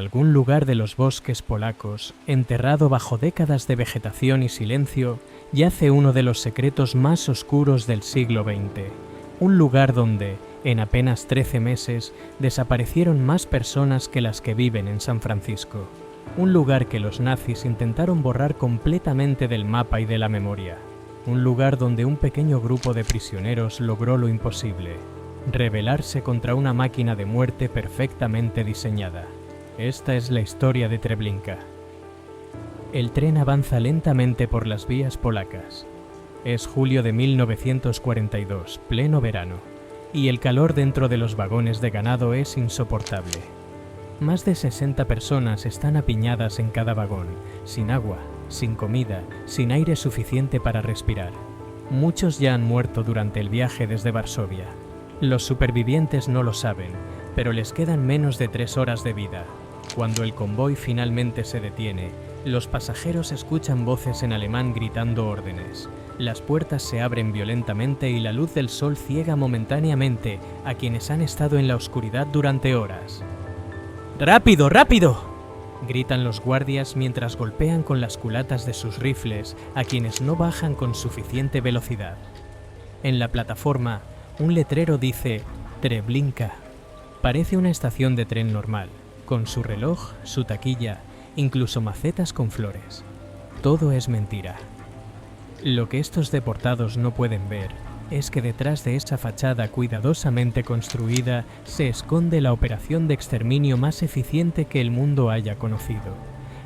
algún lugar de los bosques polacos, enterrado bajo décadas de vegetación y silencio, yace uno de los secretos más oscuros del siglo XX. Un lugar donde, en apenas 13 meses, desaparecieron más personas que las que viven en San Francisco. Un lugar que los nazis intentaron borrar completamente del mapa y de la memoria. Un lugar donde un pequeño grupo de prisioneros logró lo imposible: rebelarse contra una máquina de muerte perfectamente diseñada. Esta es la historia de Treblinka. El tren avanza lentamente por las vías polacas. Es julio de 1942, pleno verano, y el calor dentro de los vagones de ganado es insoportable. Más de 60 personas están apiñadas en cada vagón, sin agua, sin comida, sin aire suficiente para respirar. Muchos ya han muerto durante el viaje desde Varsovia. Los supervivientes no lo saben, pero les quedan menos de 3 horas de vida. Cuando el convoy finalmente se detiene, los pasajeros escuchan voces en alemán gritando órdenes. Las puertas se abren violentamente y la luz del sol ciega momentáneamente a quienes han estado en la oscuridad durante horas. ¡Rápido, rápido!, gritan los guardias mientras golpean con las culatas de sus rifles a quienes no bajan con suficiente velocidad. En la plataforma, un letrero dice Treblinka. Parece una estación de tren normal, con su reloj, su taquilla, incluso macetas con flores. Todo es mentira. Lo que estos deportados no pueden ver es que detrás de esa fachada cuidadosamente construida se esconde la operación de exterminio más eficiente que el mundo haya conocido.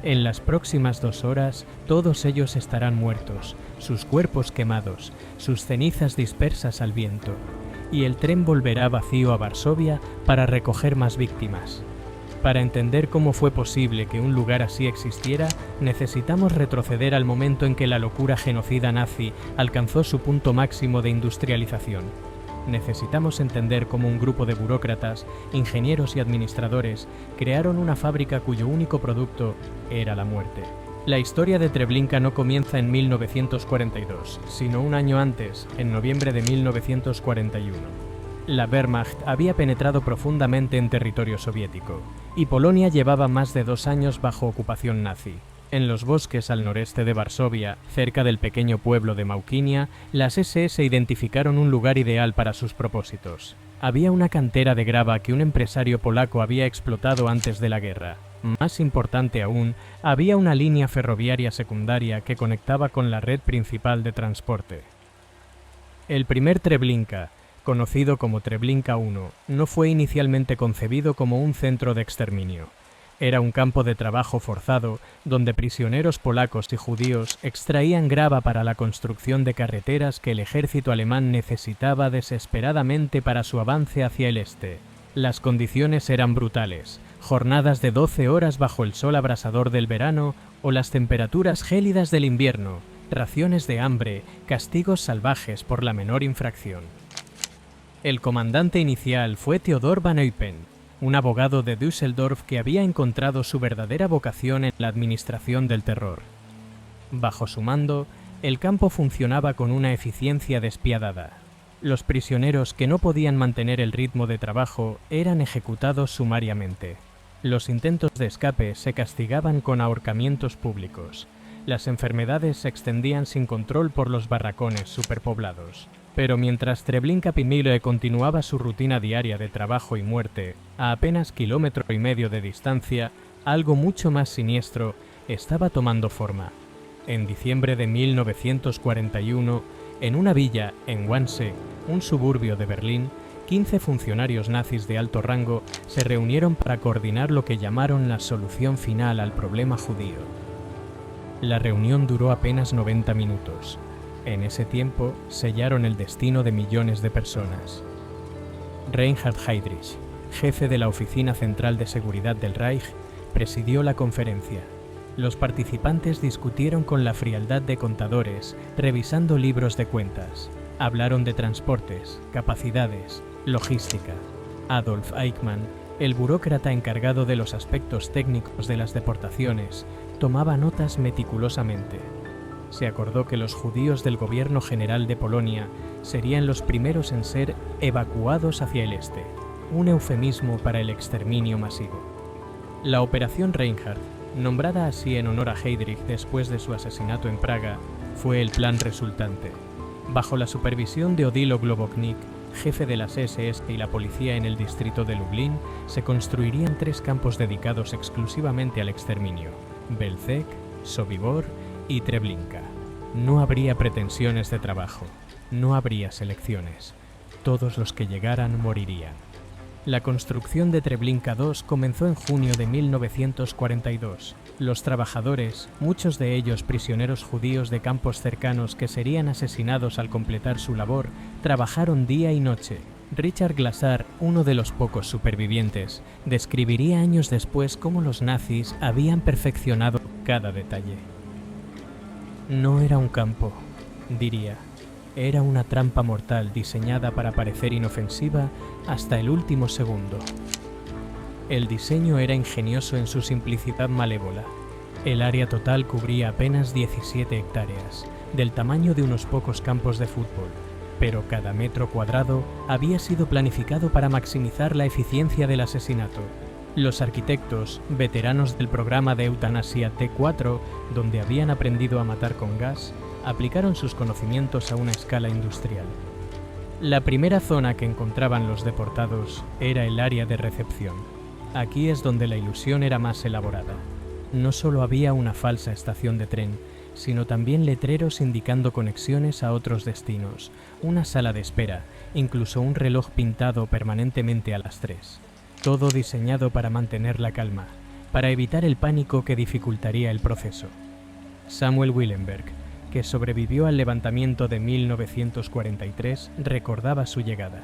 En las próximas 2 horas, todos ellos estarán muertos, sus cuerpos quemados, sus cenizas dispersas al viento, y el tren volverá vacío a Varsovia para recoger más víctimas. Para entender cómo fue posible que un lugar así existiera, necesitamos retroceder al momento en que la locura genocida nazi alcanzó su punto máximo de industrialización. Necesitamos entender cómo un grupo de burócratas, ingenieros y administradores crearon una fábrica cuyo único producto era la muerte. La historia de Treblinka no comienza en 1942, sino un año antes, en noviembre de 1941. La Wehrmacht había penetrado profundamente en territorio soviético, y Polonia llevaba más de 2 años bajo ocupación nazi. En los bosques al noreste de Varsovia, cerca del pequeño pueblo de Małkinia, las SS identificaron un lugar ideal para sus propósitos. Había una cantera de grava que un empresario polaco había explotado antes de la guerra. Más importante aún, había una línea ferroviaria secundaria que conectaba con la red principal de transporte. El primer Treblinka, conocido como Treblinka I, no fue inicialmente concebido como un centro de exterminio. Era un campo de trabajo forzado, donde prisioneros polacos y judíos extraían grava para la construcción de carreteras que el ejército alemán necesitaba desesperadamente para su avance hacia el este. Las condiciones eran brutales: jornadas de 12 horas bajo el sol abrasador del verano o las temperaturas gélidas del invierno, raciones de hambre, castigos salvajes por la menor infracción. El comandante inicial fue Theodor van Eupen, un abogado de Düsseldorf que había encontrado su verdadera vocación en la administración del terror. Bajo su mando, el campo funcionaba con una eficiencia despiadada. Los prisioneros que no podían mantener el ritmo de trabajo eran ejecutados sumariamente. Los intentos de escape se castigaban con ahorcamientos públicos. Las enfermedades se extendían sin control por los barracones superpoblados. Pero mientras Treblinka Pimile continuaba su rutina diaria de trabajo y muerte, a apenas 1,5 kilómetros de distancia, algo mucho más siniestro estaba tomando forma. En diciembre de 1941, en una villa en Wannsee, un suburbio de Berlín, 15 funcionarios nazis de alto rango se reunieron para coordinar lo que llamaron la solución final al problema judío. La reunión duró apenas 90 minutos. En ese tiempo, sellaron el destino de millones de personas. Reinhard Heydrich, jefe de la Oficina Central de Seguridad del Reich, presidió la conferencia. Los participantes discutieron con la frialdad de contadores, revisando libros de cuentas. Hablaron de transportes, capacidades, logística. Adolf Eichmann, el burócrata encargado de los aspectos técnicos de las deportaciones, tomaba notas meticulosamente. Se acordó que los judíos del gobierno general de Polonia serían los primeros en ser evacuados hacia el este, un eufemismo para el exterminio masivo. La Operación Reinhardt, nombrada así en honor a Heydrich después de su asesinato en Praga, fue el plan resultante. Bajo la supervisión de Odilo Globoknik, jefe de las SS y la policía en el distrito de Lublin, se construirían 3 campos dedicados exclusivamente al exterminio: Belzec, Sobibor y Treblinka. No habría pretensiones de trabajo, no habría selecciones. Todos los que llegaran morirían. La construcción de Treblinka II comenzó en junio de 1942. Los trabajadores, muchos de ellos prisioneros judíos de campos cercanos que serían asesinados al completar su labor, trabajaron día y noche. Richard Glassar, uno de los pocos supervivientes, describiría años después cómo los nazis habían perfeccionado cada detalle. No era un campo, diría. Era una trampa mortal diseñada para parecer inofensiva hasta el último segundo. El diseño era ingenioso en su simplicidad malévola. El área total cubría apenas 17 hectáreas, del tamaño de unos pocos campos de fútbol, pero cada metro cuadrado había sido planificado para maximizar la eficiencia del asesinato. Los arquitectos, veteranos del programa de eutanasia T4, donde habían aprendido a matar con gas, aplicaron sus conocimientos a una escala industrial. La primera zona que encontraban los deportados era el área de recepción. Aquí es donde la ilusión era más elaborada. No solo había una falsa estación de tren, sino también letreros indicando conexiones a otros destinos, una sala de espera, incluso un reloj pintado permanentemente a las 3. Todo diseñado para mantener la calma, para evitar el pánico que dificultaría el proceso. Samuel Willenberg, que sobrevivió al levantamiento de 1943, recordaba su llegada.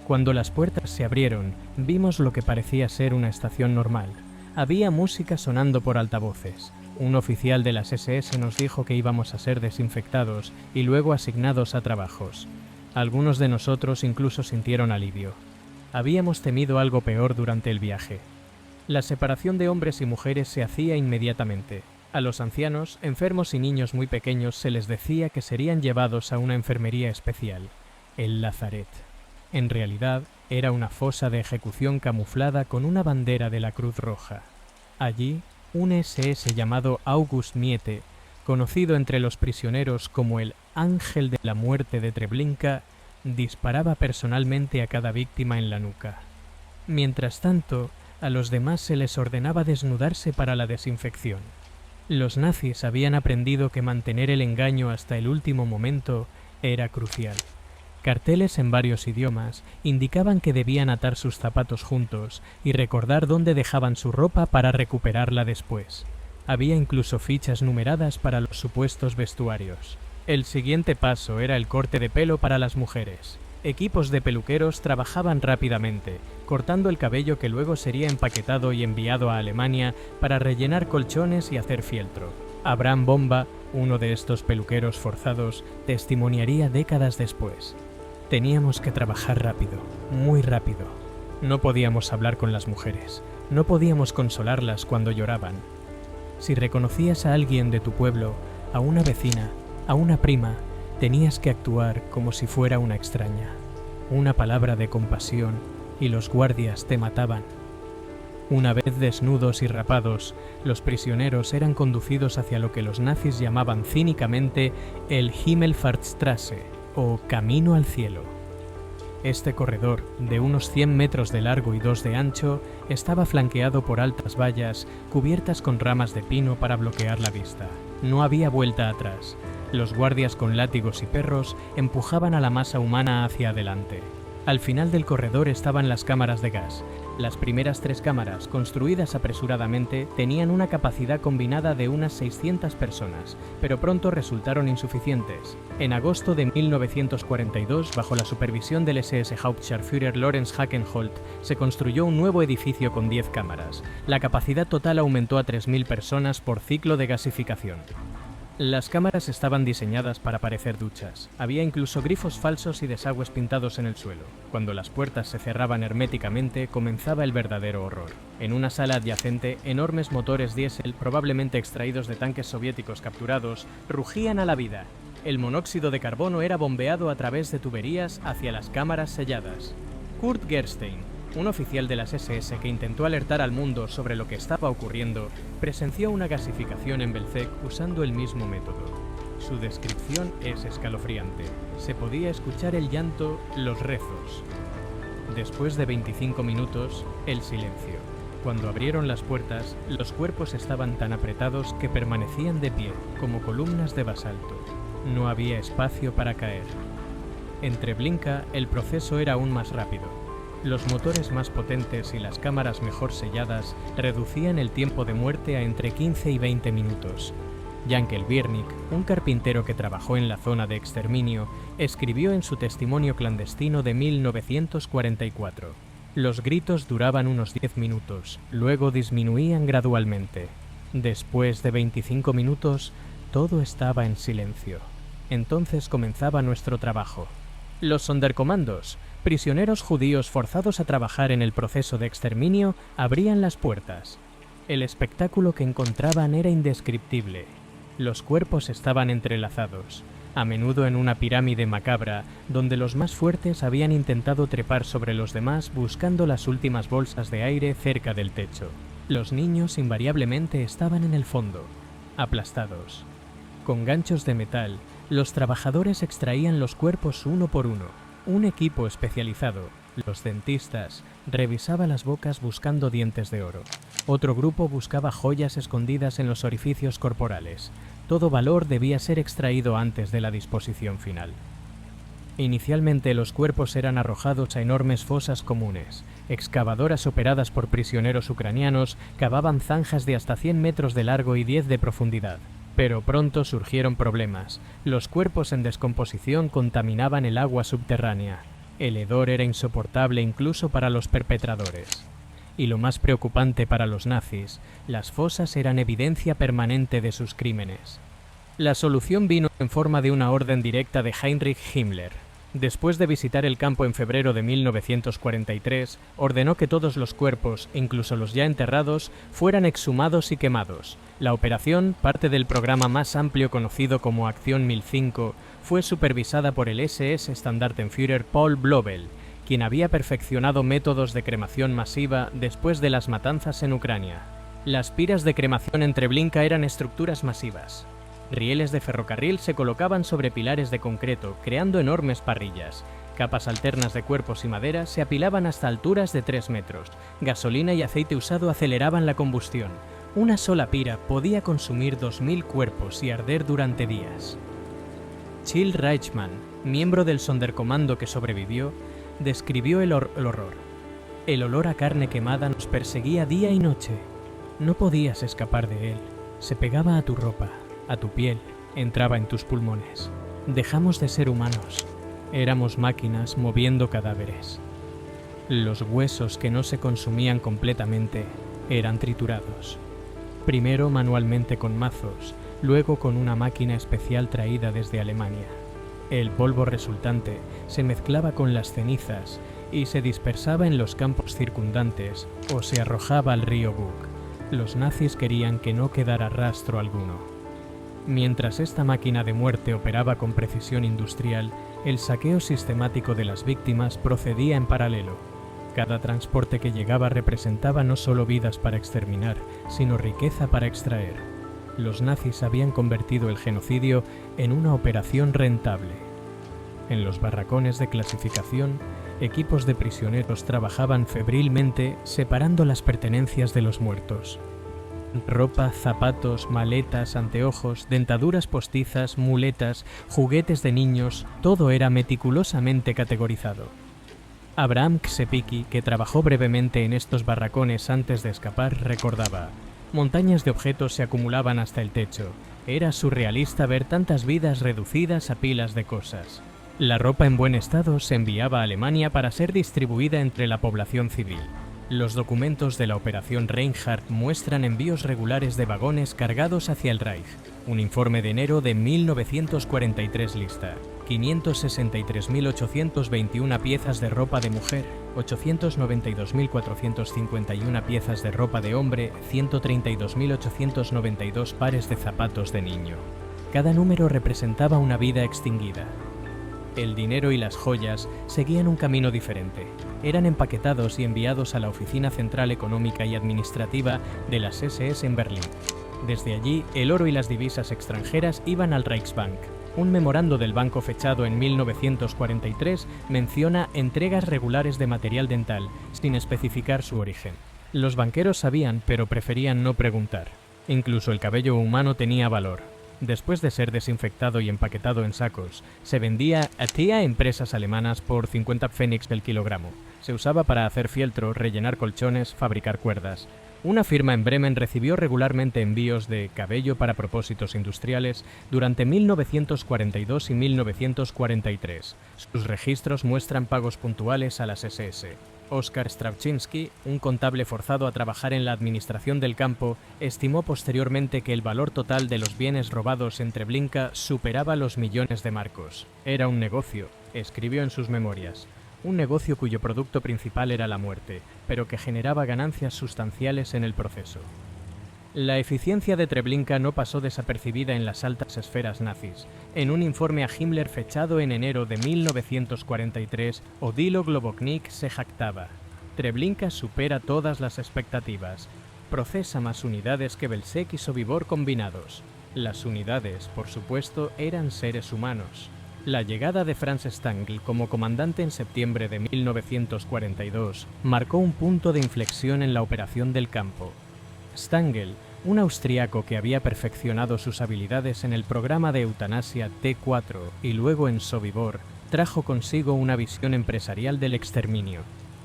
Cuando las puertas se abrieron, vimos lo que parecía ser una estación normal. Había música sonando por altavoces. Un oficial de las SS nos dijo que íbamos a ser desinfectados y luego asignados a trabajos. Algunos de nosotros incluso sintieron alivio. Habíamos temido algo peor durante el viaje. La separación de hombres y mujeres se hacía inmediatamente. A los ancianos, enfermos y niños muy pequeños se les decía que serían llevados a una enfermería especial, el Lazaret. En realidad, era una fosa de ejecución camuflada con una bandera de la Cruz Roja. Allí, un SS llamado August Miete, conocido entre los prisioneros como el Ángel de la Muerte de Treblinka, disparaba personalmente a cada víctima en la nuca. Mientras tanto, a los demás se les ordenaba desnudarse para la desinfección. Los nazis habían aprendido que mantener el engaño hasta el último momento era crucial. Carteles en varios idiomas indicaban que debían atar sus zapatos juntos y recordar dónde dejaban su ropa para recuperarla después. Había incluso fichas numeradas para los supuestos vestuarios. El siguiente paso era el corte de pelo para las mujeres. Equipos de peluqueros trabajaban rápidamente, cortando el cabello que luego sería empaquetado y enviado a Alemania para rellenar colchones y hacer fieltro. Abraham Bomba, uno de estos peluqueros forzados, testimoniaría décadas después. Teníamos que trabajar rápido, muy rápido. No podíamos hablar con las mujeres, no podíamos consolarlas cuando lloraban. Si reconocías a alguien de tu pueblo, a una vecina, a una prima, tenías que actuar como si fuera una extraña. Una palabra de compasión y los guardias te mataban. Una vez desnudos y rapados, los prisioneros eran conducidos hacia lo que los nazis llamaban cínicamente el Himmelfahrtstrasse, o Camino al Cielo. Este corredor, de unos 100 metros de largo y 2 de ancho, estaba flanqueado por altas vallas cubiertas con ramas de pino para bloquear la vista. No había vuelta atrás. Los guardias con látigos y perros empujaban a la masa humana hacia adelante. Al final del corredor estaban las cámaras de gas. Las primeras 3 cámaras, construidas apresuradamente, tenían una capacidad combinada de unas 600 personas, pero pronto resultaron insuficientes. En agosto de 1942, bajo la supervisión del SS Hauptscharführer Lorenz Hackenholt, se construyó un nuevo edificio con 10 cámaras. La capacidad total aumentó a 3.000 personas por ciclo de gasificación. Las cámaras estaban diseñadas para parecer duchas. Había incluso grifos falsos y desagües pintados en el suelo. Cuando las puertas se cerraban herméticamente, comenzaba el verdadero horror. En una sala adyacente, enormes motores diésel, probablemente extraídos de tanques soviéticos capturados, rugían a la vida. El monóxido de carbono era bombeado a través de tuberías hacia las cámaras selladas. Kurt Gerstein, Un oficial de las SS que intentó alertar al mundo sobre lo que estaba ocurriendo presenció una gasificación en Belzec usando el mismo método. Su descripción es escalofriante. Se podía escuchar el llanto, los rezos. Después de 25 minutos, el silencio. Cuando abrieron las puertas, los cuerpos estaban tan apretados que permanecían de pie, como columnas de basalto. No había espacio para caer. En Treblinka, el proceso era aún más rápido. Los motores más potentes y las cámaras mejor selladas reducían el tiempo de muerte a entre 15 y 20 minutos. Jankel Biernik, un carpintero que trabajó en la zona de exterminio, escribió en su testimonio clandestino de 1944. Los gritos duraban unos 10 minutos, luego disminuían gradualmente. Después de 25 minutos, todo estaba en silencio. Entonces comenzaba nuestro trabajo. Los Sonderkommandos, prisioneros judíos forzados a trabajar en el proceso de exterminio, abrían las puertas. El espectáculo que encontraban era indescriptible. Los cuerpos estaban entrelazados, a menudo en una pirámide macabra, donde los más fuertes habían intentado trepar sobre los demás buscando las últimas bolsas de aire cerca del techo. Los niños invariablemente estaban en el fondo, aplastados. Con ganchos de metal, los trabajadores extraían los cuerpos uno por uno. Un equipo especializado, los dentistas, revisaba las bocas buscando dientes de oro. Otro grupo buscaba joyas escondidas en los orificios corporales. Todo valor debía ser extraído antes de la disposición final. Inicialmente los cuerpos eran arrojados a enormes fosas comunes. Excavadoras operadas por prisioneros ucranianos cavaban zanjas de hasta 100 metros de largo y 10 de profundidad. Pero pronto surgieron problemas. Los cuerpos en descomposición contaminaban el agua subterránea. El hedor era insoportable incluso para los perpetradores. Y lo más preocupante para los nazis, las fosas eran evidencia permanente de sus crímenes. La solución vino en forma de una orden directa de Heinrich Himmler. Después de visitar el campo en febrero de 1943, ordenó que todos los cuerpos, incluso los ya enterrados, fueran exhumados y quemados. La operación, parte del programa más amplio conocido como Acción 1005, fue supervisada por el SS Standartenführer Paul Blobel, quien había perfeccionado métodos de cremación masiva después de las matanzas en Ucrania. Las piras de cremación en Treblinka eran estructuras masivas. Rieles de ferrocarril se colocaban sobre pilares de concreto, creando enormes parrillas. Capas alternas de cuerpos y madera se apilaban hasta alturas de 3 metros. Gasolina y aceite usado aceleraban la combustión. Una sola pira podía consumir 2000 cuerpos y arder durante días. Chill Reichmann, miembro del Sonderkommando que sobrevivió, describió el horror. El olor a carne quemada nos perseguía día y noche. No podías escapar de él. Se pegaba a tu ropa, a tu piel, entraba en tus pulmones. Dejamos de ser humanos. Éramos máquinas moviendo cadáveres. Los huesos que no se consumían completamente eran triturados. Primero manualmente con mazos, luego con una máquina especial traída desde Alemania. El polvo resultante se mezclaba con las cenizas y se dispersaba en los campos circundantes o se arrojaba al río Bug. Los nazis querían que no quedara rastro alguno. Mientras esta máquina de muerte operaba con precisión industrial, el saqueo sistemático de las víctimas procedía en paralelo. Cada transporte que llegaba representaba no solo vidas para exterminar, sino riqueza para extraer. Los nazis habían convertido el genocidio en una operación rentable. En los barracones de clasificación, equipos de prisioneros trabajaban febrilmente separando las pertenencias de los muertos. Ropa, zapatos, maletas, anteojos, dentaduras postizas, muletas, juguetes de niños, todo era meticulosamente categorizado. Abraham Ksepiki, que trabajó brevemente en estos barracones antes de escapar, recordaba: montañas de objetos se acumulaban hasta el techo. Era surrealista ver tantas vidas reducidas a pilas de cosas. La ropa en buen estado se enviaba a Alemania para ser distribuida entre la población civil. Los documentos de la Operación Reinhardt muestran envíos regulares de vagones cargados hacia el Reich. Un informe de enero de 1943 lista: 563.821 piezas de ropa de mujer, 892.451 piezas de ropa de hombre, 132.892 pares de zapatos de niño. Cada número representaba una vida extinguida. El dinero y las joyas seguían un camino diferente. Eran empaquetados y enviados a la Oficina Central Económica y Administrativa de las SS en Berlín. Desde allí, el oro y las divisas extranjeras iban al Reichsbank. Un memorando del banco fechado en 1943 menciona entregas regulares de material dental, sin especificar su origen. Los banqueros sabían, pero preferían no preguntar. Incluso el cabello humano tenía valor. Después de ser desinfectado y empaquetado en sacos, se vendía a empresas alemanas por 50 pfennigs el kilogramo. Se usaba para hacer fieltro, rellenar colchones, fabricar cuerdas. Una firma en Bremen recibió regularmente envíos de cabello para propósitos industriales durante 1942 y 1943. Sus registros muestran pagos puntuales a las SS. Oskar Strawczynski, un contable forzado a trabajar en la administración del campo, estimó posteriormente que el valor total de los bienes robados en Treblinka superaba los millones de marcos. Era un negocio, escribió en sus memorias. Un negocio cuyo producto principal era la muerte, pero que generaba ganancias sustanciales en el proceso. La eficiencia de Treblinka no pasó desapercibida en las altas esferas nazis. En un informe a Himmler fechado en enero de 1943, Odilo Globoknik se jactaba: Treblinka supera todas las expectativas. Procesa más unidades que Belzec y Sobibor combinados. Las unidades, por supuesto, eran seres humanos. La llegada de Franz Stangl como comandante en septiembre de 1942 marcó un punto de inflexión en la operación del campo. Stangl, un austriaco que había perfeccionado sus habilidades en el programa de eutanasia T4 y luego en Sobibor, trajo consigo una visión empresarial del exterminio.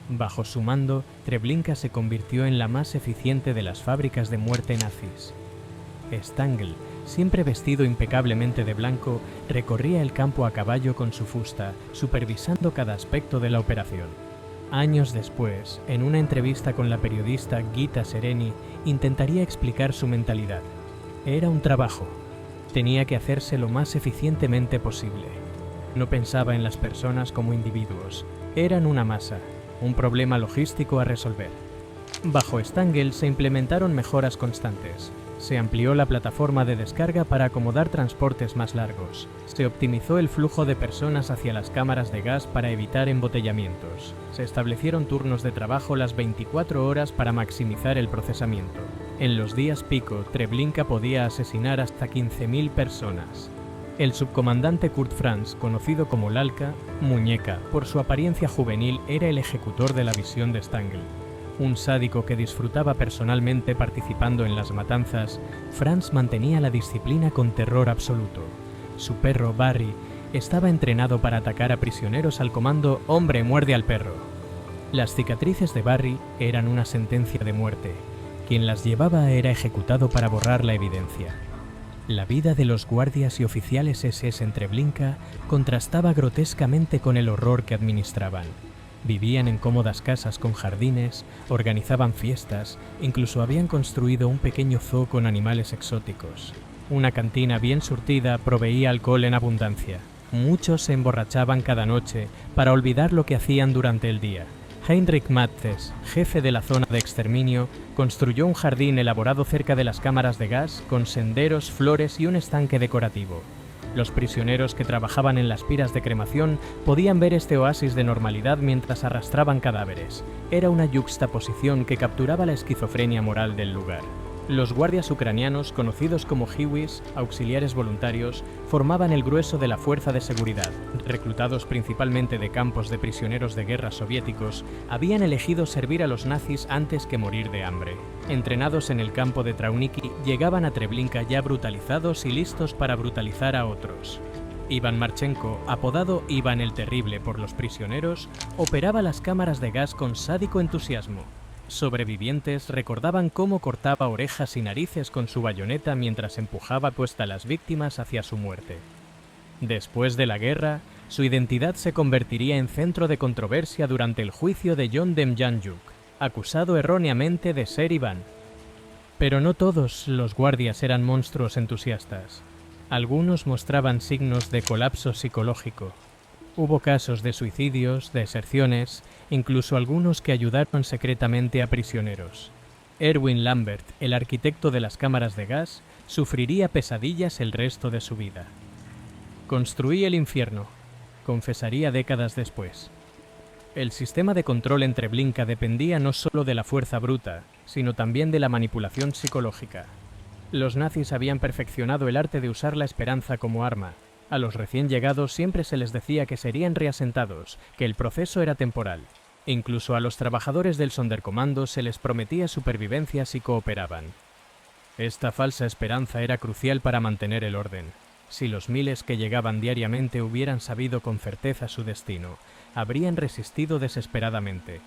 Bajo su mando, Treblinka se convirtió en la más eficiente de las fábricas de muerte nazis. Stangl, siempre vestido impecablemente de blanco, recorría el campo a caballo con su fusta, supervisando cada aspecto de la operación. Años después, en una entrevista con la periodista Gita Sereni, intentaría explicar su mentalidad. Era un trabajo. Tenía que hacerse lo más eficientemente posible. No pensaba en las personas como individuos. Eran una masa, un problema logístico a resolver. Bajo Stangl se implementaron mejoras constantes. Se amplió la plataforma de descarga para acomodar transportes más largos. Se optimizó el flujo de personas hacia las cámaras de gas para evitar embotellamientos. Se establecieron turnos de trabajo las 24 horas para maximizar el procesamiento. En los días pico, Treblinka podía asesinar hasta 15.000 personas. El subcomandante Kurt Franz, conocido como Lalka, Muñeca, por su apariencia juvenil, era el ejecutor de la visión de Stangl. Un sádico que disfrutaba personalmente participando en las matanzas, Franz mantenía la disciplina con terror absoluto. Su perro, Barry, estaba entrenado para atacar a prisioneros al comando «Hombre, muerde al perro». Las cicatrices de Barry eran una sentencia de muerte. Quien las llevaba era ejecutado para borrar la evidencia. La vida de los guardias y oficiales SS en Treblinka contrastaba grotescamente con el horror que administraban. Vivían en cómodas casas con jardines, organizaban fiestas, incluso habían construido un pequeño zoo con animales exóticos. Una cantina bien surtida proveía alcohol en abundancia. Muchos se emborrachaban cada noche para olvidar lo que hacían durante el día. Heinrich Mattes, jefe de la zona de exterminio, construyó un jardín elaborado cerca de las cámaras de gas con senderos, flores y un estanque decorativo. Los prisioneros que trabajaban en las piras de cremación podían ver este oasis de normalidad mientras arrastraban cadáveres. Era una yuxtaposición que capturaba la esquizofrenia moral del lugar. Los guardias ucranianos, conocidos como hiwis, auxiliares voluntarios, formaban el grueso de la fuerza de seguridad. Reclutados principalmente de campos de prisioneros de guerra soviéticos, habían elegido servir a los nazis antes que morir de hambre. Entrenados en el campo de Trauniki, llegaban a Treblinka ya brutalizados y listos para brutalizar a otros. Ivan Marchenko, apodado Iván el Terrible por los prisioneros, operaba las cámaras de gas con sádico entusiasmo. Sobrevivientes recordaban cómo cortaba orejas y narices con su bayoneta mientras empujaba a las víctimas hacia su muerte. Después de la guerra, su identidad se convertiría en centro de controversia durante el juicio de John Demjanjuk, acusado erróneamente de ser Iván. Pero no todos los guardias eran monstruos entusiastas. Algunos mostraban signos de colapso psicológico. Hubo casos de suicidios, deserciones, incluso algunos que ayudaron secretamente a prisioneros. Erwin Lambert, el arquitecto de las cámaras de gas, sufriría pesadillas el resto de su vida. Construí el infierno. confesaría décadas después. El sistema de control en Treblinka dependía no solo de la fuerza bruta, sino también de la manipulación psicológica. Los nazis habían perfeccionado el arte de usar la esperanza como arma. A los recién llegados siempre se les decía que serían reasentados, que el proceso era temporal. Incluso a los trabajadores del Sonderkommando se les prometía supervivencia si cooperaban. Esta falsa esperanza era crucial para mantener el orden. Si los miles que llegaban diariamente hubieran sabido con certeza su destino, habrían resistido desesperadamente.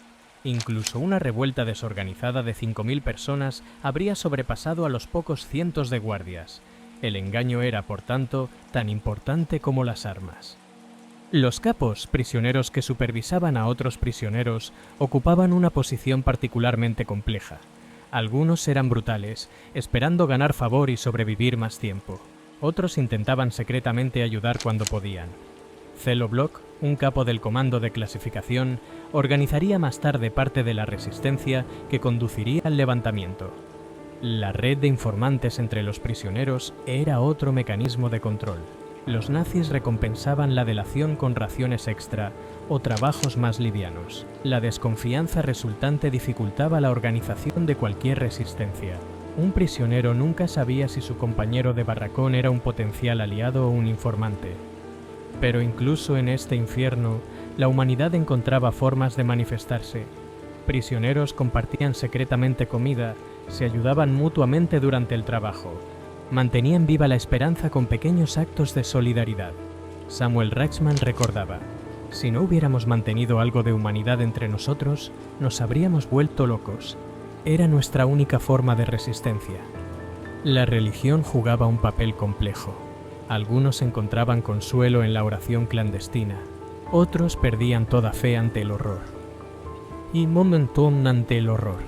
Incluso una revuelta desorganizada de 5.000 personas habría sobrepasado a los pocos cientos de guardias. El engaño era, por tanto, tan importante como las armas. Los capos, prisioneros que supervisaban a otros prisioneros, ocupaban una posición particularmente compleja. Algunos eran brutales, esperando ganar favor y sobrevivir más tiempo. Otros intentaban secretamente ayudar cuando podían. Zelo Block, un capo del comando de clasificación, organizaría más tarde parte de la resistencia que conduciría al levantamiento. La red de informantes entre los prisioneros era otro mecanismo de control. Los nazis recompensaban la delación con raciones extra o trabajos más livianos. La desconfianza resultante dificultaba la organización de cualquier resistencia. Un prisionero nunca sabía si su compañero de barracón era un potencial aliado o un informante. Pero incluso en este infierno, la humanidad encontraba formas de manifestarse. Prisioneros compartían secretamente comida, se ayudaban mutuamente durante el trabajo. Mantenían viva la esperanza con pequeños actos de solidaridad. Samuel Reichsmann recordaba: si no hubiéramos mantenido algo de humanidad entre nosotros, nos habríamos vuelto locos. Era nuestra única forma de resistencia. La religión jugaba un papel complejo. Algunos encontraban consuelo en la oración clandestina. Otros perdían toda fe ante el horror. Y momentum ante el horror.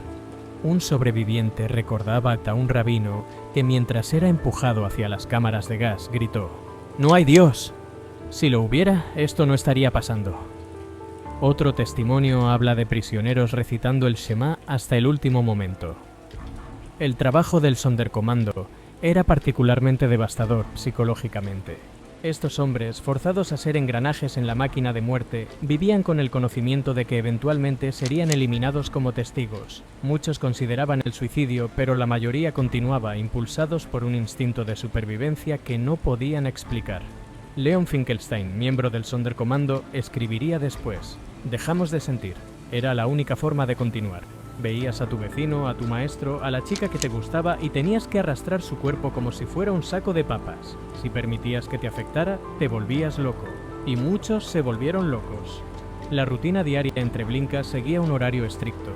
Un sobreviviente recordaba a un rabino que mientras era empujado hacia las cámaras de gas gritó: «¡No hay Dios! Si lo hubiera, esto no estaría pasando». Otro testimonio habla de prisioneros recitando el Shema hasta el último momento. El trabajo del Sonderkommando era particularmente devastador psicológicamente. Estos hombres, forzados a ser engranajes en la máquina de muerte, vivían con el conocimiento de que eventualmente serían eliminados como testigos. Muchos consideraban el suicidio, pero la mayoría continuaba, impulsados por un instinto de supervivencia que no podían explicar. Leon Finkelstein, miembro del Sonderkommando, escribiría después: «Dejamos de sentir. Era la única forma de continuar. Veías a tu vecino, a tu maestro, a la chica que te gustaba y tenías que arrastrar su cuerpo como si fuera un saco de papas. Si permitías que te afectara, te volvías loco. Y muchos se volvieron locos». La rutina diaria en Treblinka seguía un horario estricto.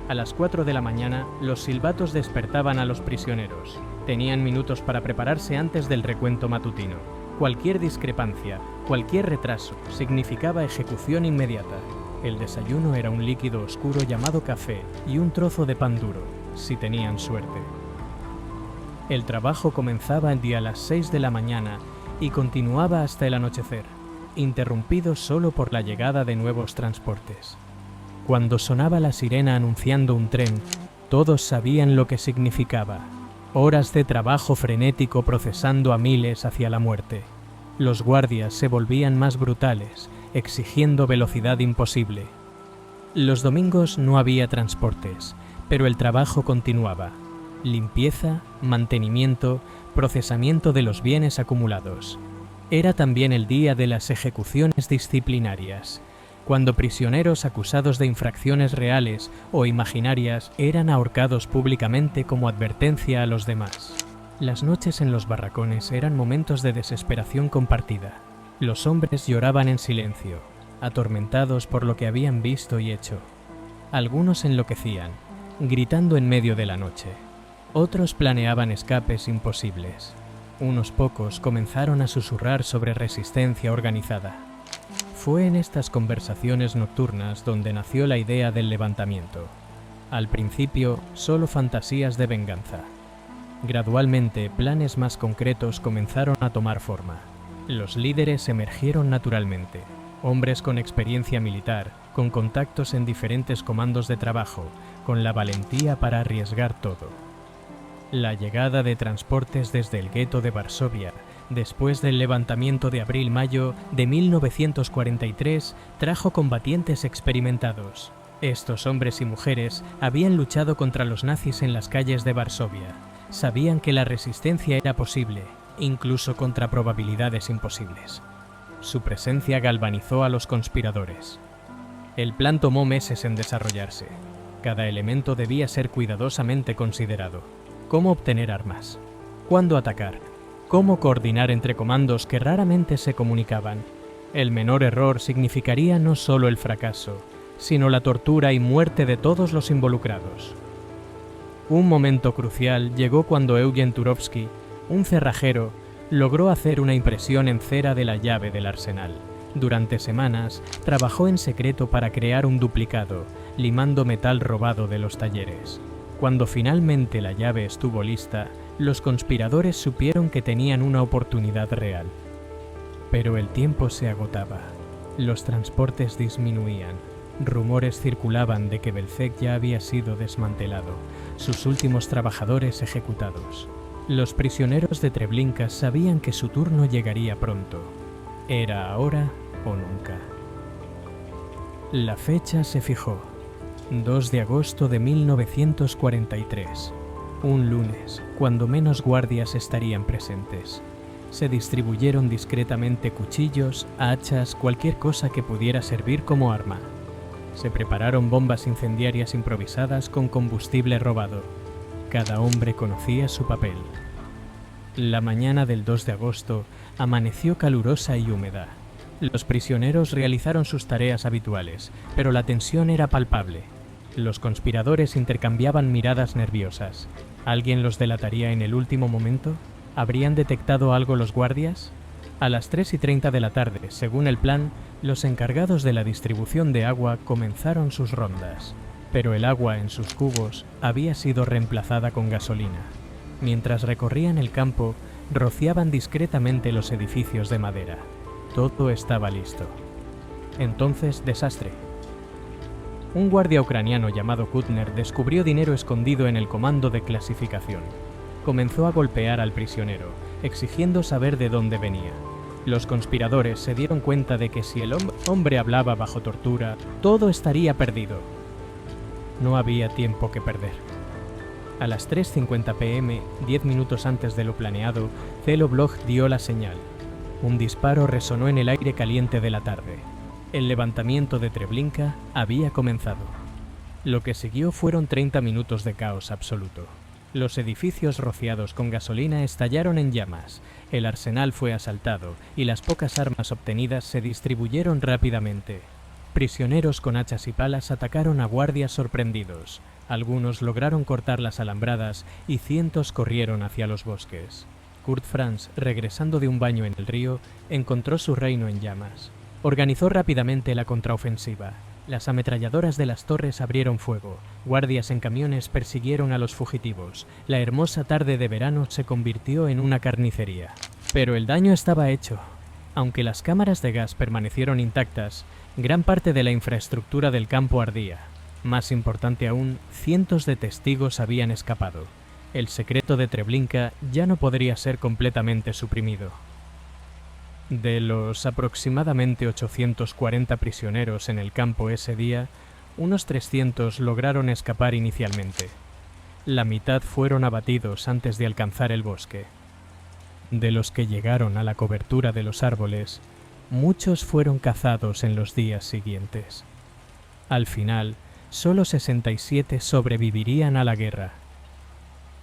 A las 4 de la mañana, los silbatos despertaban a los prisioneros. Tenían minutos para prepararse antes del recuento matutino. Cualquier discrepancia, cualquier retraso, significaba ejecución inmediata. El desayuno era un líquido oscuro llamado café y un trozo de pan duro, si tenían suerte. El trabajo comenzaba el día a las 6 de la mañana y continuaba hasta el anochecer, interrumpido solo por la llegada de nuevos transportes. Cuando sonaba la sirena anunciando un tren, todos sabían lo que significaba. Horas de trabajo frenético procesando a miles hacia la muerte. Los guardias se volvían más brutales, exigiendo velocidad imposible. Los domingos no había transportes, pero el trabajo continuaba. Limpieza, mantenimiento, procesamiento de los bienes acumulados. Era también el día de las ejecuciones disciplinarias, cuando prisioneros acusados de infracciones reales o imaginarias eran ahorcados públicamente como advertencia a los demás. Las noches en los barracones eran momentos de desesperación compartida. Los hombres lloraban en silencio, atormentados por lo que habían visto y hecho. Algunos enloquecían, gritando en medio de la noche. Otros planeaban escapes imposibles. Unos pocos comenzaron a susurrar sobre resistencia organizada. Fue en estas conversaciones nocturnas donde nació la idea del levantamiento. Al principio, solo fantasías de venganza. Gradualmente, planes más concretos comenzaron a tomar forma. Los líderes emergieron naturalmente. Hombres con experiencia militar, con contactos en diferentes comandos de trabajo, con la valentía para arriesgar todo. La llegada de transportes desde el gueto de Varsovia después del levantamiento de abril-mayo de 1943, trajo combatientes experimentados. Estos hombres y mujeres habían luchado contra los nazis en las calles de Varsovia. Sabían que la resistencia era posible, incluso contra probabilidades imposibles. Su presencia galvanizó a los conspiradores. El plan tomó meses en desarrollarse. Cada elemento debía ser cuidadosamente considerado. Cómo obtener armas, cuándo atacar, cómo coordinar entre comandos que raramente se comunicaban. El menor error significaría no solo el fracaso, sino la tortura y muerte de todos los involucrados. Un momento crucial llegó cuando Eugen Turovsky, un cerrajero, logró hacer una impresión en cera de la llave del arsenal. Durante semanas, trabajó en secreto para crear un duplicado, limando metal robado de los talleres. Cuando finalmente la llave estuvo lista, los conspiradores supieron que tenían una oportunidad real. Pero el tiempo se agotaba. Los transportes disminuían. Rumores circulaban de que Belzec ya había sido desmantelado, sus últimos trabajadores ejecutados. Los prisioneros de Treblinka sabían que su turno llegaría pronto. Era ahora o nunca. La fecha se fijó. 2 de agosto de 1943. Un lunes, cuando menos guardias estarían presentes. Se distribuyeron discretamente cuchillos, hachas, cualquier cosa que pudiera servir como arma. Se prepararon bombas incendiarias improvisadas con combustible robado. Cada hombre conocía su papel. La mañana del 2 de agosto amaneció calurosa y húmeda. Los prisioneros realizaron sus tareas habituales, pero la tensión era palpable. Los conspiradores intercambiaban miradas nerviosas. ¿Alguien los delataría en el último momento? ¿Habrían detectado algo los guardias? A las 3:30 de la tarde, según el plan, los encargados de la distribución de agua comenzaron sus rondas. Pero el agua en sus cubos había sido reemplazada con gasolina. Mientras recorrían el campo, rociaban discretamente los edificios de madera. Todo estaba listo. Entonces, desastre. Un guardia ucraniano llamado Kutner descubrió dinero escondido en el comando de clasificación. Comenzó a golpear al prisionero, exigiendo saber de dónde venía. Los conspiradores se dieron cuenta de que si el hombre hablaba bajo tortura, todo estaría perdido. No había tiempo que perder. A las 3:50 p.m., 10 minutos antes de lo planeado, Zelo Bloch dio la señal. Un disparo resonó en el aire caliente de la tarde. El levantamiento de Treblinka había comenzado. Lo que siguió fueron 30 minutos de caos absoluto. Los edificios rociados con gasolina estallaron en llamas, el arsenal fue asaltado y las pocas armas obtenidas se distribuyeron rápidamente. Prisioneros con hachas y palas atacaron a guardias sorprendidos. Algunos lograron cortar las alambradas y cientos corrieron hacia los bosques. Kurt Franz, regresando de un baño en el río, encontró su reino en llamas. Organizó rápidamente la contraofensiva. Las ametralladoras de las torres abrieron fuego. Guardias en camiones persiguieron a los fugitivos. La hermosa tarde de verano se convirtió en una carnicería. Pero el daño estaba hecho. Aunque las cámaras de gas permanecieron intactas, gran parte de la infraestructura del campo ardía. Más importante aún, cientos de testigos habían escapado. El secreto de Treblinka ya no podría ser completamente suprimido. De los aproximadamente 840 prisioneros en el campo ese día, unos 300 lograron escapar inicialmente. La mitad fueron abatidos antes de alcanzar el bosque. De los que llegaron a la cobertura de los árboles, muchos fueron cazados en los días siguientes. Al final, solo 67 sobrevivirían a la guerra.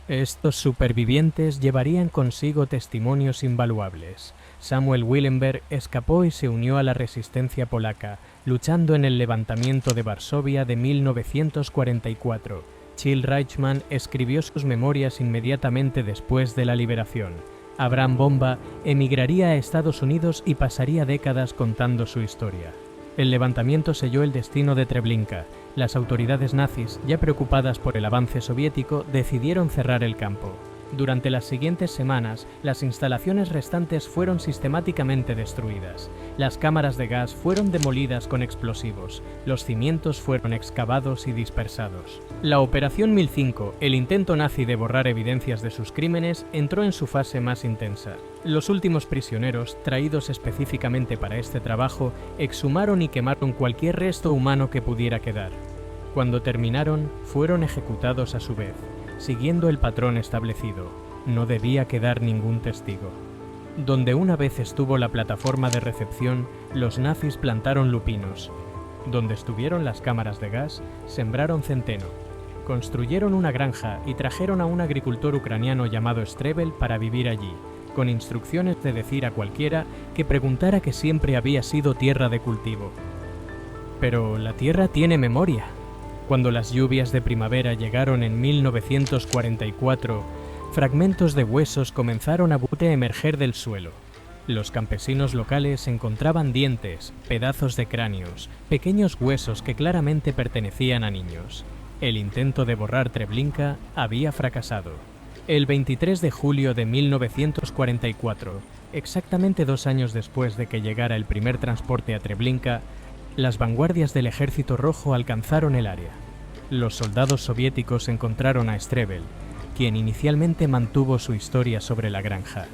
Estos supervivientes llevarían consigo testimonios invaluables. Samuel Willenberg escapó y se unió a la resistencia polaca, luchando en el levantamiento de Varsovia de 1944. Chill Reichmann escribió sus memorias inmediatamente después de la liberación. Abraham Bomba emigraría a Estados Unidos y pasaría décadas contando su historia. El levantamiento selló el destino de Treblinka. Las autoridades nazis, ya preocupadas por el avance soviético, decidieron cerrar el campo. Durante las siguientes semanas, las instalaciones restantes fueron sistemáticamente destruidas. Las cámaras de gas fueron demolidas con explosivos. Los cimientos fueron excavados y dispersados. La Operación 1005, el intento nazi de borrar evidencias de sus crímenes, entró en su fase más intensa. Los últimos prisioneros, traídos específicamente para este trabajo, exhumaron y quemaron cualquier resto humano que pudiera quedar. Cuando terminaron, fueron ejecutados a su vez, siguiendo el patrón establecido. No debía quedar ningún testigo. Donde una vez estuvo la plataforma de recepción, los nazis plantaron lupinos. Donde estuvieron las cámaras de gas, sembraron centeno. Construyeron una granja y trajeron a un agricultor ucraniano llamado Strebel para vivir allí, con instrucciones de decir a cualquiera que preguntara que siempre había sido tierra de cultivo. Pero la tierra tiene memoria. Cuando las lluvias de primavera llegaron en 1944, fragmentos de huesos comenzaron a emerger del suelo. Los campesinos locales encontraban dientes, pedazos de cráneos, pequeños huesos que claramente pertenecían a niños. El intento de borrar Treblinka había fracasado. El 23 de julio de 1944, exactamente 2 años después de que llegara el primer transporte a Treblinka, las vanguardias del Ejército Rojo alcanzaron el área. Los soldados soviéticos encontraron a Strebel, quien inicialmente mantuvo su historia sobre la granja.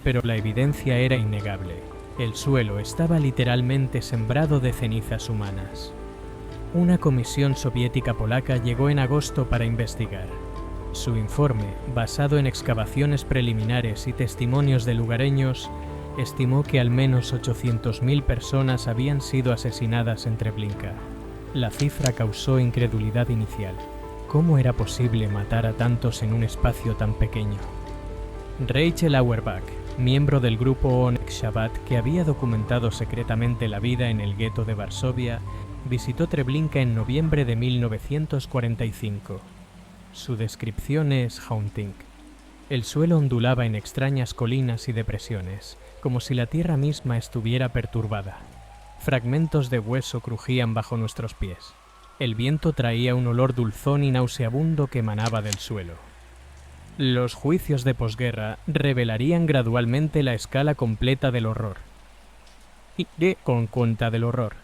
Pero la evidencia era innegable. El suelo estaba literalmente sembrado de cenizas humanas. Una comisión soviética polaca llegó en agosto para investigar. Su informe, basado en excavaciones preliminares y testimonios de lugareños, estimó que al menos 800.000 personas habían sido asesinadas en Treblinka. La cifra causó incredulidad inicial. ¿Cómo era posible matar a tantos en un espacio tan pequeño? Rachel Auerbach, miembro del grupo Onyx Shabbat que había documentado secretamente la vida en el gueto de Varsovia, visitó Treblinka en noviembre de 1945. Su descripción es haunting. El suelo ondulaba en extrañas colinas y depresiones, como si la tierra misma estuviera perturbada. Fragmentos de hueso crujían bajo nuestros pies. El viento traía un olor dulzón y nauseabundo que emanaba del suelo. Los juicios de posguerra revelarían gradualmente la escala completa del horror. Con cuenta del horror.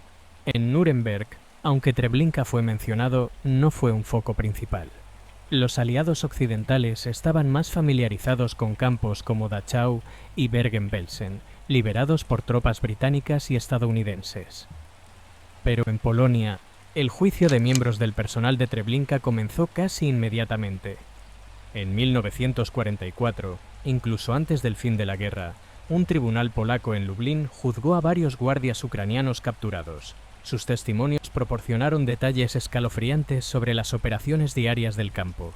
En Nuremberg, aunque Treblinka fue mencionado, no fue un foco principal. Los aliados occidentales estaban más familiarizados con campos como Dachau y Bergen-Belsen, liberados por tropas británicas y estadounidenses. Pero en Polonia, el juicio de miembros del personal de Treblinka comenzó casi inmediatamente. En 1944, incluso antes del fin de la guerra, un tribunal polaco en Lublin juzgó a varios guardias ucranianos capturados. Sus testimonios proporcionaron detalles escalofriantes sobre las operaciones diarias del campo.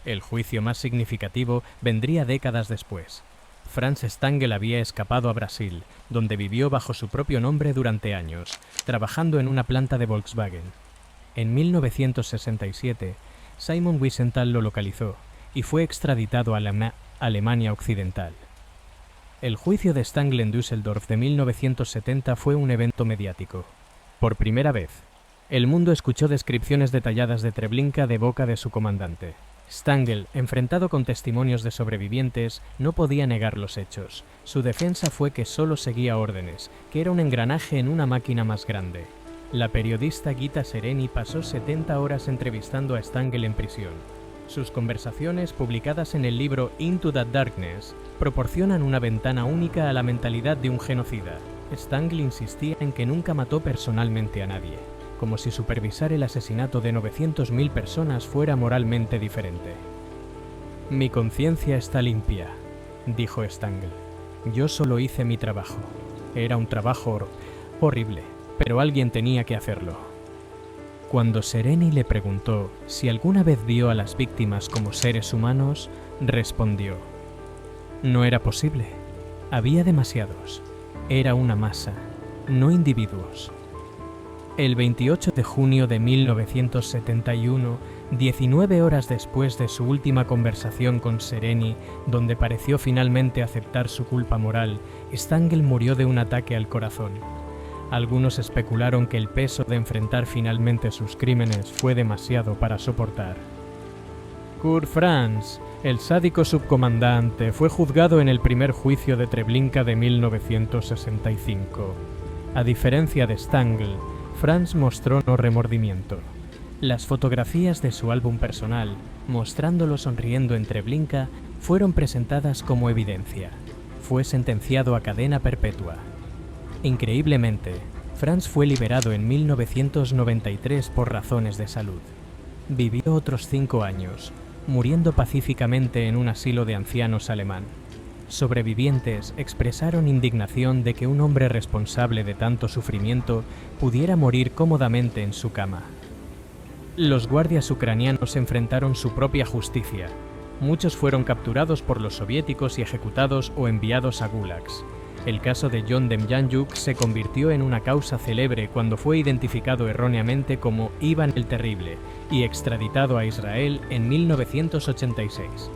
El juicio más significativo vendría décadas después. Franz Stangl había escapado a Brasil, donde vivió bajo su propio nombre durante años, trabajando en una planta de Volkswagen. En 1967, Simon Wiesenthal lo localizó y fue extraditado a la Alemania Occidental. El juicio de Stangl en Düsseldorf de 1970 fue un evento mediático. Por primera vez, el mundo escuchó descripciones detalladas de Treblinka de boca de su comandante. Stangl, enfrentado con testimonios de sobrevivientes, no podía negar los hechos. Su defensa fue que solo seguía órdenes, que era un engranaje en una máquina más grande. La periodista Gita Sereni pasó 70 horas entrevistando a Stangl en prisión. Sus conversaciones, publicadas en el libro Into the Darkness, proporcionan una ventana única a la mentalidad de un genocida. Stangl insistía en que nunca mató personalmente a nadie, como si supervisar el asesinato de 900.000 personas fuera moralmente diferente. «Mi conciencia está limpia», dijo Stangl. «Yo solo hice mi trabajo. Era un trabajo horrible, pero alguien tenía que hacerlo». Cuando Sereni le preguntó si alguna vez vio a las víctimas como seres humanos, respondió: «No era posible. Había demasiados. Era una masa, no individuos». El 28 de junio de 1971, 19 horas después de su última conversación con Sereni, donde pareció finalmente aceptar su culpa moral, Stangl murió de un ataque al corazón. Algunos especularon que el peso de enfrentar finalmente sus crímenes fue demasiado para soportar. Kurt Franz, El sádico subcomandante fue juzgado en el primer juicio de Treblinka de 1965. A diferencia de Stangl, Franz mostró no remordimiento. Las fotografías de su álbum personal, mostrándolo sonriendo en Treblinka, fueron presentadas como evidencia. Fue sentenciado a cadena perpetua. Increíblemente, Franz fue liberado en 1993 por razones de salud. Vivió otros 5 años, muriendo pacíficamente en un asilo de ancianos alemán. Sobrevivientes expresaron indignación de que un hombre responsable de tanto sufrimiento pudiera morir cómodamente en su cama. Los guardias ucranianos enfrentaron su propia justicia. Muchos fueron capturados por los soviéticos y ejecutados o enviados a gulags. El caso de John Demjanjuk se convirtió en una causa célebre cuando fue identificado erróneamente como Iván el Terrible y extraditado a Israel en 1986.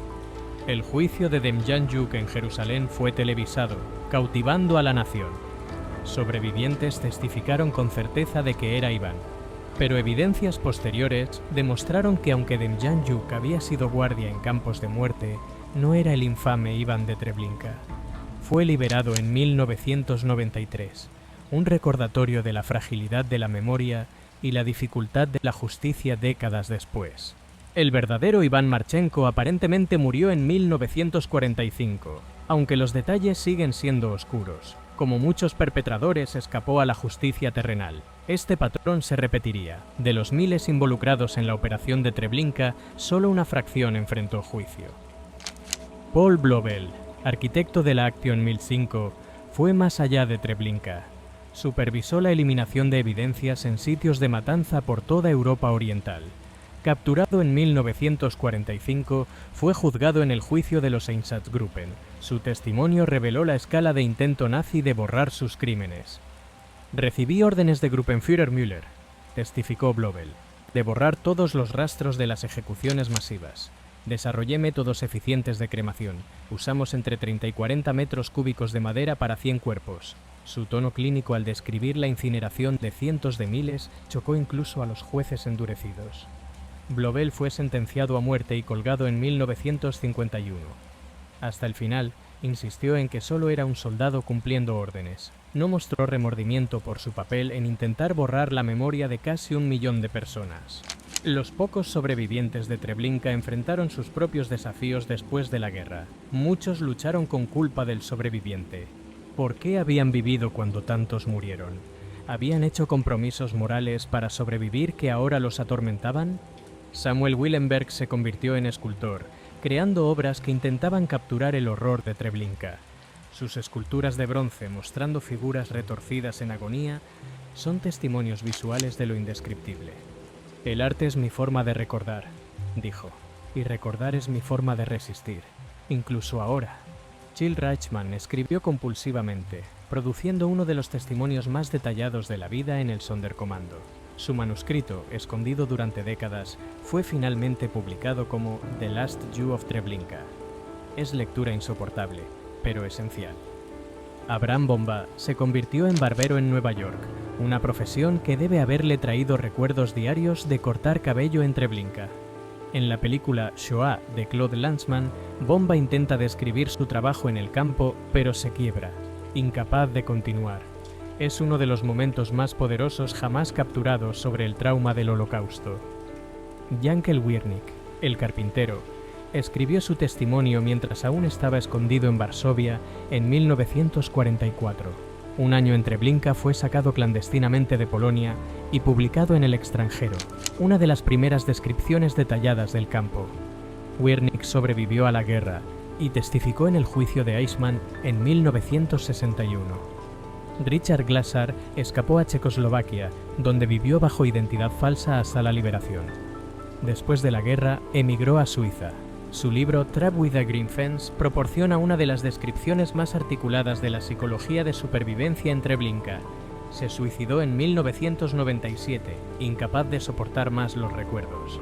El juicio de Demjanjuk en Jerusalén fue televisado, cautivando a la nación. Sobrevivientes testificaron con certeza de que era Iván, pero evidencias posteriores demostraron que aunque Demjanjuk había sido guardia en campos de muerte, no era el infame Iván de Treblinka. Fue liberado en 1993, un recordatorio de la fragilidad de la memoria y la dificultad de la justicia décadas después. El verdadero Iván Marchenko aparentemente murió en 1945, aunque los detalles siguen siendo oscuros. Como muchos perpetradores, escapó a la justicia terrenal. Este patrón se repetiría. De los miles involucrados en la operación de Treblinka, solo una fracción enfrentó juicio. Paul Blobel, arquitecto de la Action 1005, fue más allá de Treblinka. Supervisó la eliminación de evidencias en sitios de matanza por toda Europa Oriental. Capturado en 1945, fue juzgado en el juicio de los Einsatzgruppen. Su testimonio reveló la escala de intento nazi de borrar sus crímenes. Recibí órdenes de Gruppenführer Müller, testificó Blobel, de borrar todos los rastros de las ejecuciones masivas. Desarrollé métodos eficientes de cremación. Usamos entre 30 y 40 metros cúbicos de madera para 100 cuerpos. Su tono clínico al describir la incineración de cientos de miles chocó incluso a los jueces endurecidos. Blobel fue sentenciado a muerte y colgado en 1951. Hasta el final, insistió en que solo era un soldado cumpliendo órdenes. No mostró remordimiento por su papel en intentar borrar la memoria de casi 1 millón de personas. Los pocos sobrevivientes de Treblinka enfrentaron sus propios desafíos después de la guerra. Muchos lucharon con culpa del sobreviviente. ¿Por qué habían vivido cuando tantos murieron? ¿Habían hecho compromisos morales para sobrevivir que ahora los atormentaban? Samuel Willenberg se convirtió en escultor, creando obras que intentaban capturar el horror de Treblinka. Sus esculturas de bronce, mostrando figuras retorcidas en agonía, son testimonios visuales de lo indescriptible. El arte es mi forma de recordar, dijo, y recordar es mi forma de resistir, incluso ahora. Jill Reichman escribió compulsivamente, produciendo uno de los testimonios más detallados de la vida en el Sonderkommando. Su manuscrito, escondido durante décadas, fue finalmente publicado como The Last Jew of Treblinka. Es lectura insoportable, pero esencial. Abraham Bomba se convirtió en barbero en Nueva York, una profesión que debe haberle traído recuerdos diarios de cortar cabello en Treblinka. En la película Shoah de Claude Lanzmann, Bomba intenta describir su trabajo en el campo, pero se quiebra, incapaz de continuar. Es uno de los momentos más poderosos jamás capturados sobre el trauma del Holocausto. Jankel Wiernik, el carpintero, escribió su testimonio mientras aún estaba escondido en Varsovia en 1944. Un año en Treblinka fue sacado clandestinamente de Polonia y publicado en el extranjero, una de las primeras descripciones detalladas del campo. Wiernik sobrevivió a la guerra y testificó en el juicio de Eichmann en 1961. Richard Glassar escapó a Checoslovaquia, donde vivió bajo identidad falsa hasta la liberación. Después de la guerra, emigró a Suiza. Su libro Trap with a Green Fence proporciona una de las descripciones más articuladas de la psicología de supervivencia en Treblinka. Se suicidó en 1997, incapaz de soportar más los recuerdos.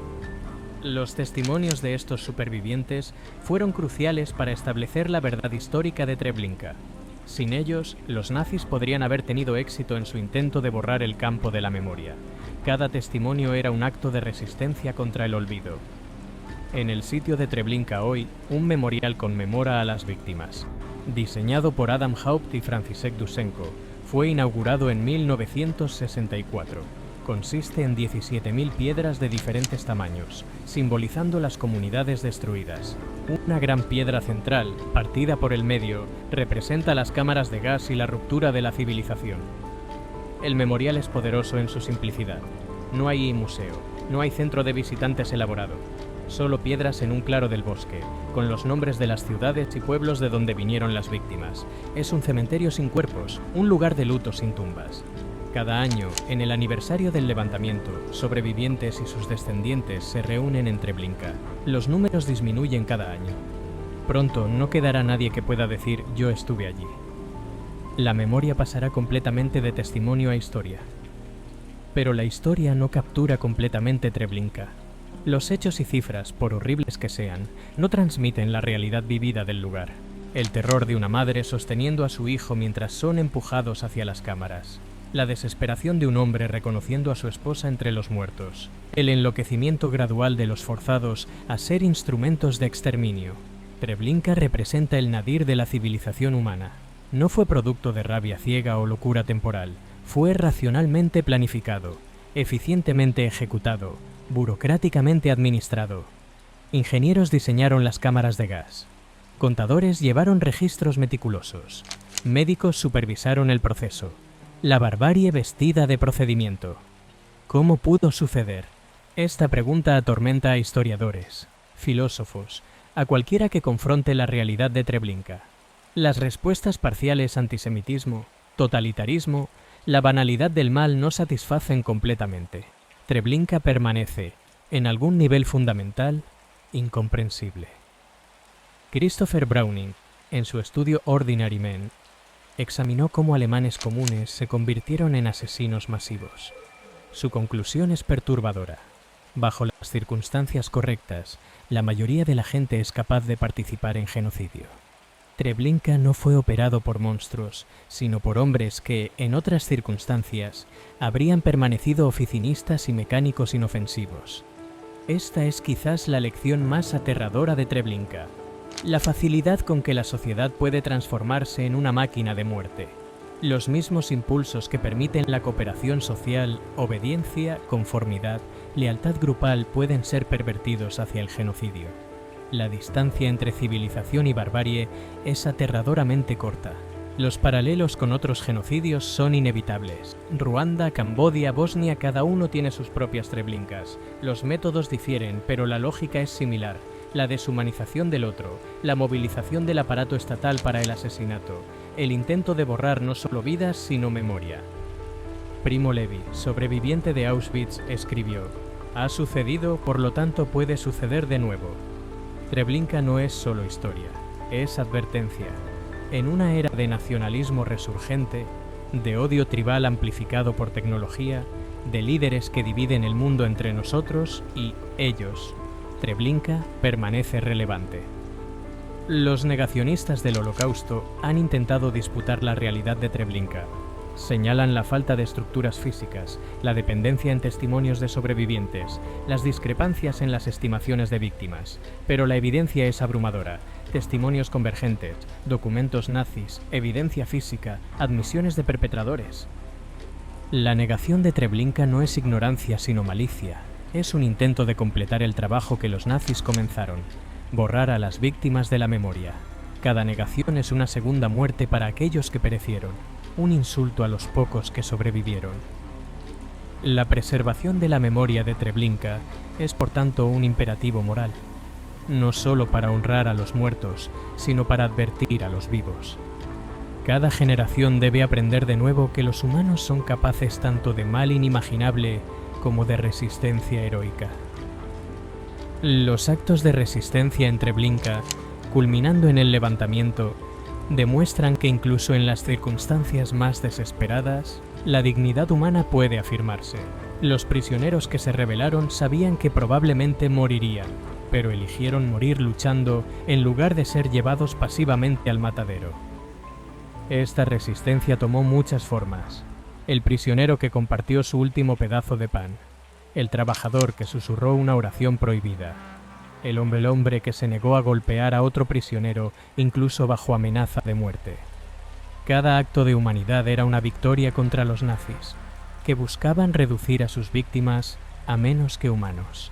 Los testimonios de estos supervivientes fueron cruciales para establecer la verdad histórica de Treblinka. Sin ellos, los nazis podrían haber tenido éxito en su intento de borrar el campo de la memoria. Cada testimonio era un acto de resistencia contra el olvido. En el sitio de Treblinka hoy, un memorial conmemora a las víctimas. Diseñado por Adam Haupt y František Dušenko, fue inaugurado en 1964. Consiste en 17.000 piedras de diferentes tamaños, simbolizando las comunidades destruidas. Una gran piedra central, partida por el medio, representa las cámaras de gas y la ruptura de la civilización. El memorial es poderoso en su simplicidad. No hay museo, no hay centro de visitantes elaborado. Solo piedras en un claro del bosque, con los nombres de las ciudades y pueblos de donde vinieron las víctimas. Es un cementerio sin cuerpos, un lugar de luto sin tumbas. Cada año, en el aniversario del levantamiento, sobrevivientes y sus descendientes se reúnen en Treblinka. Los números disminuyen cada año. Pronto no quedará nadie que pueda decir «yo estuve allí». La memoria pasará completamente de testimonio a historia. Pero la historia no captura completamente Treblinka. Los hechos y cifras, por horribles que sean, no transmiten la realidad vivida del lugar. El terror de una madre sosteniendo a su hijo mientras son empujados hacia las cámaras. La desesperación de un hombre reconociendo a su esposa entre los muertos. El enloquecimiento gradual de los forzados a ser instrumentos de exterminio. Treblinka representa el nadir de la civilización humana. No fue producto de rabia ciega o locura temporal. Fue racionalmente planificado, eficientemente ejecutado, burocráticamente administrado. Ingenieros diseñaron las cámaras de gas. Contadores llevaron registros meticulosos. Médicos supervisaron el proceso. La barbarie vestida de procedimiento. ¿Cómo pudo suceder? Esta pregunta atormenta a historiadores, filósofos, a cualquiera que confronte la realidad de Treblinka. Las respuestas parciales antisemitismo, totalitarismo, la banalidad del mal no satisfacen completamente. Treblinka permanece, en algún nivel fundamental, incomprensible. Christopher Browning, en su estudio Ordinary Men, examinó cómo alemanes comunes se convirtieron en asesinos masivos. Su conclusión es perturbadora. Bajo las circunstancias correctas, la mayoría de la gente es capaz de participar en genocidio. Treblinka no fue operado por monstruos, sino por hombres que, en otras circunstancias, habrían permanecido oficinistas y mecánicos inofensivos. Esta es quizás la lección más aterradora de Treblinka. La facilidad con que la sociedad puede transformarse en una máquina de muerte. Los mismos impulsos que permiten la cooperación social, obediencia, conformidad, lealtad grupal pueden ser pervertidos hacia el genocidio. La distancia entre civilización y barbarie es aterradoramente corta. Los paralelos con otros genocidios son inevitables. Ruanda, Camboya, Bosnia, cada uno tiene sus propias Treblinkas. Los métodos difieren, pero la lógica es similar. La deshumanización del otro, la movilización del aparato estatal para el asesinato, el intento de borrar no solo vidas, sino memoria. Primo Levi, sobreviviente de Auschwitz, escribió: «Ha sucedido, por lo tanto puede suceder de nuevo». Treblinka no es solo historia, es advertencia. En una era de nacionalismo resurgente, de odio tribal amplificado por tecnología, de líderes que dividen el mundo entre nosotros y ellos, Treblinka permanece relevante. Los negacionistas del Holocausto han intentado disputar la realidad de Treblinka. Señalan la falta de estructuras físicas, la dependencia en testimonios de sobrevivientes, las discrepancias en las estimaciones de víctimas, pero la evidencia es abrumadora. Testimonios convergentes, documentos nazis, evidencia física, admisiones de perpetradores. La negación de Treblinka no es ignorancia sino malicia. Es un intento de completar el trabajo que los nazis comenzaron, borrar a las víctimas de la memoria. Cada negación es una segunda muerte para aquellos que perecieron, un insulto a los pocos que sobrevivieron. La preservación de la memoria de Treblinka es por tanto un imperativo moral, no solo para honrar a los muertos, sino para advertir a los vivos. Cada generación debe aprender de nuevo que los humanos son capaces tanto de mal inimaginable como de resistencia heroica. Los actos de resistencia en Treblinka, culminando en el levantamiento, demuestran que incluso en las circunstancias más desesperadas, la dignidad humana puede afirmarse. Los prisioneros que se rebelaron sabían que probablemente morirían, pero eligieron morir luchando en lugar de ser llevados pasivamente al matadero. Esta resistencia tomó muchas formas. El prisionero que compartió su último pedazo de pan, el trabajador que susurró una oración prohibida, el hombre que se negó a golpear a otro prisionero incluso bajo amenaza de muerte. Cada acto de humanidad era una victoria contra los nazis, que buscaban reducir a sus víctimas a menos que humanos.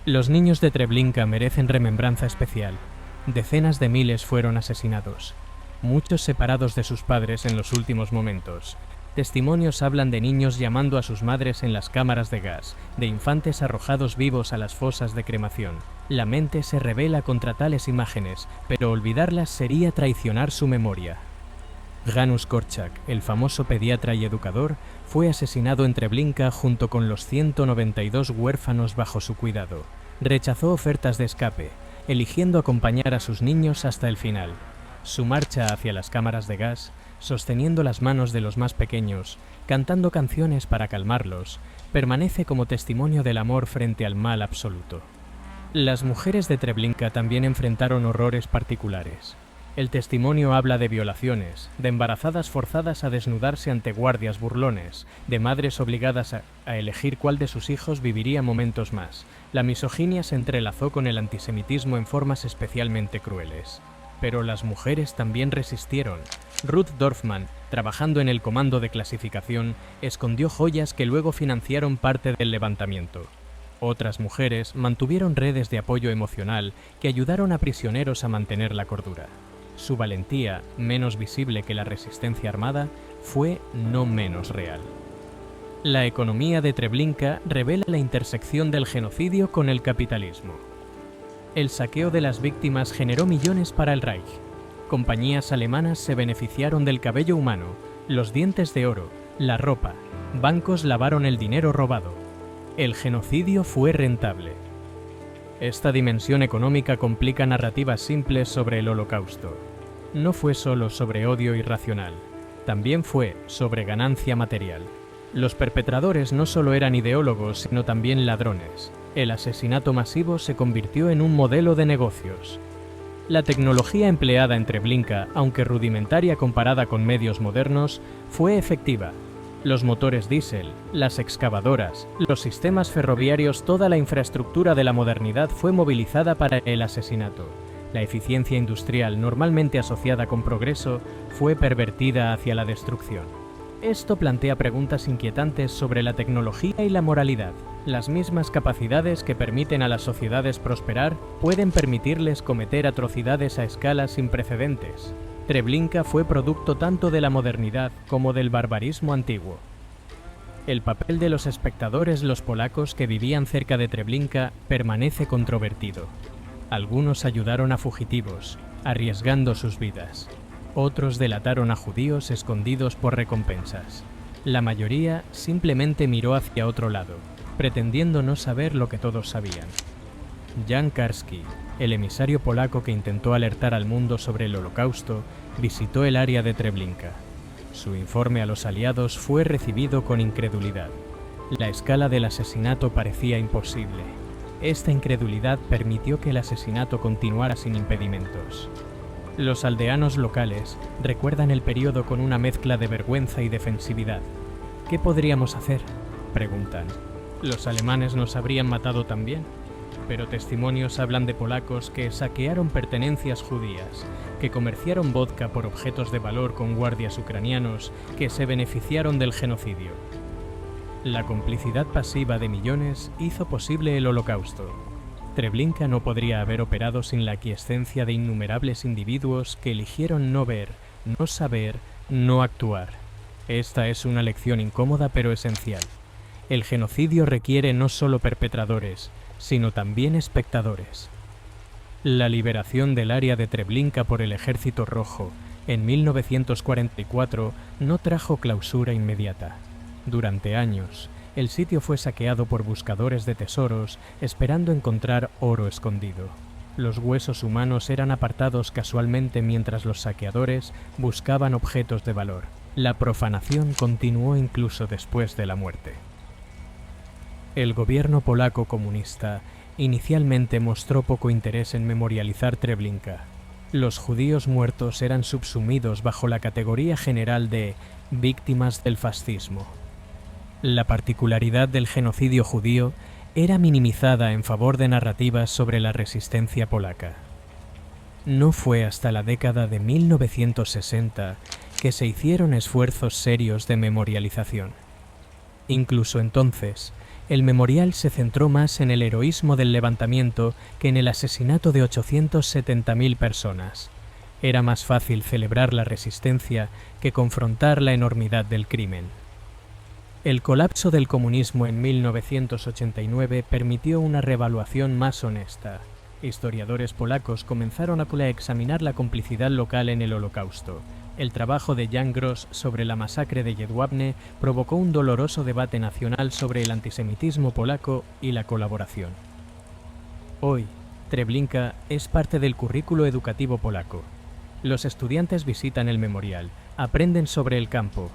Los niños de Treblinka merecen remembranza especial. Decenas de miles fueron asesinados, muchos separados de sus padres en los últimos momentos. Testimonios hablan de niños llamando a sus madres en las cámaras de gas, de infantes arrojados vivos a las fosas de cremación. La mente se rebela contra tales imágenes, pero olvidarlas sería traicionar su memoria. Janusz Korczak, el famoso pediatra y educador, fue asesinado en Treblinka junto con los 192 huérfanos bajo su cuidado. Rechazó ofertas de escape, eligiendo acompañar a sus niños hasta el final. Su marcha hacia las cámaras de gas, sosteniendo las manos de los más pequeños, cantando canciones para calmarlos, permanece como testimonio del amor frente al mal absoluto. Las mujeres de Treblinka también enfrentaron horrores particulares. El testimonio habla de violaciones, de embarazadas forzadas a desnudarse ante guardias burlones, de madres obligadas a elegir cuál de sus hijos viviría momentos más. La misoginia se entrelazó con el antisemitismo en formas especialmente crueles. Pero las mujeres también resistieron. Ruth Dorfman, trabajando en el comando de clasificación, escondió joyas que luego financiaron parte del levantamiento. Otras mujeres mantuvieron redes de apoyo emocional que ayudaron a prisioneros a mantener la cordura. Su valentía, menos visible que la resistencia armada, fue no menos real. La economía de Treblinka revela la intersección del genocidio con el capitalismo. El saqueo de las víctimas generó millones para el Reich. Compañías alemanas se beneficiaron del cabello humano, los dientes de oro, la ropa. Bancos lavaron el dinero robado. El genocidio fue rentable. Esta dimensión económica complica narrativas simples sobre el Holocausto. No fue solo sobre odio irracional, también fue sobre ganancia material. Los perpetradores no solo eran ideólogos, sino también ladrones. El asesinato masivo se convirtió en un modelo de negocios. La tecnología empleada en Treblinka, aunque rudimentaria comparada con medios modernos, fue efectiva. Los motores diésel, las excavadoras, los sistemas ferroviarios, toda la infraestructura de la modernidad fue movilizada para el asesinato. La eficiencia industrial, normalmente asociada con progreso, fue pervertida hacia la destrucción. Esto plantea preguntas inquietantes sobre la tecnología y la moralidad. Las mismas capacidades que permiten a las sociedades prosperar pueden permitirles cometer atrocidades a escalas sin precedentes. Treblinka fue producto tanto de la modernidad como del barbarismo antiguo. El papel de los espectadores, los polacos que vivían cerca de Treblinka, permanece controvertido. Algunos ayudaron a fugitivos, arriesgando sus vidas. Otros delataron a judíos escondidos por recompensas. La mayoría simplemente miró hacia otro lado, pretendiendo no saber lo que todos sabían. Jan Karski, el emisario polaco que intentó alertar al mundo sobre el Holocausto, visitó el área de Treblinka. Su informe a los aliados fue recibido con incredulidad. La escala del asesinato parecía imposible. Esta incredulidad permitió que el asesinato continuara sin impedimentos. Los aldeanos locales recuerdan el periodo con una mezcla de vergüenza y defensividad. ¿Qué podríamos hacer?, preguntan. ¿Los alemanes nos habrían matado también? Pero testimonios hablan de polacos que saquearon pertenencias judías, que comerciaron vodka por objetos de valor con guardias ucranianos, que se beneficiaron del genocidio. La complicidad pasiva de millones hizo posible el Holocausto. Treblinka no podría haber operado sin la aquiescencia de innumerables individuos que eligieron no ver, no saber, no actuar. Esta es una lección incómoda pero esencial. El genocidio requiere no solo perpetradores, sino también espectadores. La liberación del área de Treblinka por el Ejército Rojo en 1944 no trajo clausura inmediata. Durante años, el sitio fue saqueado por buscadores de tesoros esperando encontrar oro escondido. Los huesos humanos eran apartados casualmente mientras los saqueadores buscaban objetos de valor. La profanación continuó incluso después de la muerte. El gobierno polaco comunista inicialmente mostró poco interés en memorializar Treblinka. Los judíos muertos eran subsumidos bajo la categoría general de víctimas del fascismo. La particularidad del genocidio judío era minimizada en favor de narrativas sobre la resistencia polaca. No fue hasta la década de 1960 que se hicieron esfuerzos serios de memorialización. Incluso entonces, el memorial se centró más en el heroísmo del levantamiento que en el asesinato de 870.000 personas. Era más fácil celebrar la resistencia que confrontar la enormidad del crimen. El colapso del comunismo en 1989 permitió una reevaluación más honesta. Historiadores polacos comenzaron a examinar la complicidad local en el Holocausto. El trabajo de Jan Gross sobre la masacre de Jedwabne provocó un doloroso debate nacional sobre el antisemitismo polaco y la colaboración. Hoy, Treblinka es parte del currículo educativo polaco. Los estudiantes visitan el memorial, aprenden sobre el campo,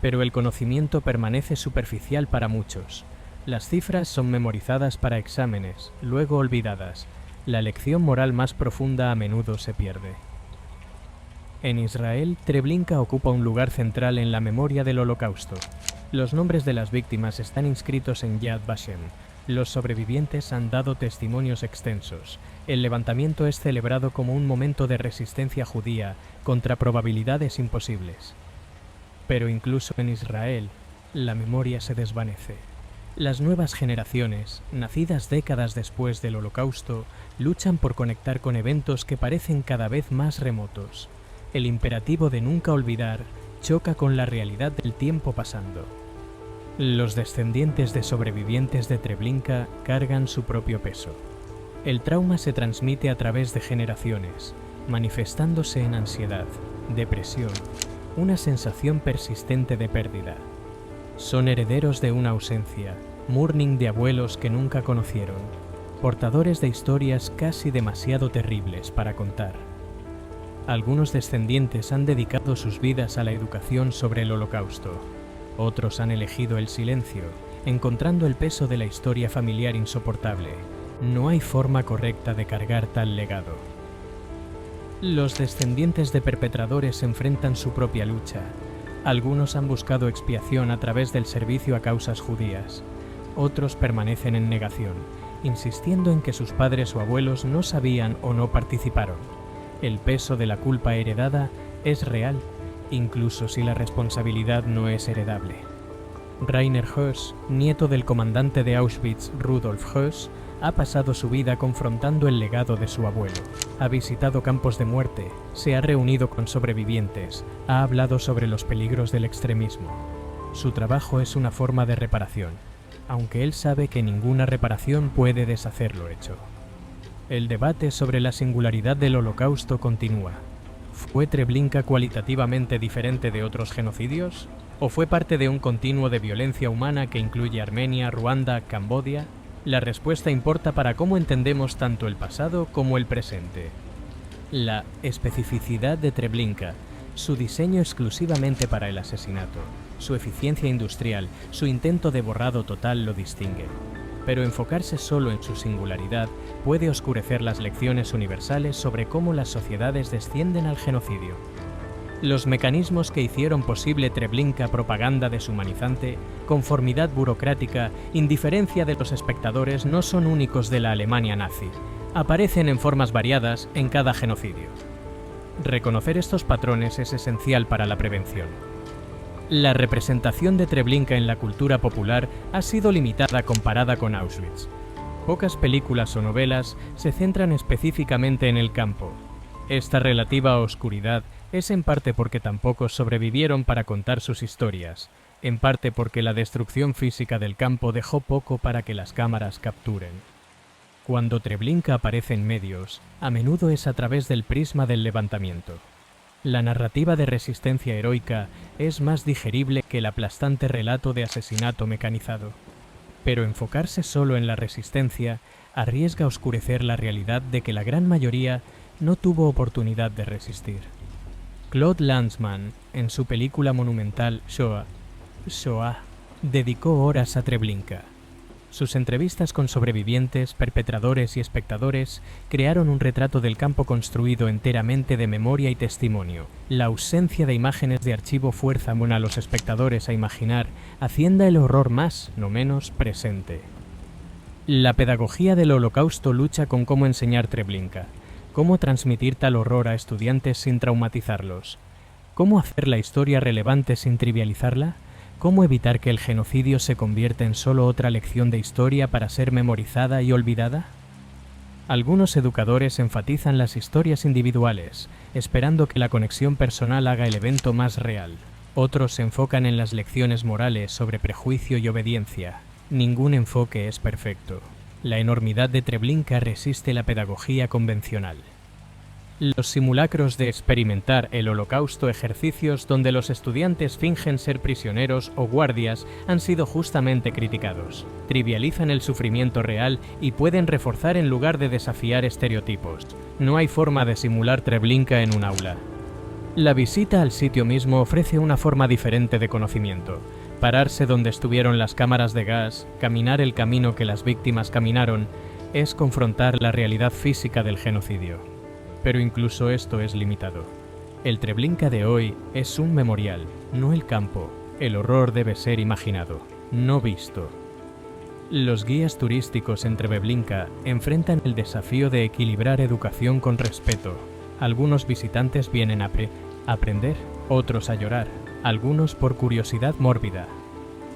pero el conocimiento permanece superficial para muchos. Las cifras son memorizadas para exámenes, luego olvidadas. La lección moral más profunda a menudo se pierde. En Israel, Treblinka ocupa un lugar central en la memoria del Holocausto. Los nombres de las víctimas están inscritos en Yad Vashem. Los sobrevivientes han dado testimonios extensos. El levantamiento es celebrado como un momento de resistencia judía contra probabilidades imposibles. Pero incluso en Israel, la memoria se desvanece. Las nuevas generaciones, nacidas décadas después del Holocausto, luchan por conectar con eventos que parecen cada vez más remotos. El imperativo de nunca olvidar choca con la realidad del tiempo pasando. Los descendientes de sobrevivientes de Treblinka cargan su propio peso. El trauma se transmite a través de generaciones, manifestándose en ansiedad, depresión, una sensación persistente de pérdida. Son herederos de una ausencia, mourning de abuelos que nunca conocieron, portadores de historias casi demasiado terribles para contar. Algunos descendientes han dedicado sus vidas a la educación sobre el Holocausto. Otros han elegido el silencio, encontrando el peso de la historia familiar insoportable. No hay forma correcta de cargar tal legado. Los descendientes de perpetradores enfrentan su propia lucha. Algunos han buscado expiación a través del servicio a causas judías. Otros permanecen en negación, insistiendo en que sus padres o abuelos no sabían o no participaron. El peso de la culpa heredada es real, incluso si la responsabilidad no es heredable. Rainer Höss, nieto del comandante de Auschwitz Rudolf Höss, ha pasado su vida confrontando el legado de su abuelo. Ha visitado campos de muerte, se ha reunido con sobrevivientes, ha hablado sobre los peligros del extremismo. Su trabajo es una forma de reparación, aunque él sabe que ninguna reparación puede deshacer lo hecho. El debate sobre la singularidad del Holocausto continúa. ¿Fue Treblinka cualitativamente diferente de otros genocidios? ¿O fue parte de un continuo de violencia humana que incluye Armenia, Ruanda, Camboya? La respuesta importa para cómo entendemos tanto el pasado como el presente. La especificidad de Treblinka, su diseño exclusivamente para el asesinato, su eficiencia industrial, su intento de borrado total lo distinguen. Pero enfocarse solo en su singularidad puede oscurecer las lecciones universales sobre cómo las sociedades descienden al genocidio. Los mecanismos que hicieron posible Treblinka, propaganda deshumanizante, conformidad burocrática, indiferencia de los espectadores no son únicos de la Alemania nazi. Aparecen en formas variadas en cada genocidio. Reconocer estos patrones es esencial para la prevención. La representación de Treblinka en la cultura popular ha sido limitada comparada con Auschwitz. Pocas películas o novelas se centran específicamente en el campo. Esta relativa oscuridad es en parte porque tampoco sobrevivieron para contar sus historias, en parte porque la destrucción física del campo dejó poco para que las cámaras capturen. Cuando Treblinka aparece en medios, a menudo es a través del prisma del levantamiento. La narrativa de resistencia heroica es más digerible que el aplastante relato de asesinato mecanizado. Pero enfocarse solo en la resistencia arriesga a oscurecer la realidad de que la gran mayoría no tuvo oportunidad de resistir. Claude Lanzmann, en su película monumental Shoah, dedicó horas a Treblinka. Sus entrevistas con sobrevivientes, perpetradores y espectadores crearon un retrato del campo construido enteramente de memoria y testimonio. La ausencia de imágenes de archivo fuerza a los espectadores a imaginar, haciendo el horror más, no menos, presente. La pedagogía del Holocausto lucha con cómo enseñar Treblinka, cómo transmitir tal horror a estudiantes sin traumatizarlos, cómo hacer la historia relevante sin trivializarla, cómo evitar que el genocidio se convierta en solo otra lección de historia para ser memorizada y olvidada. Algunos educadores enfatizan las historias individuales, esperando que la conexión personal haga el evento más real. Otros se enfocan en las lecciones morales sobre prejuicio y obediencia. Ningún enfoque es perfecto. La enormidad de Treblinka resiste la pedagogía convencional. Los simulacros de experimentar el Holocausto, ejercicios donde los estudiantes fingen ser prisioneros o guardias, han sido justamente criticados. Trivializan el sufrimiento real y pueden reforzar en lugar de desafiar estereotipos. No hay forma de simular Treblinka en un aula. La visita al sitio mismo ofrece una forma diferente de conocimiento. Pararse donde estuvieron las cámaras de gas, caminar el camino que las víctimas caminaron, es confrontar la realidad física del genocidio. Pero incluso esto es limitado. El Treblinka de hoy es un memorial, no el campo. El horror debe ser imaginado, no visto. Los guías turísticos en Treblinka enfrentan el desafío de equilibrar educación con respeto. Algunos visitantes vienen a aprender, otros a llorar, algunos por curiosidad mórbida.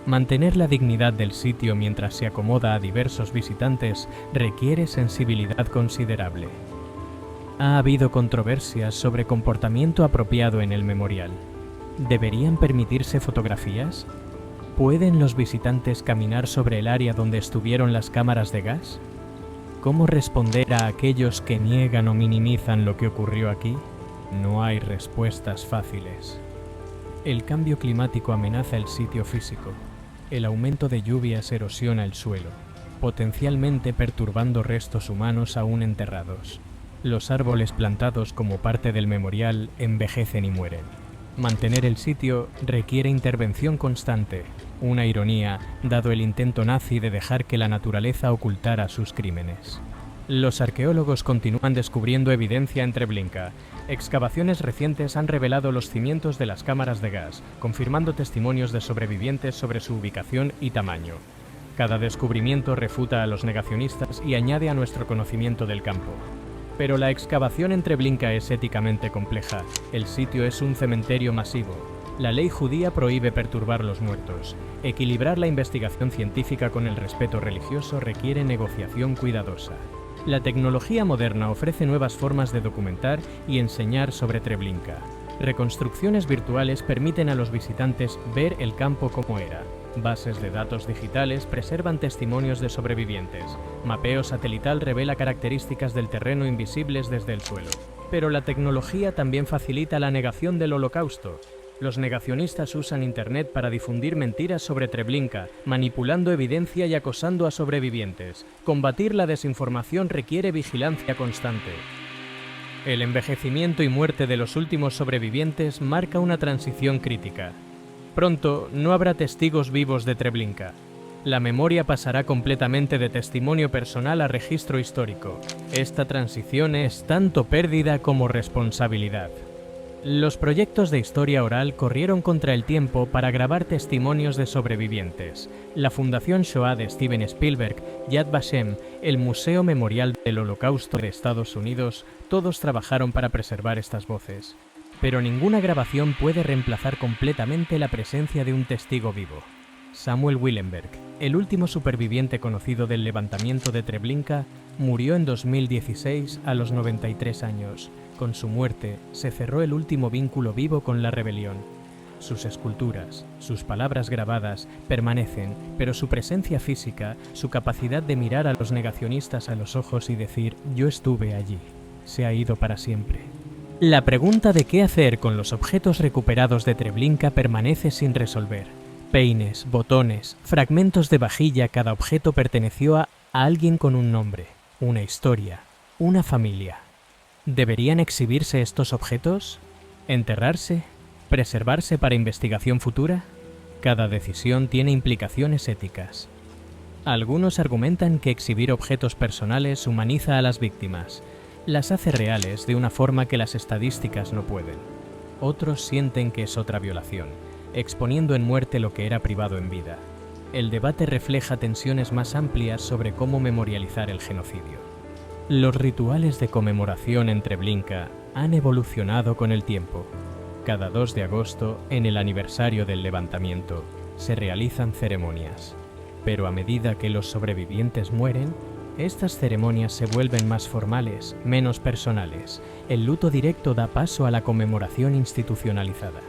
Mantener la dignidad del sitio mientras se acomoda a diversos visitantes requiere sensibilidad considerable. Ha habido controversias sobre comportamiento apropiado en el memorial. ¿Deberían permitirse fotografías? ¿Pueden los visitantes caminar sobre el área donde estuvieron las cámaras de gas? ¿Cómo responder a aquellos que niegan o minimizan lo que ocurrió aquí? No hay respuestas fáciles. El cambio climático amenaza el sitio físico. El aumento de lluvias erosiona el suelo, potencialmente perturbando restos humanos aún enterrados. Los árboles plantados como parte del memorial envejecen y mueren. Mantener el sitio requiere intervención constante, una ironía, dado el intento nazi de dejar que la naturaleza ocultara sus crímenes. Los arqueólogos continúan descubriendo evidencia en Treblinka. Excavaciones recientes han revelado los cimientos de las cámaras de gas, confirmando testimonios de sobrevivientes sobre su ubicación y tamaño. Cada descubrimiento refuta a los negacionistas y añade a nuestro conocimiento del campo. Pero la excavación en Treblinka es éticamente compleja. El sitio es un cementerio masivo. La ley judía prohíbe perturbar los muertos. Equilibrar la investigación científica con el respeto religioso requiere negociación cuidadosa. La tecnología moderna ofrece nuevas formas de documentar y enseñar sobre Treblinka. Reconstrucciones virtuales permiten a los visitantes ver el campo como era. Bases de datos digitales preservan testimonios de sobrevivientes. Mapeo satelital revela características del terreno invisibles desde el suelo. Pero la tecnología también facilita la negación del Holocausto. Los negacionistas usan Internet para difundir mentiras sobre Treblinka, manipulando evidencia y acosando a sobrevivientes. Combatir la desinformación requiere vigilancia constante. El envejecimiento y muerte de los últimos sobrevivientes marca una transición crítica. Pronto no habrá testigos vivos de Treblinka. La memoria pasará completamente de testimonio personal a registro histórico. Esta transición es tanto pérdida como responsabilidad. Los proyectos de historia oral corrieron contra el tiempo para grabar testimonios de sobrevivientes. La Fundación Shoah de Steven Spielberg, Yad Vashem, el Museo Memorial del Holocausto de Estados Unidos, todos trabajaron para preservar estas voces. Pero ninguna grabación puede reemplazar completamente la presencia de un testigo vivo. Samuel Willenberg, el último superviviente conocido del levantamiento de Treblinka, murió en 2016 a los 93 años. Con su muerte, se cerró el último vínculo vivo con la rebelión. Sus esculturas, sus palabras grabadas, permanecen, pero su presencia física, su capacidad de mirar a los negacionistas a los ojos y decir «yo estuve allí», se ha ido para siempre. La pregunta de qué hacer con los objetos recuperados de Treblinka permanece sin resolver. Peines, botones, fragmentos de vajilla, cada objeto perteneció a alguien con un nombre, una historia, una familia. ¿Deberían exhibirse estos objetos? ¿Enterrarse? ¿Preservarse para investigación futura? Cada decisión tiene implicaciones éticas. Algunos argumentan que exhibir objetos personales humaniza a las víctimas. Las hace reales de una forma que las estadísticas no pueden. Otros sienten que es otra violación, exponiendo en muerte lo que era privado en vida. el debate refleja tensiones más amplias sobre cómo memorializar el genocidio. Los rituales de conmemoración en Treblinka han evolucionado con el tiempo. Cada 2 de agosto, en el aniversario del levantamiento, se realizan ceremonias. Pero a medida que los sobrevivientes mueren, estas ceremonias se vuelven más formales, menos personales. El luto directo da paso a la conmemoración institucionalizada.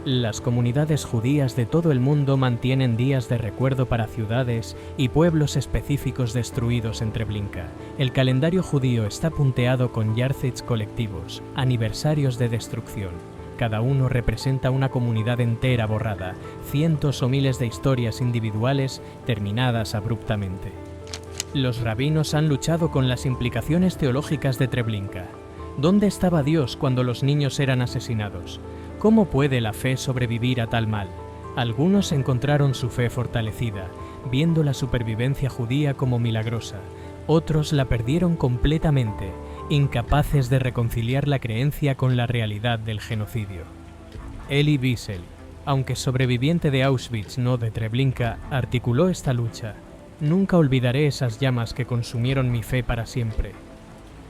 Las comunidades judías de todo el mundo mantienen días de recuerdo para ciudades y pueblos específicos destruidos en Treblinka. El calendario judío está punteado con yahrzeit colectivos, aniversarios de destrucción. Cada uno representa una comunidad entera borrada, cientos o miles de historias individuales terminadas abruptamente. Los rabinos han luchado con las implicaciones teológicas de Treblinka. ¿Dónde estaba Dios cuando los niños eran asesinados? ¿Cómo puede la fe sobrevivir a tal mal? Algunos encontraron su fe fortalecida, viendo la supervivencia judía como milagrosa. Otros la perdieron completamente, incapaces de reconciliar la creencia con la realidad del genocidio. Elie Wiesel, aunque sobreviviente de Auschwitz, no de Treblinka, articuló esta lucha. Nunca olvidaré esas llamas que consumieron mi fe para siempre.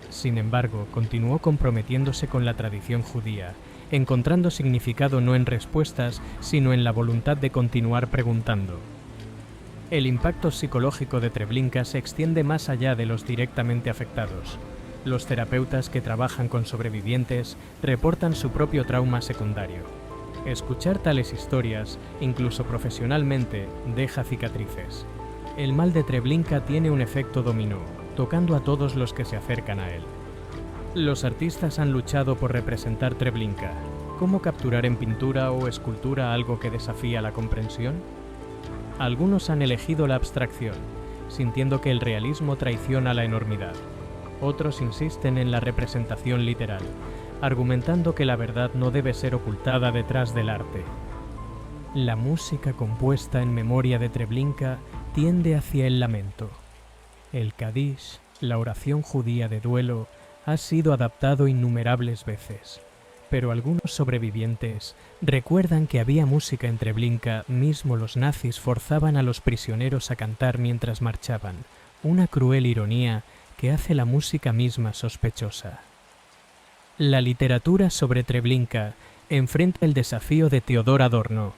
Sin embargo, continuó comprometiéndose con la tradición judía, encontrando significado no en respuestas, sino en la voluntad de continuar preguntando. El impacto psicológico de Treblinka se extiende más allá de los directamente afectados. Los terapeutas que trabajan con sobrevivientes reportan su propio trauma secundario. Escuchar tales historias, incluso profesionalmente, deja cicatrices. El mal de Treblinka tiene un efecto dominó, tocando a todos los que se acercan a él. Los artistas han luchado por representar Treblinka. ¿Cómo capturar en pintura o escultura algo que desafía la comprensión? Algunos han elegido la abstracción, sintiendo que el realismo traiciona la enormidad. Otros insisten en la representación literal, argumentando que la verdad no debe ser ocultada detrás del arte. La música compuesta en memoria de Treblinka tiende hacia el lamento. El Kadish, la oración judía de duelo, ha sido adaptado innumerables veces, pero algunos sobrevivientes recuerdan que había música en Treblinka, mismo los nazis forzaban a los prisioneros a cantar mientras marchaban, una cruel ironía que hace la música misma sospechosa. La literatura sobre Treblinka enfrenta el desafío de Theodor Adorno.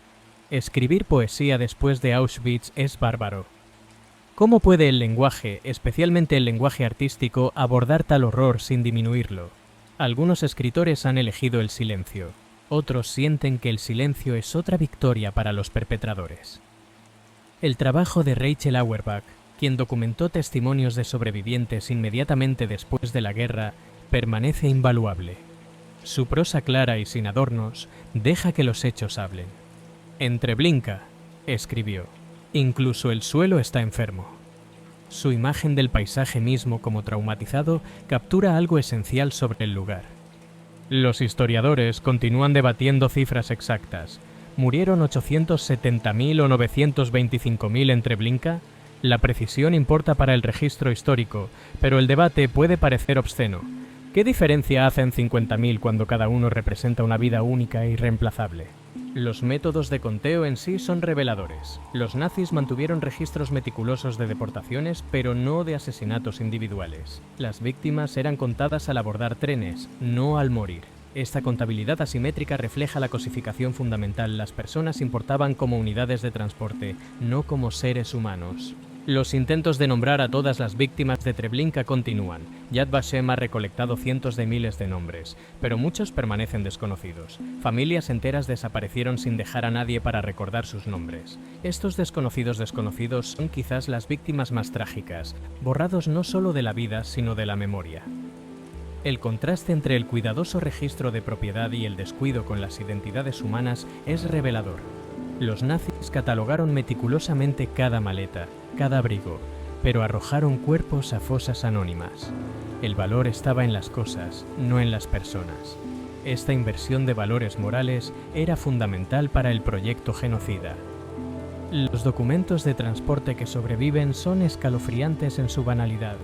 Escribir poesía después de Auschwitz es bárbaro. ¿Cómo puede el lenguaje, especialmente el lenguaje artístico, abordar tal horror sin disminuirlo? Algunos escritores han elegido el silencio. Otros sienten que el silencio es otra victoria para los perpetradores. El trabajo de Rachel Auerbach, quien documentó testimonios de sobrevivientes inmediatamente después de la guerra, permanece invaluable. Su prosa clara y sin adornos deja que los hechos hablen. En Treblinka, escribió, incluso el suelo está enfermo. Su imagen del paisaje mismo como traumatizado captura algo esencial sobre el lugar. Los historiadores continúan debatiendo cifras exactas. ¿Murieron 870.000 o 925.000 en Treblinka? La precisión importa para el registro histórico, pero el debate puede parecer obsceno. ¿Qué diferencia hacen 50.000 cuando cada uno representa una vida única e irreemplazable? Los métodos de conteo en sí son reveladores. Los nazis mantuvieron registros meticulosos de deportaciones, pero no de asesinatos individuales. Las víctimas eran contadas al abordar trenes, no al morir. Esta contabilidad asimétrica refleja la cosificación fundamental. Las personas importaban como unidades de transporte, no como seres humanos. Los intentos de nombrar a todas las víctimas de Treblinka continúan. Yad Vashem ha recolectado cientos de miles de nombres, pero muchos permanecen desconocidos. Familias enteras desaparecieron sin dejar a nadie para recordar sus nombres. Estos desconocidos son quizás las víctimas más trágicas, borrados no solo de la vida, sino de la memoria. El contraste entre el cuidadoso registro de propiedad y el descuido con las identidades humanas es revelador. Los nazis catalogaron meticulosamente cada maleta, cada abrigo, pero arrojaron cuerpos a fosas anónimas. El valor estaba en las cosas, no en las personas. Esta inversión de valores morales era fundamental para el proyecto genocida. Los documentos de transporte que sobreviven son escalofriantes en su banalidad.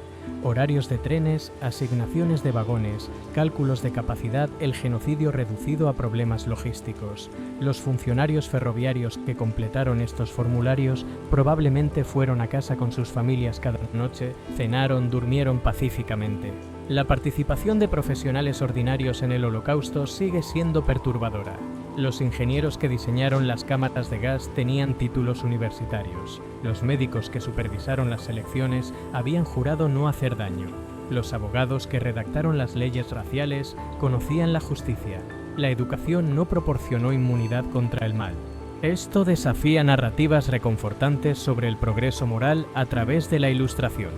Horarios de trenes, asignaciones de vagones, cálculos de capacidad, el genocidio reducido a problemas logísticos. Los funcionarios ferroviarios que completaron estos formularios probablemente fueron a casa con sus familias cada noche, cenaron, durmieron pacíficamente. La participación de profesionales ordinarios en el Holocausto sigue siendo perturbadora. Los ingenieros que diseñaron las cámaras de gas tenían títulos universitarios. Los médicos que supervisaron las selecciones habían jurado no hacer daño. Los abogados que redactaron las leyes raciales conocían la justicia. La educación no proporcionó inmunidad contra el mal. Esto desafía narrativas reconfortantes sobre el progreso moral a través de la Ilustración.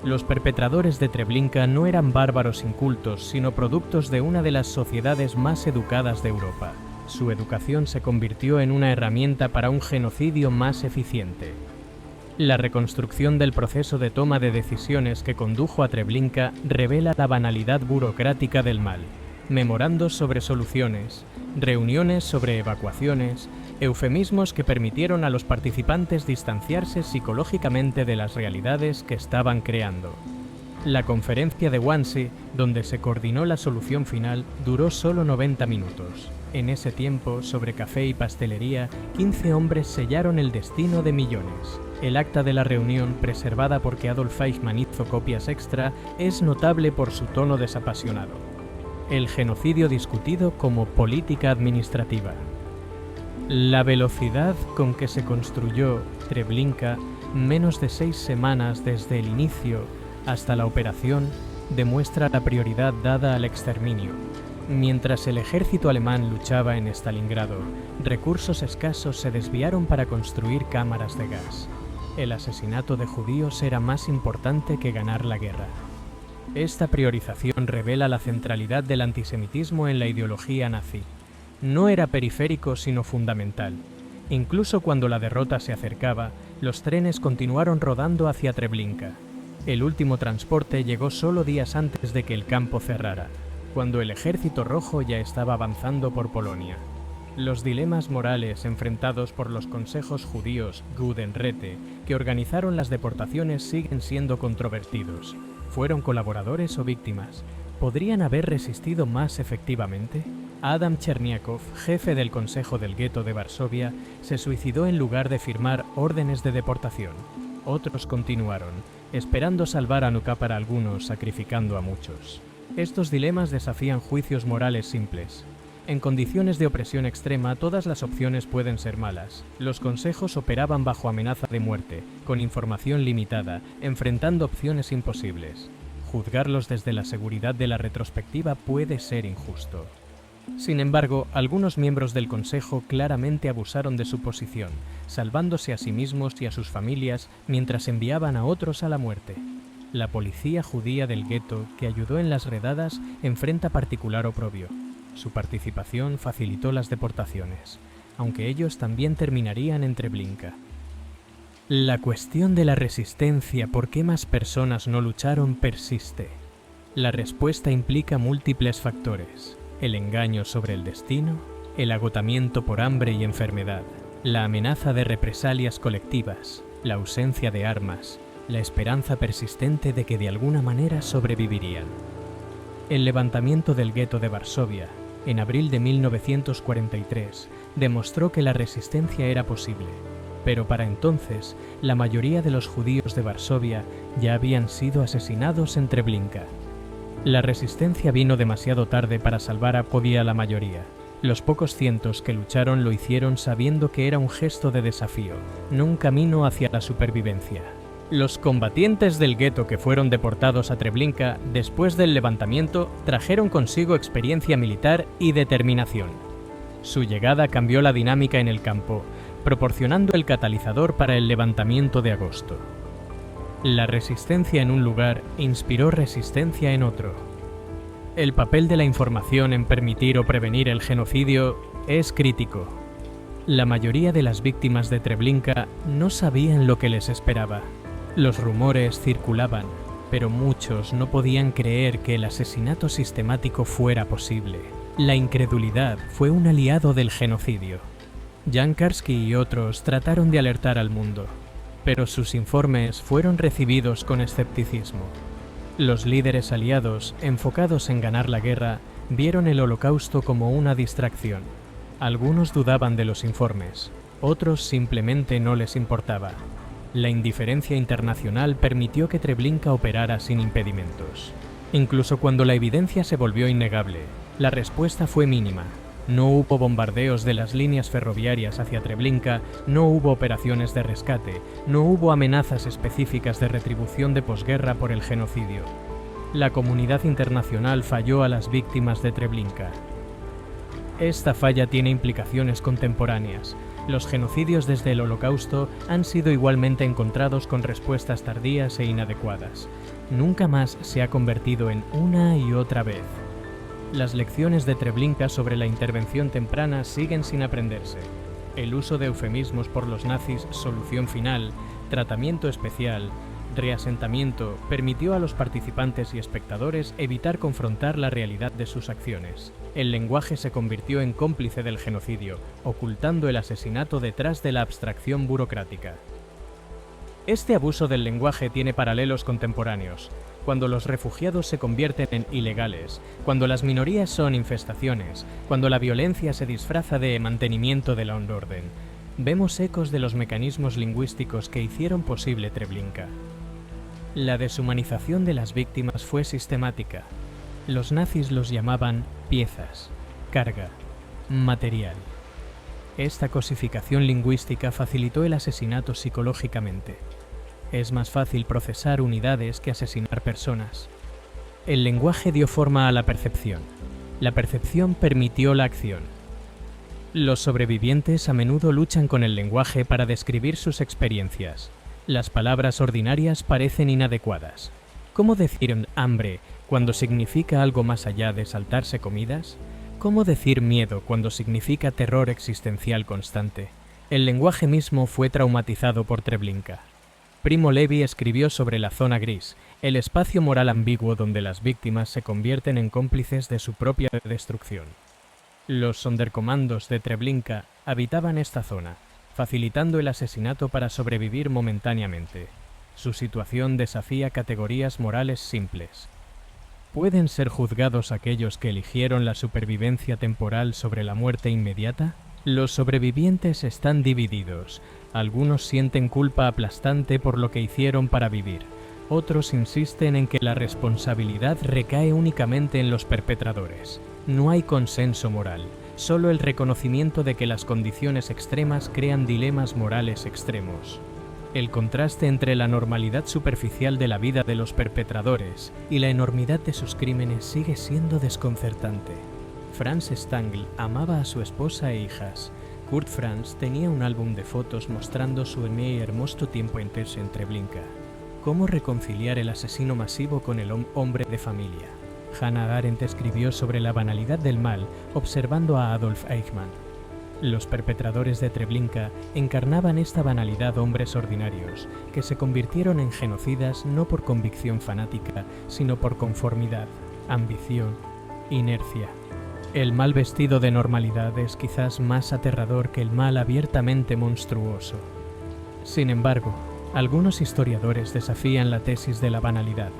Los perpetradores de Treblinka no eran bárbaros incultos, sino productos de una de las sociedades más educadas de Europa. Su educación se convirtió en una herramienta para un genocidio más eficiente. La reconstrucción del proceso de toma de decisiones que condujo a Treblinka revela la banalidad burocrática del mal. Memorandos sobre soluciones, reuniones sobre evacuaciones, eufemismos que permitieron a los participantes distanciarse psicológicamente de las realidades que estaban creando. La conferencia de Wannsee, donde se coordinó la solución final, duró solo 90 minutos. En ese tiempo, sobre café y pastelería, 15 hombres sellaron el destino de millones. El acta de la reunión, preservada porque Adolf Eichmann hizo copias extra, es notable por su tono desapasionado. El genocidio discutido como política administrativa. La velocidad con que se construyó Treblinka, menos de 6 semanas desde el inicio hasta la operación, demuestra la prioridad dada al exterminio. Mientras el ejército alemán luchaba en Stalingrado, recursos escasos se desviaron para construir cámaras de gas. El asesinato de judíos era más importante que ganar la guerra. Esta priorización revela la centralidad del antisemitismo en la ideología nazi. No era periférico sino fundamental. Incluso cuando la derrota se acercaba, los trenes continuaron rodando hacia Treblinka. El último transporte llegó solo días antes de que el campo cerrara, cuando el Ejército Rojo ya estaba avanzando por Polonia. Los dilemas morales enfrentados por los consejos judíos Judenräte que organizaron las deportaciones siguen siendo controvertidos. ¿Fueron colaboradores o víctimas? ¿Podrían haber resistido más efectivamente? Adam Cherniakov, jefe del Consejo del Gueto de Varsovia, se suicidó en lugar de firmar órdenes de deportación. Otros continuaron, esperando salvar a Hanukkah para algunos, sacrificando a muchos. Estos dilemas desafían juicios morales simples. En condiciones de opresión extrema, todas las opciones pueden ser malas. Los consejos operaban bajo amenaza de muerte, con información limitada, enfrentando opciones imposibles. Juzgarlos desde la seguridad de la retrospectiva puede ser injusto. Sin embargo, algunos miembros del Consejo claramente abusaron de su posición, salvándose a sí mismos y a sus familias mientras enviaban a otros a la muerte. La policía judía del gueto, que ayudó en las redadas, enfrenta particular oprobio. Su participación facilitó las deportaciones, aunque ellos también terminarían en Treblinka. La cuestión de la resistencia, ¿por qué más personas no lucharon?, persiste. La respuesta implica múltiples factores: el engaño sobre el destino, el agotamiento por hambre y enfermedad, la amenaza de represalias colectivas, la ausencia de armas, la esperanza persistente de que de alguna manera sobrevivirían. El levantamiento del gueto de Varsovia, en abril de 1943, demostró que la resistencia era posible, pero para entonces la mayoría de los judíos de Varsovia ya habían sido asesinados en Treblinka. La resistencia vino demasiado tarde para salvar a la mayoría. Los pocos cientos que lucharon lo hicieron sabiendo que era un gesto de desafío, no un camino hacia la supervivencia. Los combatientes del gueto que fueron deportados a Treblinka después del levantamiento trajeron consigo experiencia militar y determinación. Su llegada cambió la dinámica en el campo, proporcionando el catalizador para el levantamiento de agosto. La resistencia en un lugar inspiró resistencia en otro. El papel de la información en permitir o prevenir el genocidio es crítico. La mayoría de las víctimas de Treblinka no sabían lo que les esperaba. Los rumores circulaban, pero muchos no podían creer que el asesinato sistemático fuera posible. La incredulidad fue un aliado del genocidio. Jan Karski y otros trataron de alertar al mundo, pero sus informes fueron recibidos con escepticismo. Los líderes aliados, enfocados en ganar la guerra, vieron el Holocausto como una distracción. Algunos dudaban de los informes, otros simplemente no les importaba. La indiferencia internacional permitió que Treblinka operara sin impedimentos. Incluso cuando la evidencia se volvió innegable, la respuesta fue mínima. No hubo bombardeos de las líneas ferroviarias hacia Treblinka, no hubo operaciones de rescate, no hubo amenazas específicas de retribución de posguerra por el genocidio. La comunidad internacional falló a las víctimas de Treblinka. Esta falla tiene implicaciones contemporáneas. Los genocidios desde el Holocausto han sido igualmente encontrados con respuestas tardías e inadecuadas. Nunca más se ha convertido en una y otra vez. Las lecciones de Treblinka sobre la intervención temprana siguen sin aprenderse. El uso de eufemismos por los nazis, solución final, tratamiento especial, reasentamiento, permitió a los participantes y espectadores evitar confrontar la realidad de sus acciones. El lenguaje se convirtió en cómplice del genocidio, ocultando el asesinato detrás de la abstracción burocrática. Este abuso del lenguaje tiene paralelos contemporáneos. Cuando los refugiados se convierten en ilegales, cuando las minorías son infestaciones, cuando la violencia se disfraza de mantenimiento de la orden, vemos ecos de los mecanismos lingüísticos que hicieron posible Treblinka. La deshumanización de las víctimas fue sistemática. Los nazis los llamaban piezas, carga, material. Esta cosificación lingüística facilitó el asesinato psicológicamente. Es más fácil procesar unidades que asesinar personas. El lenguaje dio forma a la percepción. La percepción permitió la acción. Los sobrevivientes a menudo luchan con el lenguaje para describir sus experiencias. Las palabras ordinarias parecen inadecuadas. ¿Cómo decir hambre cuando significa algo más allá de saltarse comidas? ¿Cómo decir miedo cuando significa terror existencial constante? El lenguaje mismo fue traumatizado por Treblinka. Primo Levi escribió sobre la zona gris, el espacio moral ambiguo donde las víctimas se convierten en cómplices de su propia destrucción. Los Sonderkommandos de Treblinka habitaban esta zona, facilitando el asesinato para sobrevivir momentáneamente. Su situación desafía categorías morales simples. ¿Pueden ser juzgados aquellos que eligieron la supervivencia temporal sobre la muerte inmediata? Los sobrevivientes están divididos. Algunos sienten culpa aplastante por lo que hicieron para vivir. Otros insisten en que la responsabilidad recae únicamente en los perpetradores. No hay consenso moral, solo el reconocimiento de que las condiciones extremas crean dilemas morales extremos. El contraste entre la normalidad superficial de la vida de los perpetradores y la enormidad de sus crímenes sigue siendo desconcertante. Franz Stangl amaba a su esposa e hijas. Kurt Franz tenía un álbum de fotos mostrando su hermoso tiempo en Treblinka. ¿Cómo reconciliar el asesino masivo con el hombre de familia? Hannah Arendt escribió sobre la banalidad del mal, observando a Adolf Eichmann. Los perpetradores de Treblinka encarnaban esta banalidad hombres ordinarios, que se convirtieron en genocidas no por convicción fanática, sino por conformidad, ambición, inercia. El mal vestido de normalidad es quizás más aterrador que el mal abiertamente monstruoso. Sin embargo, algunos historiadores desafían la tesis de la banalidad.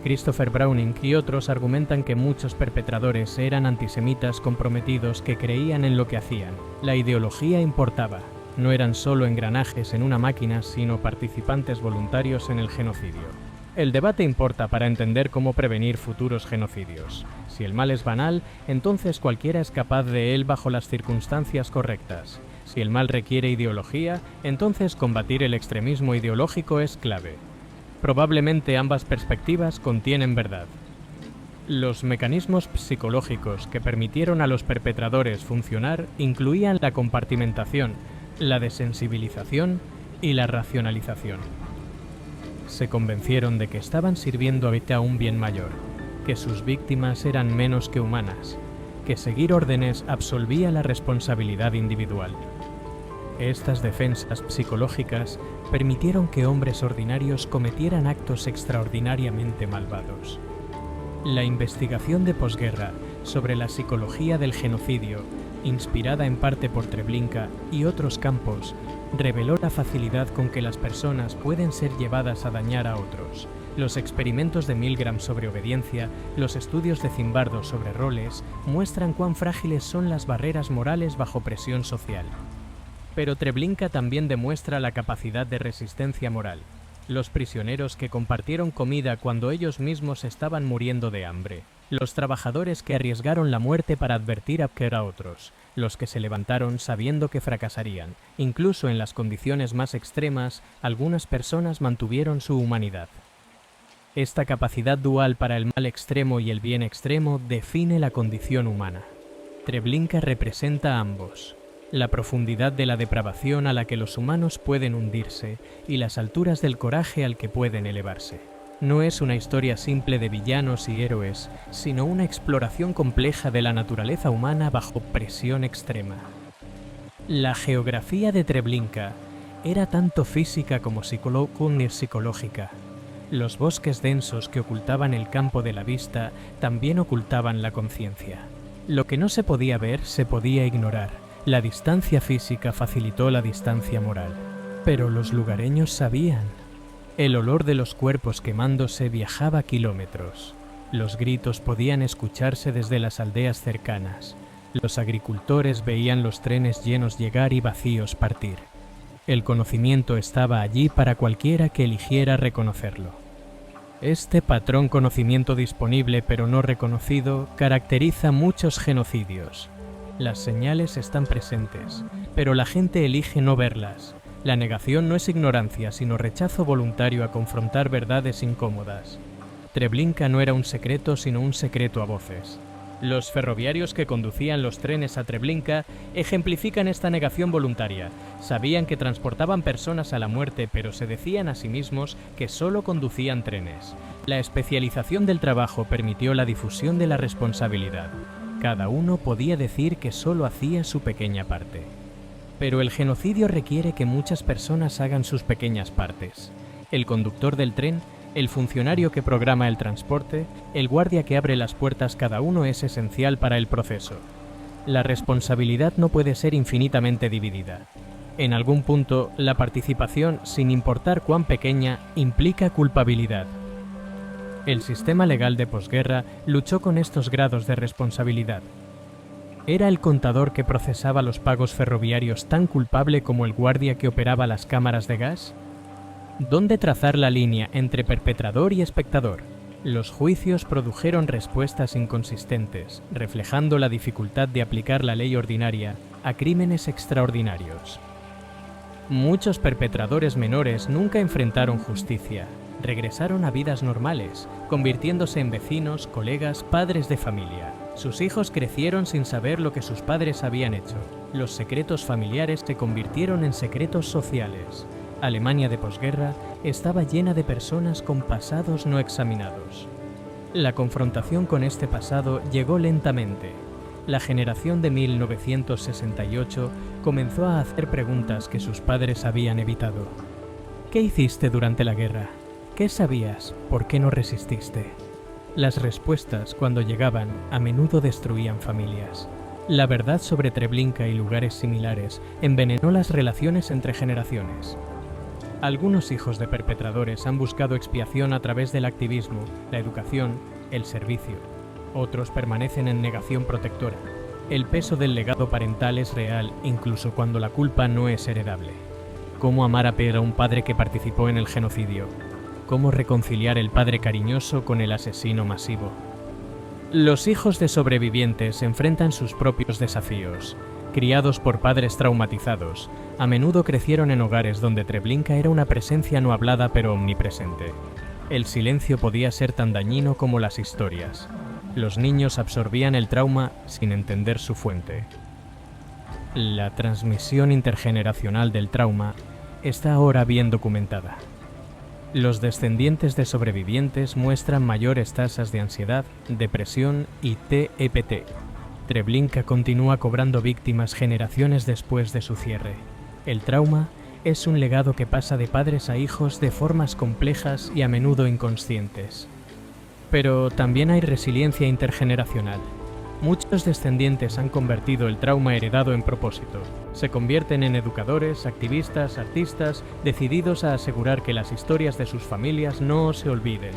Christopher Browning y otros argumentan que muchos perpetradores eran antisemitas comprometidos que creían en lo que hacían. La ideología importaba. No eran solo engranajes en una máquina, sino participantes voluntarios en el genocidio. El debate importa para entender cómo prevenir futuros genocidios. Si el mal es banal, entonces cualquiera es capaz de él bajo las circunstancias correctas. Si el mal requiere ideología, entonces combatir el extremismo ideológico es clave. Probablemente ambas perspectivas contienen verdad. Los mecanismos psicológicos que permitieron a los perpetradores funcionar incluían la compartimentación, la desensibilización y la racionalización. Se convencieron de que estaban sirviendo a un bien mayor, que sus víctimas eran menos que humanas, que seguir órdenes absolvía la responsabilidad individual. Estas defensas psicológicas permitieron que hombres ordinarios cometieran actos extraordinariamente malvados. La investigación de posguerra sobre la psicología del genocidio, inspirada en parte por Treblinka y otros campos, reveló la facilidad con que las personas pueden ser llevadas a dañar a otros, Los experimentos de Milgram sobre obediencia, los estudios de Zimbardo sobre roles, muestran cuán frágiles son las barreras morales bajo presión social. Pero Treblinka también demuestra la capacidad de resistencia moral. Los prisioneros que compartieron comida cuando ellos mismos estaban muriendo de hambre. Los trabajadores que arriesgaron la muerte para advertir a otros. Los que se levantaron sabiendo que fracasarían. Incluso en las condiciones más extremas, algunas personas mantuvieron su humanidad. Esta capacidad dual para el mal extremo y el bien extremo define la condición humana. Treblinka representa a ambos. La profundidad de la depravación a la que los humanos pueden hundirse y las alturas del coraje al que pueden elevarse. No es una historia simple de villanos y héroes, sino una exploración compleja de la naturaleza humana bajo presión extrema. La geografía de Treblinka era tanto física como psicológica. Los bosques densos que ocultaban el campo de la vista también ocultaban la conciencia. Lo que no se podía ver se podía ignorar. La distancia física facilitó la distancia moral. Pero los lugareños sabían. El olor de los cuerpos quemándose viajaba kilómetros. Los gritos podían escucharse desde las aldeas cercanas. Los agricultores veían los trenes llenos llegar y vacíos partir. El conocimiento estaba allí para cualquiera que eligiera reconocerlo. Este patrón conocimiento disponible pero no reconocido caracteriza muchos genocidios. Las señales están presentes, pero la gente elige no verlas. La negación no es ignorancia, sino rechazo voluntario a confrontar verdades incómodas. Treblinka no era un secreto, sino un secreto a voces. Los ferroviarios que conducían los trenes a Treblinka ejemplifican esta negación voluntaria. Sabían que transportaban personas a la muerte, pero se decían a sí mismos que solo conducían trenes. La especialización del trabajo permitió la difusión de la responsabilidad. Cada uno podía decir que solo hacía su pequeña parte. Pero el genocidio requiere que muchas personas hagan sus pequeñas partes. El conductor del tren, el funcionario que programa el transporte, el guardia que abre las puertas, cada uno es esencial para el proceso. La responsabilidad no puede ser infinitamente dividida. En algún punto, la participación, sin importar cuán pequeña, implica culpabilidad. El sistema legal de posguerra luchó con estos grados de responsabilidad. ¿Era el contador que procesaba los pagos ferroviarios tan culpable como el guardia que operaba las cámaras de gas? ¿Dónde trazar la línea entre perpetrador y espectador? Los juicios produjeron respuestas inconsistentes, reflejando la dificultad de aplicar la ley ordinaria a crímenes extraordinarios. Muchos perpetradores menores nunca enfrentaron justicia, regresaron a vidas normales, convirtiéndose en vecinos, colegas, padres de familia. Sus hijos crecieron sin saber lo que sus padres habían hecho. Los secretos familiares se convirtieron en secretos sociales. Alemania de posguerra estaba llena de personas con pasados no examinados. La confrontación con este pasado llegó lentamente. La generación de 1968 comenzó a hacer preguntas que sus padres habían evitado. ¿Qué hiciste durante la guerra? ¿Qué sabías? ¿Por qué no resististe? Las respuestas, cuando llegaban, a menudo destruían familias. La verdad sobre Treblinka y lugares similares envenenó las relaciones entre generaciones. Algunos hijos de perpetradores han buscado expiación a través del activismo, la educación, el servicio. Otros permanecen en negación protectora. El peso del legado parental es real, incluso cuando la culpa no es heredable. ¿Cómo amar a un padre que participó en el genocidio? ¿Cómo reconciliar el padre cariñoso con el asesino masivo? Los hijos de sobrevivientes enfrentan sus propios desafíos. Criados por padres traumatizados, a menudo crecieron en hogares donde Treblinka era una presencia no hablada pero omnipresente. El silencio podía ser tan dañino como las historias. Los niños absorbían el trauma sin entender su fuente. La transmisión intergeneracional del trauma está ahora bien documentada. Los descendientes de sobrevivientes muestran mayores tasas de ansiedad, depresión y TEPT. Treblinka continúa cobrando víctimas generaciones después de su cierre. El trauma es un legado que pasa de padres a hijos de formas complejas y a menudo inconscientes. Pero también hay resiliencia intergeneracional. Muchos descendientes han convertido el trauma heredado en propósito. Se convierten en educadores, activistas, artistas, decididos a asegurar que las historias de sus familias no se olviden.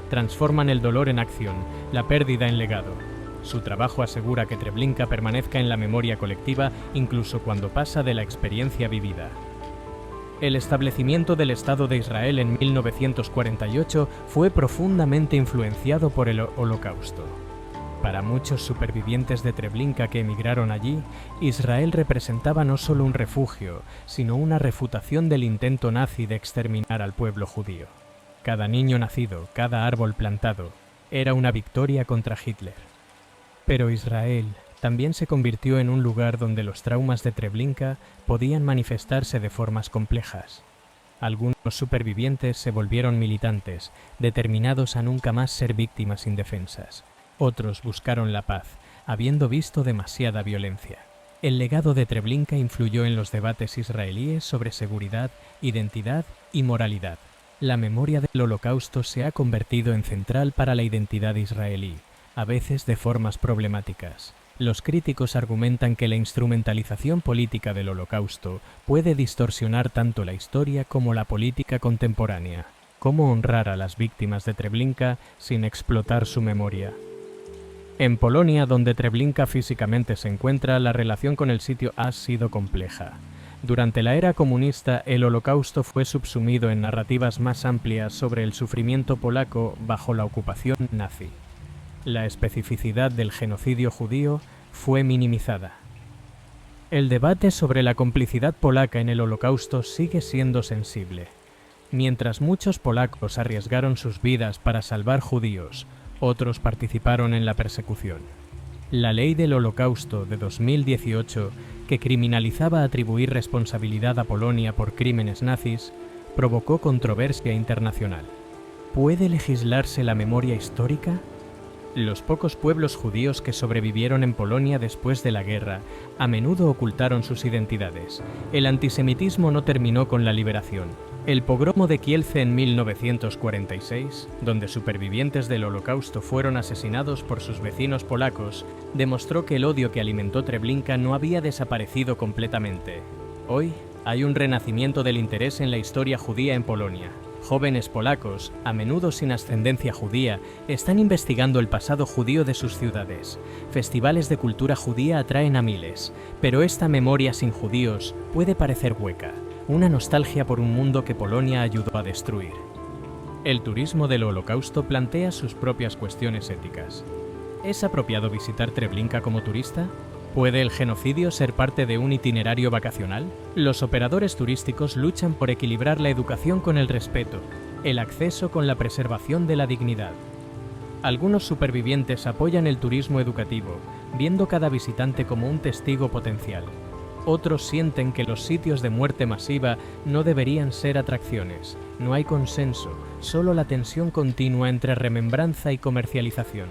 Transforman el dolor en acción, la pérdida en legado. Su trabajo asegura que Treblinka permanezca en la memoria colectiva incluso cuando pasa de la experiencia vivida. El establecimiento del Estado de Israel en 1948 fue profundamente influenciado por el Holocausto. Para muchos supervivientes de Treblinka que emigraron allí, Israel representaba no solo un refugio, sino una refutación del intento nazi de exterminar al pueblo judío. Cada niño nacido, cada árbol plantado, era una victoria contra Hitler. Pero Israel también se convirtió en un lugar donde los traumas de Treblinka podían manifestarse de formas complejas. Algunos supervivientes se volvieron militantes, determinados a nunca más ser víctimas indefensas. Otros buscaron la paz, habiendo visto demasiada violencia. El legado de Treblinka influyó en los debates israelíes sobre seguridad, identidad y moralidad. La memoria del Holocausto se ha convertido en central para la identidad israelí, a veces de formas problemáticas. Los críticos argumentan que la instrumentalización política del Holocausto puede distorsionar tanto la historia como la política contemporánea. ¿Cómo honrar a las víctimas de Treblinka sin explotar su memoria? En Polonia, donde Treblinka físicamente se encuentra, la relación con el sitio ha sido compleja. Durante la era comunista, el Holocausto fue subsumido en narrativas más amplias sobre el sufrimiento polaco bajo la ocupación nazi. La especificidad del genocidio judío fue minimizada. El debate sobre la complicidad polaca en el Holocausto sigue siendo sensible. Mientras muchos polacos arriesgaron sus vidas para salvar judíos, otros participaron en la persecución. La ley del Holocausto de 2018, que criminalizaba atribuir responsabilidad a Polonia por crímenes nazis, provocó controversia internacional. ¿Puede legislarse la memoria histórica? Los pocos pueblos judíos que sobrevivieron en Polonia después de la guerra a menudo ocultaron sus identidades. El antisemitismo no terminó con la liberación. El pogromo de Kielce en 1946, donde supervivientes del Holocausto fueron asesinados por sus vecinos polacos, demostró que el odio que alimentó Treblinka no había desaparecido completamente. Hoy hay un renacimiento del interés en la historia judía en Polonia. Jóvenes polacos, a menudo sin ascendencia judía, están investigando el pasado judío de sus ciudades. Festivales de cultura judía atraen a miles, pero esta memoria sin judíos puede parecer hueca, una nostalgia por un mundo que Polonia ayudó a destruir. El turismo del Holocausto plantea sus propias cuestiones éticas. ¿Es apropiado visitar Treblinka como turista? ¿Puede el genocidio ser parte de un itinerario vacacional? Los operadores turísticos luchan por equilibrar la educación con el respeto, el acceso con la preservación de la dignidad. Algunos supervivientes apoyan el turismo educativo, viendo cada visitante como un testigo potencial. Otros sienten que los sitios de muerte masiva no deberían ser atracciones. No hay consenso, solo la tensión continua entre remembranza y comercialización.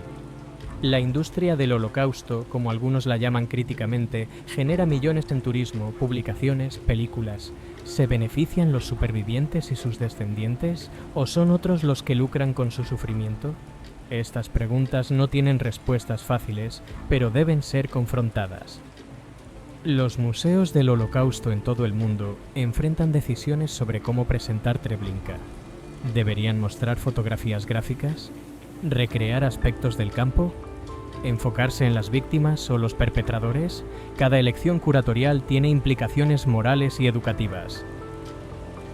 La industria del Holocausto, como algunos la llaman críticamente, genera millones en turismo, publicaciones, películas. ¿Se benefician los supervivientes y sus descendientes? ¿O son otros los que lucran con su sufrimiento? Estas preguntas no tienen respuestas fáciles, pero deben ser confrontadas. Los museos del Holocausto en todo el mundo enfrentan decisiones sobre cómo presentar Treblinka. ¿Deberían mostrar fotografías gráficas? ¿Recrear aspectos del campo? ¿Enfocarse en las víctimas o los perpetradores? Cada elección curatorial tiene implicaciones morales y educativas.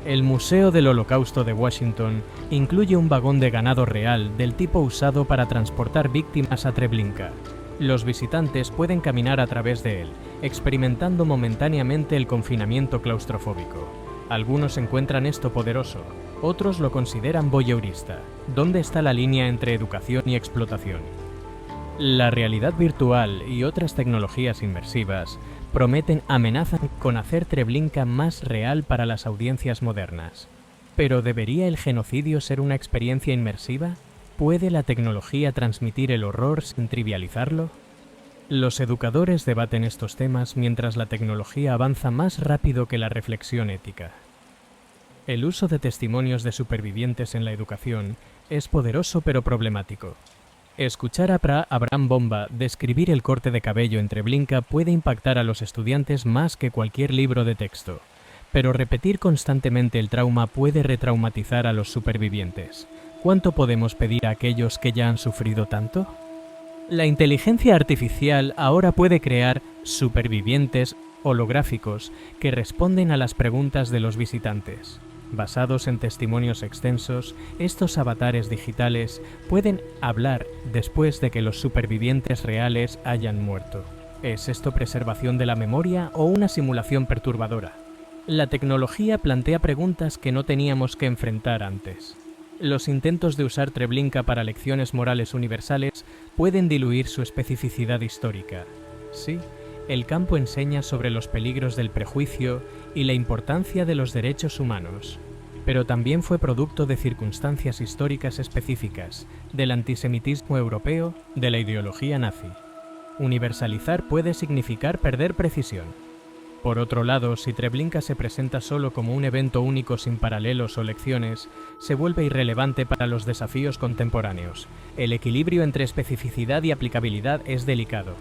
El Museo del Holocausto de Washington incluye un vagón de ganado real del tipo usado para transportar víctimas a Treblinka. Los visitantes pueden caminar a través de él, experimentando momentáneamente el confinamiento claustrofóbico. Algunos encuentran esto poderoso, otros lo consideran voyeurista. ¿Dónde está la línea entre educación y explotación? La realidad virtual y otras tecnologías inmersivas amenazan con hacer Treblinka más real para las audiencias modernas. ¿Pero debería el genocidio ser una experiencia inmersiva? ¿Puede la tecnología transmitir el horror sin trivializarlo? Los educadores debaten estos temas mientras la tecnología avanza más rápido que la reflexión ética. El uso de testimonios de supervivientes en la educación es poderoso pero problemático. Escuchar a Abraham Bomba describir el corte de cabello en Treblinka puede impactar a los estudiantes más que cualquier libro de texto, pero repetir constantemente el trauma puede retraumatizar a los supervivientes. ¿Cuánto podemos pedir a aquellos que ya han sufrido tanto? La inteligencia artificial ahora puede crear supervivientes holográficos que responden a las preguntas de los visitantes. Basados en testimonios extensos, estos avatares digitales pueden hablar después de que los supervivientes reales hayan muerto. ¿Es esto preservación de la memoria o una simulación perturbadora? La tecnología plantea preguntas que no teníamos que enfrentar antes. Los intentos de usar Treblinka para lecciones morales universales pueden diluir su especificidad histórica. Sí, el campo enseña sobre los peligros del prejuicio y la importancia de los derechos humanos, pero también fue producto de circunstancias históricas específicas, del antisemitismo europeo, de la ideología nazi. Universalizar puede significar perder precisión. Por otro lado, si Treblinka se presenta solo como un evento único sin paralelos o lecciones, se vuelve irrelevante para los desafíos contemporáneos. El equilibrio entre especificidad y aplicabilidad es delicado.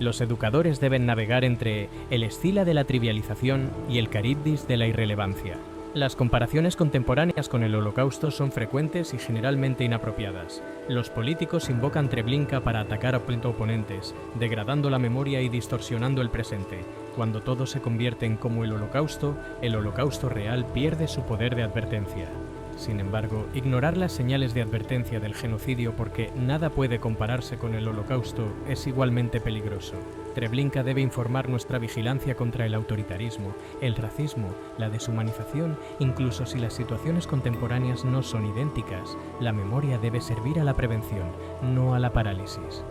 Los educadores deben navegar entre el estilo de la trivialización y el caribdis de la irrelevancia. Las comparaciones contemporáneas con el Holocausto son frecuentes y generalmente inapropiadas. Los políticos invocan Treblinka para atacar a oponentes, degradando la memoria y distorsionando el presente. Cuando todo se convierte en como el Holocausto real pierde su poder de advertencia. Sin embargo, ignorar las señales de advertencia del genocidio porque nada puede compararse con el Holocausto es igualmente peligroso. Treblinka debe informar nuestra vigilancia contra el autoritarismo, el racismo, la deshumanización, incluso si las situaciones contemporáneas no son idénticas. La memoria debe servir a la prevención, no a la parálisis.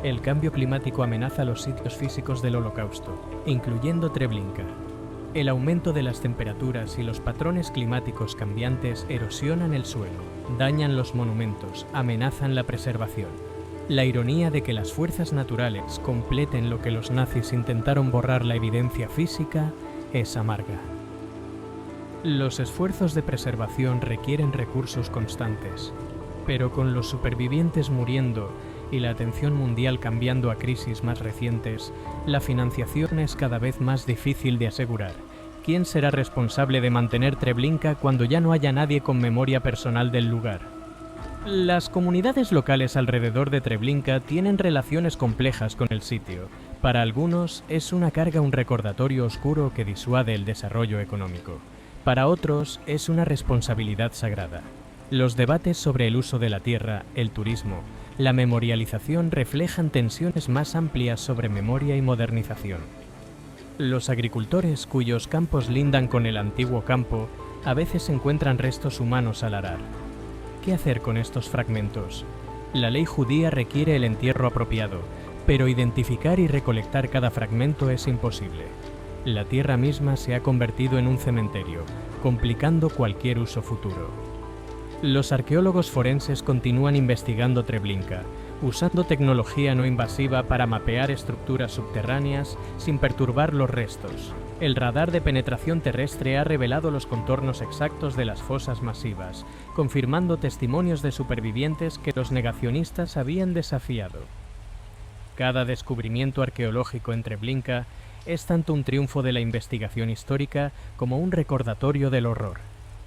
El cambio climático amenaza los sitios físicos del Holocausto, incluyendo Treblinka. El aumento de las temperaturas y los patrones climáticos cambiantes erosionan el suelo, dañan los monumentos, amenazan la preservación. La ironía de que las fuerzas naturales completen lo que los nazis intentaron borrar la evidencia física es amarga. Los esfuerzos de preservación requieren recursos constantes, pero con los supervivientes muriendo y la atención mundial cambiando a crisis más recientes, la financiación es cada vez más difícil de asegurar. ¿Quién será responsable de mantener Treblinka cuando ya no haya nadie con memoria personal del lugar? Las comunidades locales alrededor de Treblinka tienen relaciones complejas con el sitio. Para algunos es una carga, un recordatorio oscuro que disuade el desarrollo económico. Para otros es una responsabilidad sagrada. Los debates sobre el uso de la tierra, el turismo, la memorialización reflejan tensiones más amplias sobre memoria y modernización. Los agricultores cuyos campos lindan con el antiguo campo a veces encuentran restos humanos al arar. ¿Qué hacer con estos fragmentos? La ley judía requiere el entierro apropiado, pero identificar y recolectar cada fragmento es imposible. La tierra misma se ha convertido en un cementerio, complicando cualquier uso futuro. Los arqueólogos forenses continúan investigando Treblinka, usando tecnología no invasiva para mapear estructuras subterráneas sin perturbar los restos. El radar de penetración terrestre ha revelado los contornos exactos de las fosas masivas, confirmando testimonios de supervivientes que los negacionistas habían desafiado. Cada descubrimiento arqueológico en Treblinka es tanto un triunfo de la investigación histórica como un recordatorio del horror.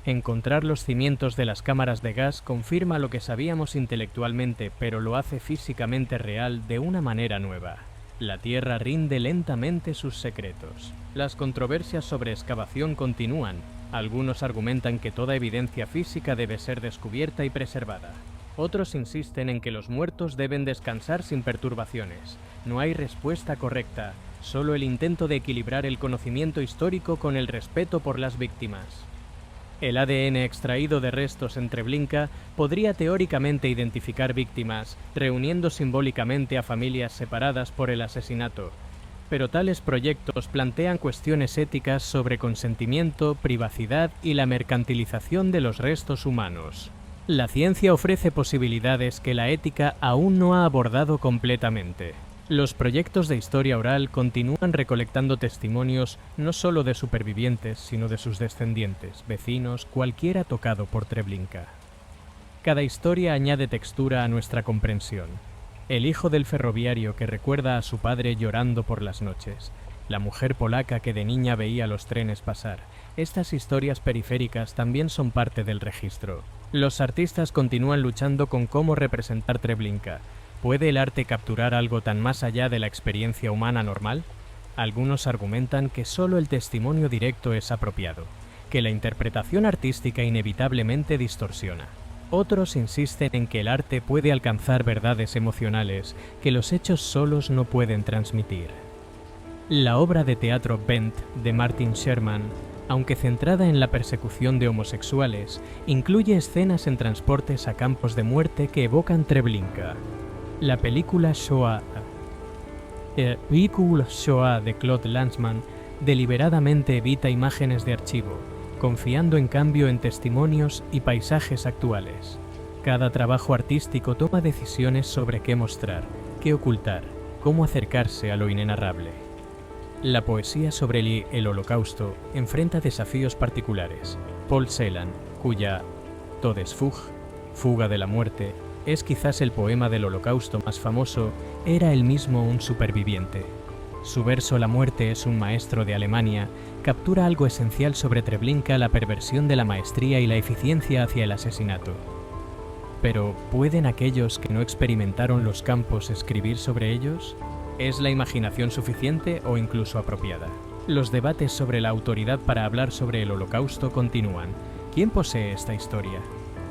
Encontrar los cimientos de las cámaras de gas confirma lo que sabíamos intelectualmente, pero lo hace físicamente real de una manera nueva. La Tierra rinde lentamente sus secretos. Las controversias sobre excavación continúan. Algunos argumentan que toda evidencia física debe ser descubierta y preservada. Otros insisten en que los muertos deben descansar sin perturbaciones. No hay respuesta correcta, solo el intento de equilibrar el conocimiento histórico con el respeto por las víctimas. El ADN extraído de restos en Treblinka podría teóricamente identificar víctimas, reuniendo simbólicamente a familias separadas por el asesinato. Pero tales proyectos plantean cuestiones éticas sobre consentimiento, privacidad y la mercantilización de los restos humanos. La ciencia ofrece posibilidades que la ética aún no ha abordado completamente. Los proyectos de historia oral continúan recolectando testimonios no solo de supervivientes, sino de sus descendientes, vecinos, cualquiera tocado por Treblinka. Cada historia añade textura a nuestra comprensión. El hijo del ferroviario que recuerda a su padre llorando por las noches. La mujer polaca que de niña veía los trenes pasar. Estas historias periféricas también son parte del registro. Los artistas continúan luchando con cómo representar Treblinka. ¿Puede el arte capturar algo tan más allá de la experiencia humana normal? Algunos argumentan que solo el testimonio directo es apropiado, que la interpretación artística inevitablemente distorsiona. Otros insisten en que el arte puede alcanzar verdades emocionales que los hechos solos no pueden transmitir. La obra de teatro Bent de Martin Sherman, aunque centrada en la persecución de homosexuales, incluye escenas en transportes a campos de muerte que evocan Treblinka. La película Shoah de Claude Lanzmann deliberadamente evita imágenes de archivo, confiando en cambio en testimonios y paisajes actuales. Cada trabajo artístico toma decisiones sobre qué mostrar, qué ocultar, cómo acercarse a lo inenarrable. La poesía sobre el Holocausto enfrenta desafíos particulares. Paul Celan, cuya Todesfug, Fuga de la Muerte, es quizás el poema del Holocausto más famoso, era él mismo un superviviente. Su verso La muerte es un maestro de Alemania captura algo esencial sobre Treblinka, la perversión de la maestría y la eficiencia hacia el asesinato. Pero, ¿pueden aquellos que no experimentaron los campos escribir sobre ellos? ¿Es la imaginación suficiente o incluso apropiada? Los debates sobre la autoridad para hablar sobre el Holocausto continúan. ¿Quién posee esta historia?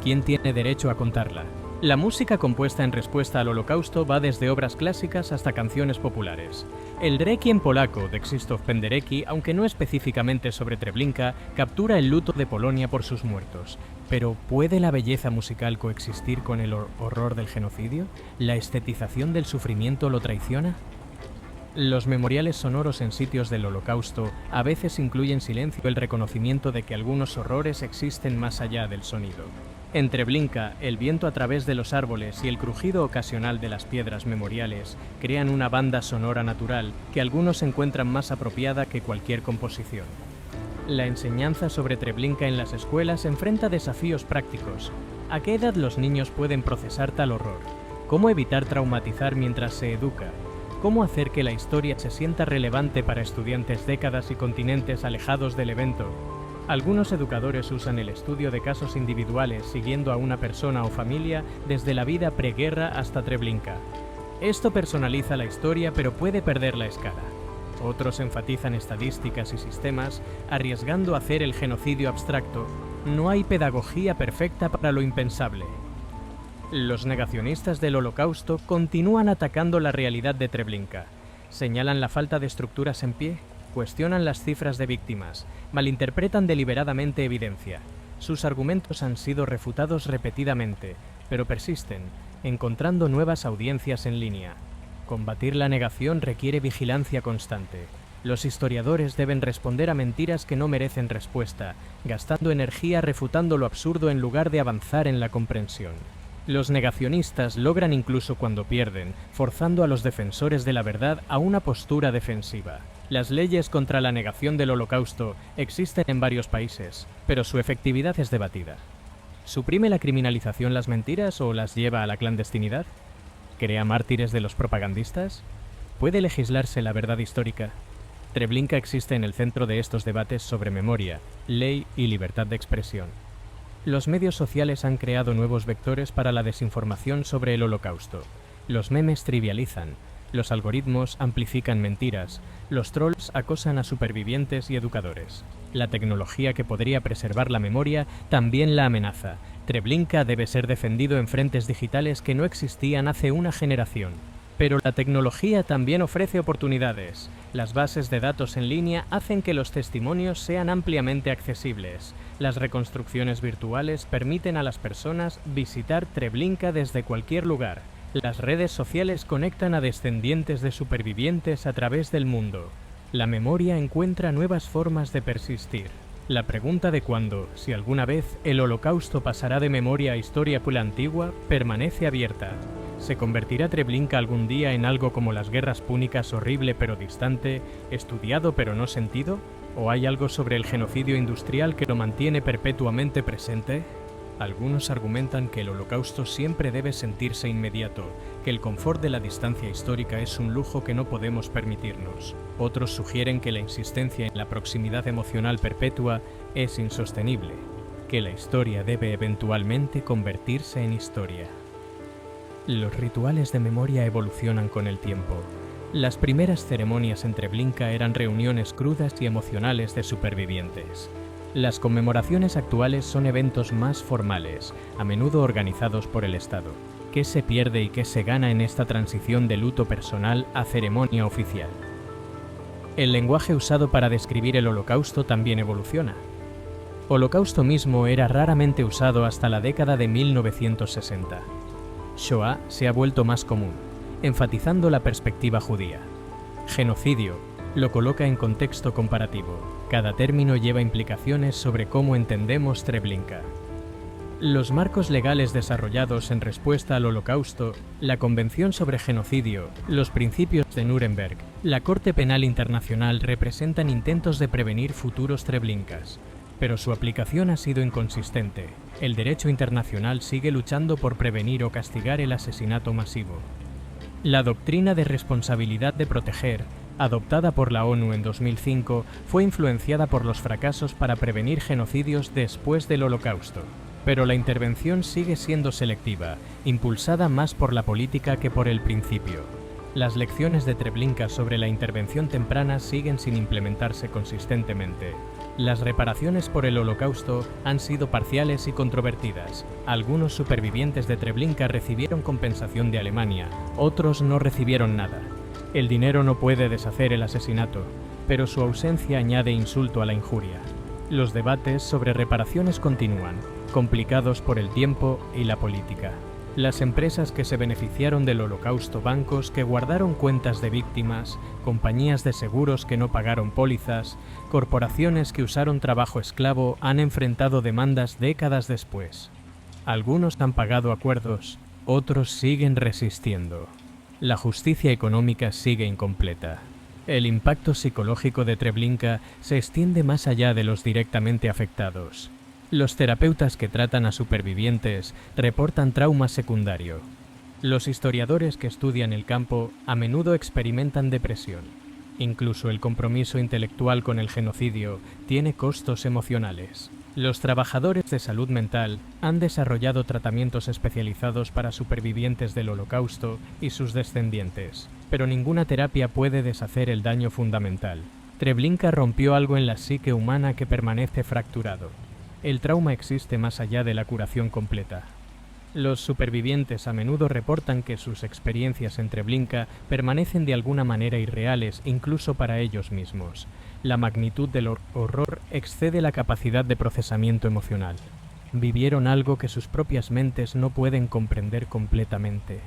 ¿Quién tiene derecho a contarla? La música compuesta en respuesta al Holocausto va desde obras clásicas hasta canciones populares. El Requiem polaco de Krzysztof Penderecki, aunque no específicamente sobre Treblinka, captura el luto de Polonia por sus muertos. Pero, ¿puede la belleza musical coexistir con el horror del genocidio? ¿La estetización del sufrimiento lo traiciona? Los memoriales sonoros en sitios del Holocausto a veces incluyen silencio, el reconocimiento de que algunos horrores existen más allá del sonido. En Treblinka, el viento a través de los árboles y el crujido ocasional de las piedras memoriales crean una banda sonora natural que algunos encuentran más apropiada que cualquier composición. La enseñanza sobre Treblinka en las escuelas enfrenta desafíos prácticos. ¿A qué edad los niños pueden procesar tal horror? ¿Cómo evitar traumatizar mientras se educa? ¿Cómo hacer que la historia se sienta relevante para estudiantes décadas y continentes alejados del evento? Algunos educadores usan el estudio de casos individuales siguiendo a una persona o familia desde la vida preguerra hasta Treblinka. Esto personaliza la historia pero puede perder la escala. Otros enfatizan estadísticas y sistemas, arriesgando a hacer el genocidio abstracto. No hay pedagogía perfecta para lo impensable. Los negacionistas del Holocausto continúan atacando la realidad de Treblinka. Señalan la falta de estructuras en pie, cuestionan las cifras de víctimas, malinterpretan deliberadamente evidencia. Sus argumentos han sido refutados repetidamente, pero persisten, encontrando nuevas audiencias en línea. Combatir la negación requiere vigilancia constante. Los historiadores deben responder a mentiras que no merecen respuesta, gastando energía refutando lo absurdo en lugar de avanzar en la comprensión. Los negacionistas logran incluso cuando pierden, forzando a los defensores de la verdad a una postura defensiva. Las leyes contra la negación del Holocausto existen en varios países, pero su efectividad es debatida. ¿Suprime la criminalización las mentiras o las lleva a la clandestinidad? ¿Crea mártires de los propagandistas? ¿Puede legislarse la verdad histórica? Treblinka existe en el centro de estos debates sobre memoria, ley y libertad de expresión. Los medios sociales han creado nuevos vectores para la desinformación sobre el Holocausto. Los memes trivializan, los algoritmos amplifican mentiras, los trolls acosan a supervivientes y educadores. La tecnología que podría preservar la memoria también la amenaza. Treblinka debe ser defendido en frentes digitales que no existían hace una generación. Pero la tecnología también ofrece oportunidades. Las bases de datos en línea hacen que los testimonios sean ampliamente accesibles. Las reconstrucciones virtuales permiten a las personas visitar Treblinka desde cualquier lugar. Las redes sociales conectan a descendientes de supervivientes a través del mundo. La memoria encuentra nuevas formas de persistir. La pregunta de cuándo, si alguna vez, el Holocausto pasará de memoria a historia antigua, permanece abierta. ¿Se convertirá Treblinka algún día en algo como las guerras púnicas, horrible pero distante, estudiado pero no sentido? ¿O hay algo sobre el genocidio industrial que lo mantiene perpetuamente presente? Algunos argumentan que el Holocausto siempre debe sentirse inmediato, que el confort de la distancia histórica es un lujo que no podemos permitirnos. Otros sugieren que la insistencia en la proximidad emocional perpetua es insostenible, que la historia debe eventualmente convertirse en historia. Los rituales de memoria evolucionan con el tiempo. Las primeras ceremonias en Treblinka eran reuniones crudas y emocionales de supervivientes. Las conmemoraciones actuales son eventos más formales, a menudo organizados por el Estado. ¿Qué se pierde y qué se gana en esta transición de luto personal a ceremonia oficial? El lenguaje usado para describir el Holocausto también evoluciona. Holocausto mismo era raramente usado hasta la década de 1960. Shoah se ha vuelto más común, enfatizando la perspectiva judía. Genocidio lo coloca en contexto comparativo. Cada término lleva implicaciones sobre cómo entendemos Treblinka. Los marcos legales desarrollados en respuesta al Holocausto, la Convención sobre Genocidio, los principios de Nuremberg, la Corte Penal Internacional representan intentos de prevenir futuros Treblinkas, pero su aplicación ha sido inconsistente. El derecho internacional sigue luchando por prevenir o castigar el asesinato masivo. La doctrina de responsabilidad de proteger, adoptada por la ONU en 2005, fue influenciada por los fracasos para prevenir genocidios después del Holocausto. Pero la intervención sigue siendo selectiva, impulsada más por la política que por el principio. Las lecciones de Treblinka sobre la intervención temprana siguen sin implementarse consistentemente. Las reparaciones por el Holocausto han sido parciales y controvertidas. Algunos supervivientes de Treblinka recibieron compensación de Alemania, otros no recibieron nada. El dinero no puede deshacer el asesinato, pero su ausencia añade insulto a la injuria. Los debates sobre reparaciones continúan, complicados por el tiempo y la política. Las empresas que se beneficiaron del Holocausto, bancos que guardaron cuentas de víctimas, compañías de seguros que no pagaron pólizas, corporaciones que usaron trabajo esclavo han enfrentado demandas décadas después. Algunos han pagado acuerdos, otros siguen resistiendo. La justicia económica sigue incompleta. El impacto psicológico de Treblinka se extiende más allá de los directamente afectados. Los terapeutas que tratan a supervivientes reportan trauma secundario. Los historiadores que estudian el campo a menudo experimentan depresión. Incluso el compromiso intelectual con el genocidio tiene costos emocionales. Los trabajadores de salud mental han desarrollado tratamientos especializados para supervivientes del Holocausto y sus descendientes, pero ninguna terapia puede deshacer el daño fundamental. Treblinka rompió algo en la psique humana que permanece fracturado. El trauma existe más allá de la curación completa. Los supervivientes a menudo reportan que sus experiencias en Treblinka permanecen de alguna manera irreales incluso para ellos mismos. La magnitud del horror excede la capacidad de procesamiento emocional. Vivieron algo que sus propias mentes no pueden comprender completamente.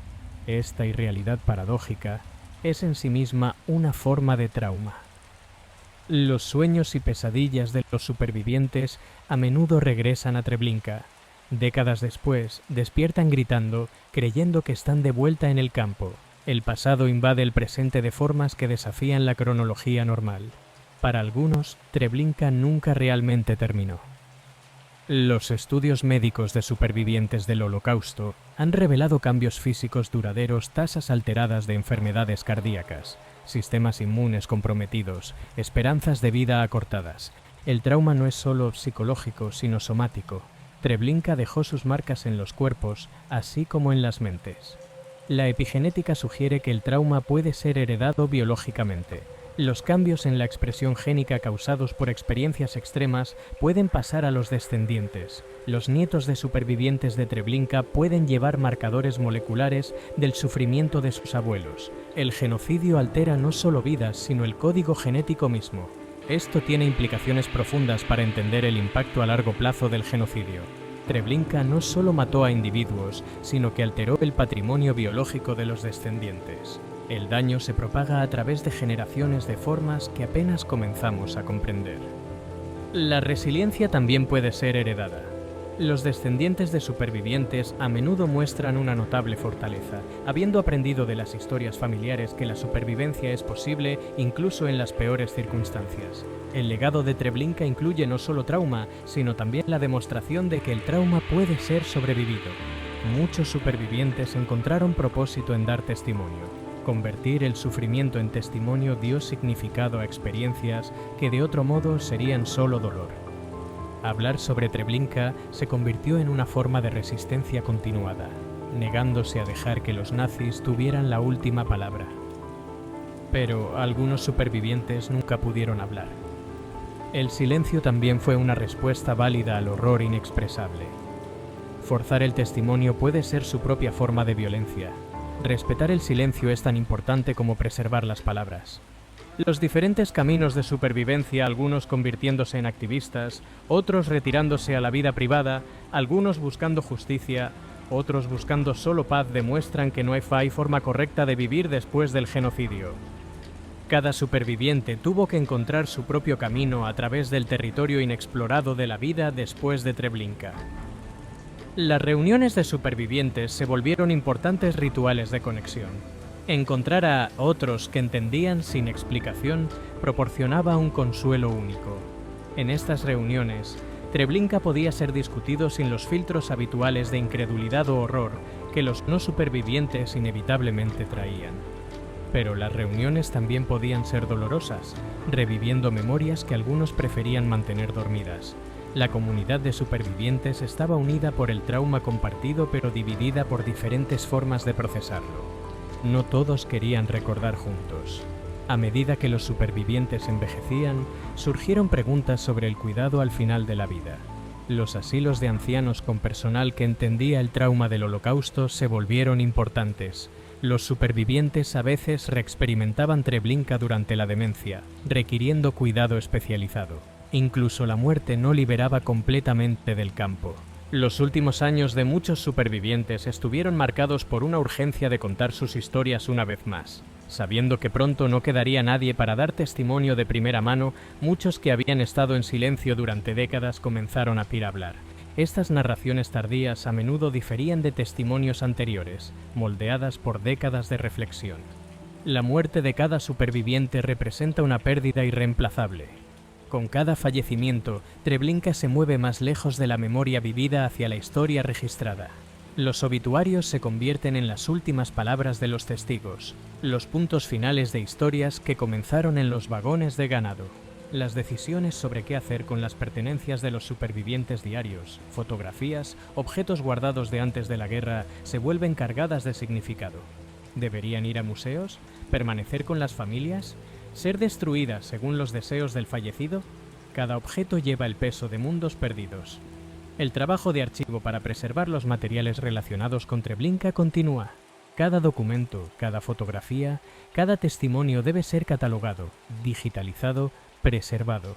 Esta irrealidad paradójica es en sí misma una forma de trauma. Los sueños y pesadillas de los supervivientes a menudo regresan a Treblinka. Décadas después, despiertan gritando, creyendo que están de vuelta en el campo. El pasado invade el presente de formas que desafían la cronología normal. Para algunos, Treblinka nunca realmente terminó. Los estudios médicos de supervivientes del Holocausto han revelado cambios físicos duraderos, tasas alteradas de enfermedades cardíacas, sistemas inmunes comprometidos, esperanzas de vida acortadas. El trauma no es solo psicológico, sino somático. Treblinka dejó sus marcas en los cuerpos, así como en las mentes. La epigenética sugiere que el trauma puede ser heredado biológicamente. Los cambios en la expresión génica causados por experiencias extremas pueden pasar a los descendientes. Los nietos de supervivientes de Treblinka pueden llevar marcadores moleculares del sufrimiento de sus abuelos. El genocidio altera no solo vidas, sino el código genético mismo. Esto tiene implicaciones profundas para entender el impacto a largo plazo del genocidio. Treblinka no solo mató a individuos, sino que alteró el patrimonio biológico de los descendientes. El daño se propaga a través de generaciones de formas que apenas comenzamos a comprender. La resiliencia también puede ser heredada. Los descendientes de supervivientes a menudo muestran una notable fortaleza, habiendo aprendido de las historias familiares que la supervivencia es posible incluso en las peores circunstancias. El legado de Treblinka incluye no solo trauma, sino también la demostración de que el trauma puede ser sobrevivido. Muchos supervivientes encontraron propósito en dar testimonio. Convertir el sufrimiento en testimonio dio significado a experiencias que de otro modo serían solo dolor. Hablar sobre Treblinka se convirtió en una forma de resistencia continuada, negándose a dejar que los nazis tuvieran la última palabra. Pero algunos supervivientes nunca pudieron hablar. El silencio también fue una respuesta válida al horror inexpresable. Forzar el testimonio puede ser su propia forma de violencia. Respetar el silencio es tan importante como preservar las palabras. Los diferentes caminos de supervivencia, algunos convirtiéndose en activistas, otros retirándose a la vida privada, algunos buscando justicia, otros buscando solo paz, demuestran que no hay forma correcta de vivir después del genocidio. Cada superviviente tuvo que encontrar su propio camino a través del territorio inexplorado de la vida después de Treblinka. Las reuniones de supervivientes se volvieron importantes rituales de conexión. Encontrar a otros que entendían sin explicación proporcionaba un consuelo único. En estas reuniones, Treblinka podía ser discutido sin los filtros habituales de incredulidad o horror que los no supervivientes inevitablemente traían. Pero las reuniones también podían ser dolorosas, reviviendo memorias que algunos preferían mantener dormidas. La comunidad de supervivientes estaba unida por el trauma compartido, pero dividida por diferentes formas de procesarlo. No todos querían recordar juntos. A medida que los supervivientes envejecían, surgieron preguntas sobre el cuidado al final de la vida. Los asilos de ancianos con personal que entendía el trauma del Holocausto se volvieron importantes. Los supervivientes a veces reexperimentaban Treblinka durante la demencia, requiriendo cuidado especializado. Incluso la muerte no liberaba completamente del campo. Los últimos años de muchos supervivientes estuvieron marcados por una urgencia de contar sus historias una vez más. Sabiendo que pronto no quedaría nadie para dar testimonio de primera mano, muchos que habían estado en silencio durante décadas comenzaron a hablar. Estas narraciones tardías a menudo diferían de testimonios anteriores, moldeadas por décadas de reflexión. La muerte de cada superviviente representa una pérdida irreemplazable. Con cada fallecimiento, Treblinka se mueve más lejos de la memoria vivida hacia la historia registrada. Los obituarios se convierten en las últimas palabras de los testigos, los puntos finales de historias que comenzaron en los vagones de ganado. Las decisiones sobre qué hacer con las pertenencias de los supervivientes diarios, fotografías, objetos guardados de antes de la guerra, se vuelven cargadas de significado. ¿Deberían ir a museos? ¿Permanecer con las familias? ¿Ser destruidas según los deseos del fallecido? Cada objeto lleva el peso de mundos perdidos. El trabajo de archivo para preservar los materiales relacionados con Treblinka continúa. Cada documento, cada fotografía, cada testimonio debe ser catalogado, digitalizado, preservado.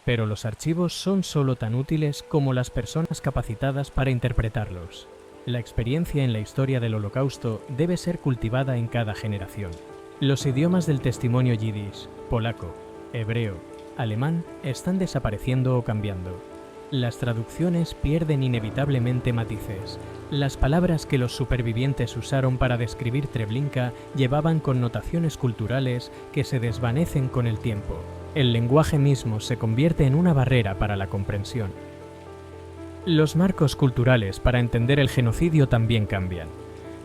Pero los archivos son solo tan útiles como las personas capacitadas para interpretarlos. La experiencia en la historia del Holocausto debe ser cultivada en cada generación. Los idiomas del testimonio yiddish, polaco, hebreo, alemán están desapareciendo o cambiando. Las traducciones pierden inevitablemente matices. Las palabras que los supervivientes usaron para describir Treblinka llevaban connotaciones culturales que se desvanecen con el tiempo. El lenguaje mismo se convierte en una barrera para la comprensión. Los marcos culturales para entender el genocidio también cambian.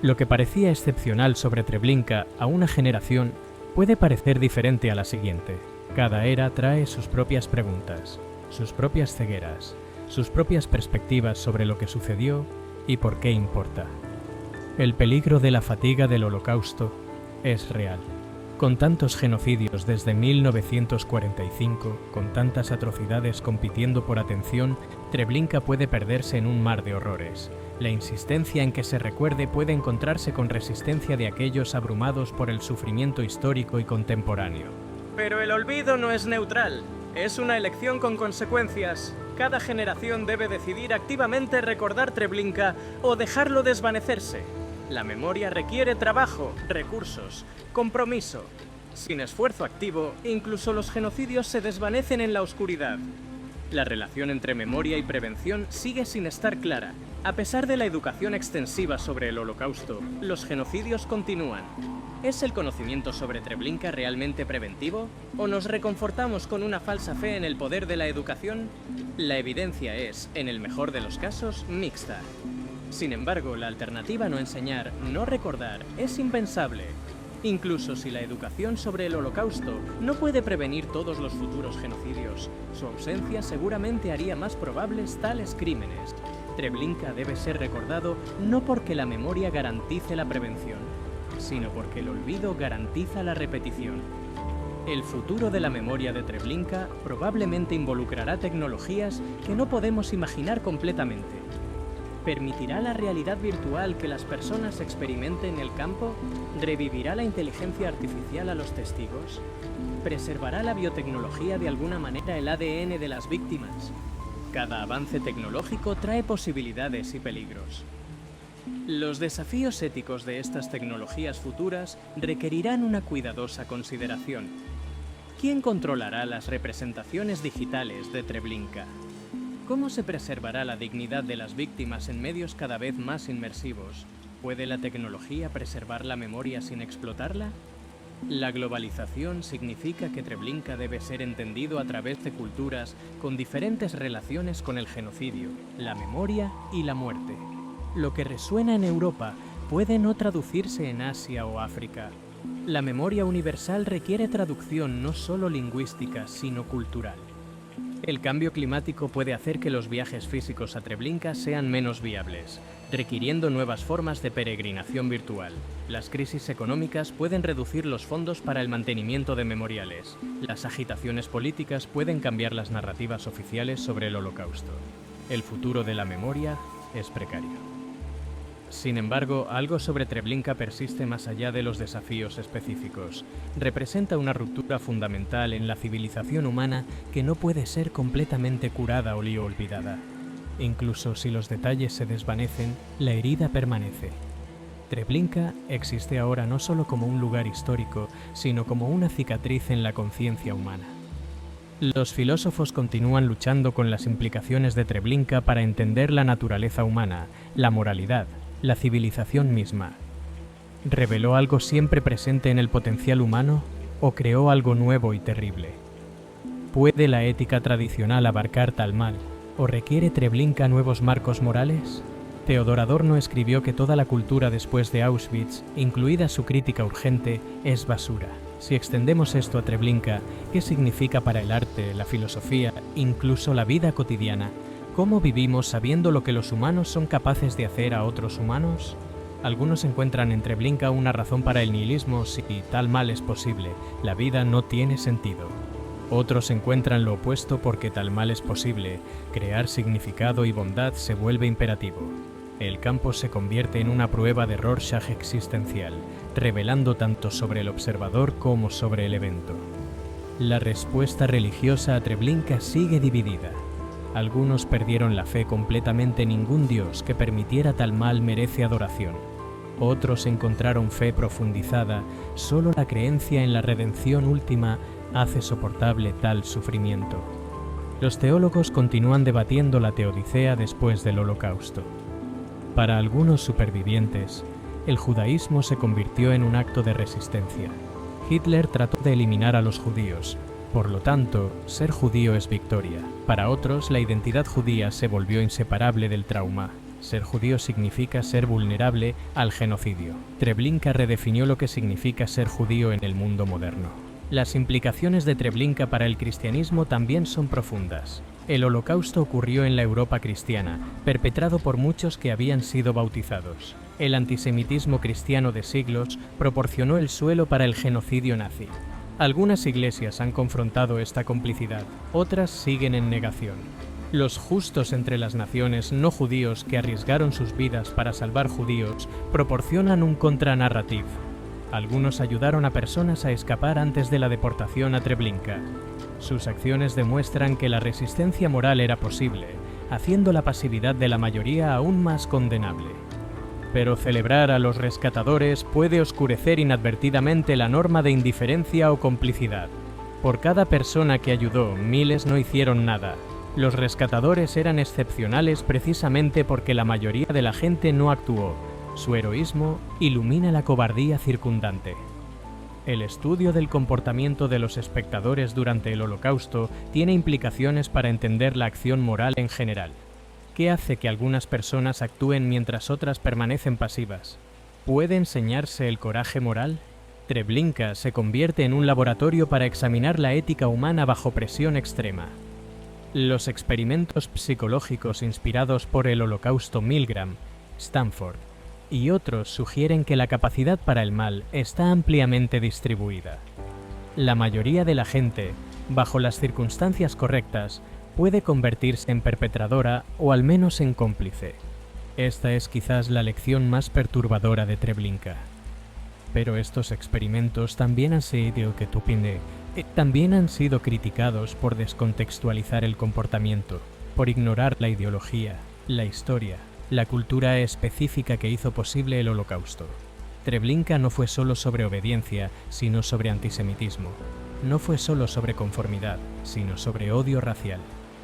Lo que parecía excepcional sobre Treblinka a una generación puede parecer diferente a la siguiente. Cada era trae sus propias preguntas, sus propias cegueras, sus propias perspectivas sobre lo que sucedió y por qué importa. El peligro de la fatiga del Holocausto es real. Con tantos genocidios desde 1945, con tantas atrocidades compitiendo por atención, Treblinka puede perderse en un mar de horrores. La insistencia en que se recuerde puede encontrarse con resistencia de aquellos abrumados por el sufrimiento histórico y contemporáneo. Pero el olvido no es neutral, es una elección con consecuencias. Cada generación debe decidir activamente recordar Treblinka o dejarlo desvanecerse. La memoria requiere trabajo, recursos, compromiso. Sin esfuerzo activo, incluso los genocidios se desvanecen en la oscuridad. La relación entre memoria y prevención sigue sin estar clara. A pesar de la educación extensiva sobre el Holocausto, los genocidios continúan. ¿Es el conocimiento sobre Treblinka realmente preventivo? ¿O nos reconfortamos con una falsa fe en el poder de la educación? La evidencia es, en el mejor de los casos, mixta. Sin embargo, la alternativa a no enseñar, no recordar, es impensable. Incluso si la educación sobre el Holocausto no puede prevenir todos los futuros genocidios, su ausencia seguramente haría más probables tales crímenes. Treblinka debe ser recordado no porque la memoria garantice la prevención, sino porque el olvido garantiza la repetición. El futuro de la memoria de Treblinka probablemente involucrará tecnologías que no podemos imaginar completamente. ¿Permitirá la realidad virtual que las personas experimenten en el campo? ¿Revivirá la inteligencia artificial a los testigos? ¿Preservará la biotecnología de alguna manera el ADN de las víctimas? Cada avance tecnológico trae posibilidades y peligros. Los desafíos éticos de estas tecnologías futuras requerirán una cuidadosa consideración. ¿Quién controlará las representaciones digitales de Treblinka? ¿Cómo se preservará la dignidad de las víctimas en medios cada vez más inmersivos? ¿Puede la tecnología preservar la memoria sin explotarla? La globalización significa que Treblinka debe ser entendido a través de culturas con diferentes relaciones con el genocidio, la memoria y la muerte. Lo que resuena en Europa puede no traducirse en Asia o África. La memoria universal requiere traducción no solo lingüística, sino cultural. El cambio climático puede hacer que los viajes físicos a Treblinka sean menos viables, requiriendo nuevas formas de peregrinación virtual. Las crisis económicas pueden reducir los fondos para el mantenimiento de memoriales. Las agitaciones políticas pueden cambiar las narrativas oficiales sobre el Holocausto. El futuro de la memoria es precario. Sin embargo, algo sobre Treblinka persiste más allá de los desafíos específicos. Representa una ruptura fundamental en la civilización humana que no puede ser completamente curada o olvidada. Incluso si los detalles se desvanecen, la herida permanece. Treblinka existe ahora no solo como un lugar histórico, sino como una cicatriz en la conciencia humana. Los filósofos continúan luchando con las implicaciones de Treblinka para entender la naturaleza humana, la moralidad, la civilización misma. ¿Reveló algo siempre presente en el potencial humano o creó algo nuevo y terrible? ¿Puede la ética tradicional abarcar tal mal o requiere Treblinka nuevos marcos morales? Theodor Adorno escribió que toda la cultura después de Auschwitz, incluida su crítica urgente, es basura. Si extendemos esto a Treblinka, ¿qué significa para el arte, la filosofía, incluso la vida cotidiana? ¿Cómo vivimos sabiendo lo que los humanos son capaces de hacer a otros humanos? Algunos encuentran en Treblinka una razón para el nihilismo si tal mal es posible, la vida no tiene sentido. Otros encuentran lo opuesto porque tal mal es posible, crear significado y bondad se vuelve imperativo. El campo se convierte en una prueba de Rorschach existencial, revelando tanto sobre el observador como sobre el evento. La respuesta religiosa a Treblinka sigue dividida. Algunos perdieron la fe completamente. Ningún dios que permitiera tal mal merece adoración. Otros encontraron fe profundizada. Solo la creencia en la redención última hace soportable tal sufrimiento. Los teólogos continúan debatiendo la teodicea después del Holocausto. Para algunos supervivientes, el judaísmo se convirtió en un acto de resistencia. Hitler trató de eliminar a los judíos. Por lo tanto, ser judío es victoria. Para otros, la identidad judía se volvió inseparable del trauma. Ser judío significa ser vulnerable al genocidio. Treblinka redefinió lo que significa ser judío en el mundo moderno. Las implicaciones de Treblinka para el cristianismo también son profundas. El Holocausto ocurrió en la Europa cristiana, perpetrado por muchos que habían sido bautizados. El antisemitismo cristiano de siglos proporcionó el suelo para el genocidio nazi. Algunas iglesias han confrontado esta complicidad, otras siguen en negación. Los justos entre las naciones no judíos que arriesgaron sus vidas para salvar judíos proporcionan un contranarrativo. Algunos ayudaron a personas a escapar antes de la deportación a Treblinka. Sus acciones demuestran que la resistencia moral era posible, haciendo la pasividad de la mayoría aún más condenable. Pero celebrar a los rescatadores puede oscurecer inadvertidamente la norma de indiferencia o complicidad. Por cada persona que ayudó, miles no hicieron nada. Los rescatadores eran excepcionales precisamente porque la mayoría de la gente no actuó. Su heroísmo ilumina la cobardía circundante. El estudio del comportamiento de los espectadores durante el Holocausto tiene implicaciones para entender la acción moral en general. ¿Qué hace que algunas personas actúen mientras otras permanecen pasivas? ¿Puede enseñarse el coraje moral? Treblinka se convierte en un laboratorio para examinar la ética humana bajo presión extrema. Los experimentos psicológicos inspirados por el Holocausto Milgram, Stanford y otros sugieren que la capacidad para el mal está ampliamente distribuida. La mayoría de la gente, bajo las circunstancias correctas, puede convertirse en perpetradora o al menos en cómplice. Esta es quizás la lección más perturbadora de Treblinka. Pero estos experimentos también han sido criticados por descontextualizar el comportamiento, por ignorar la ideología, la historia, la cultura específica que hizo posible el Holocausto. Treblinka no fue solo sobre obediencia, sino sobre antisemitismo. No fue solo sobre conformidad, sino sobre odio racial.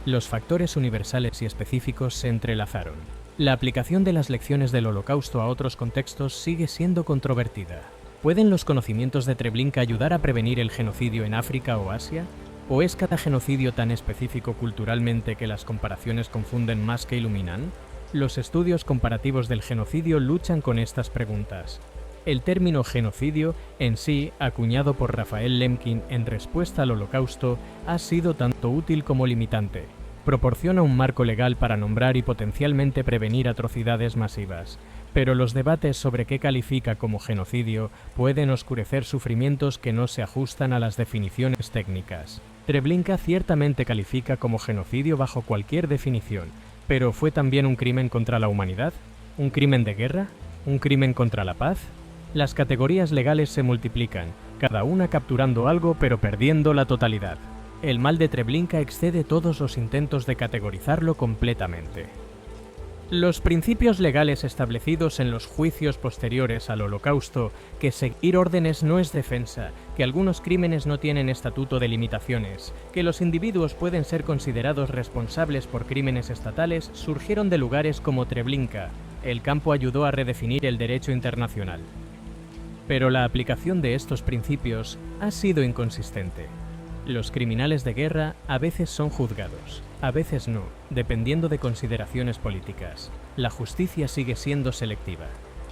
Los factores universales y específicos se entrelazaron. La aplicación de las lecciones del Holocausto a otros contextos sigue siendo controvertida. ¿Pueden los conocimientos de Treblinka ayudar a prevenir el genocidio en África o Asia? ¿O es cada genocidio tan específico culturalmente que las comparaciones confunden más que iluminan? Los estudios comparativos del genocidio luchan con estas preguntas. El término genocidio en sí, acuñado por Raphael Lemkin en respuesta al Holocausto, ha sido tanto útil como limitante. Proporciona un marco legal para nombrar y potencialmente prevenir atrocidades masivas, pero los debates sobre qué califica como genocidio pueden oscurecer sufrimientos que no se ajustan a las definiciones técnicas. Treblinka ciertamente califica como genocidio bajo cualquier definición, pero ¿fue también un crimen contra la humanidad? ¿Un crimen de guerra? ¿Un crimen contra la paz? Las categorías legales se multiplican, cada una capturando algo pero perdiendo la totalidad. El mal de Treblinka excede todos los intentos de categorizarlo completamente. Los principios legales establecidos en los juicios posteriores al Holocausto, que seguir órdenes no es defensa, que algunos crímenes no tienen estatuto de limitaciones, que los individuos pueden ser considerados responsables por crímenes estatales, surgieron de lugares como Treblinka. El campo ayudó a redefinir el derecho internacional. Pero la aplicación de estos principios ha sido inconsistente. Los criminales de guerra a veces son juzgados, a veces no, dependiendo de consideraciones políticas. La justicia sigue siendo selectiva.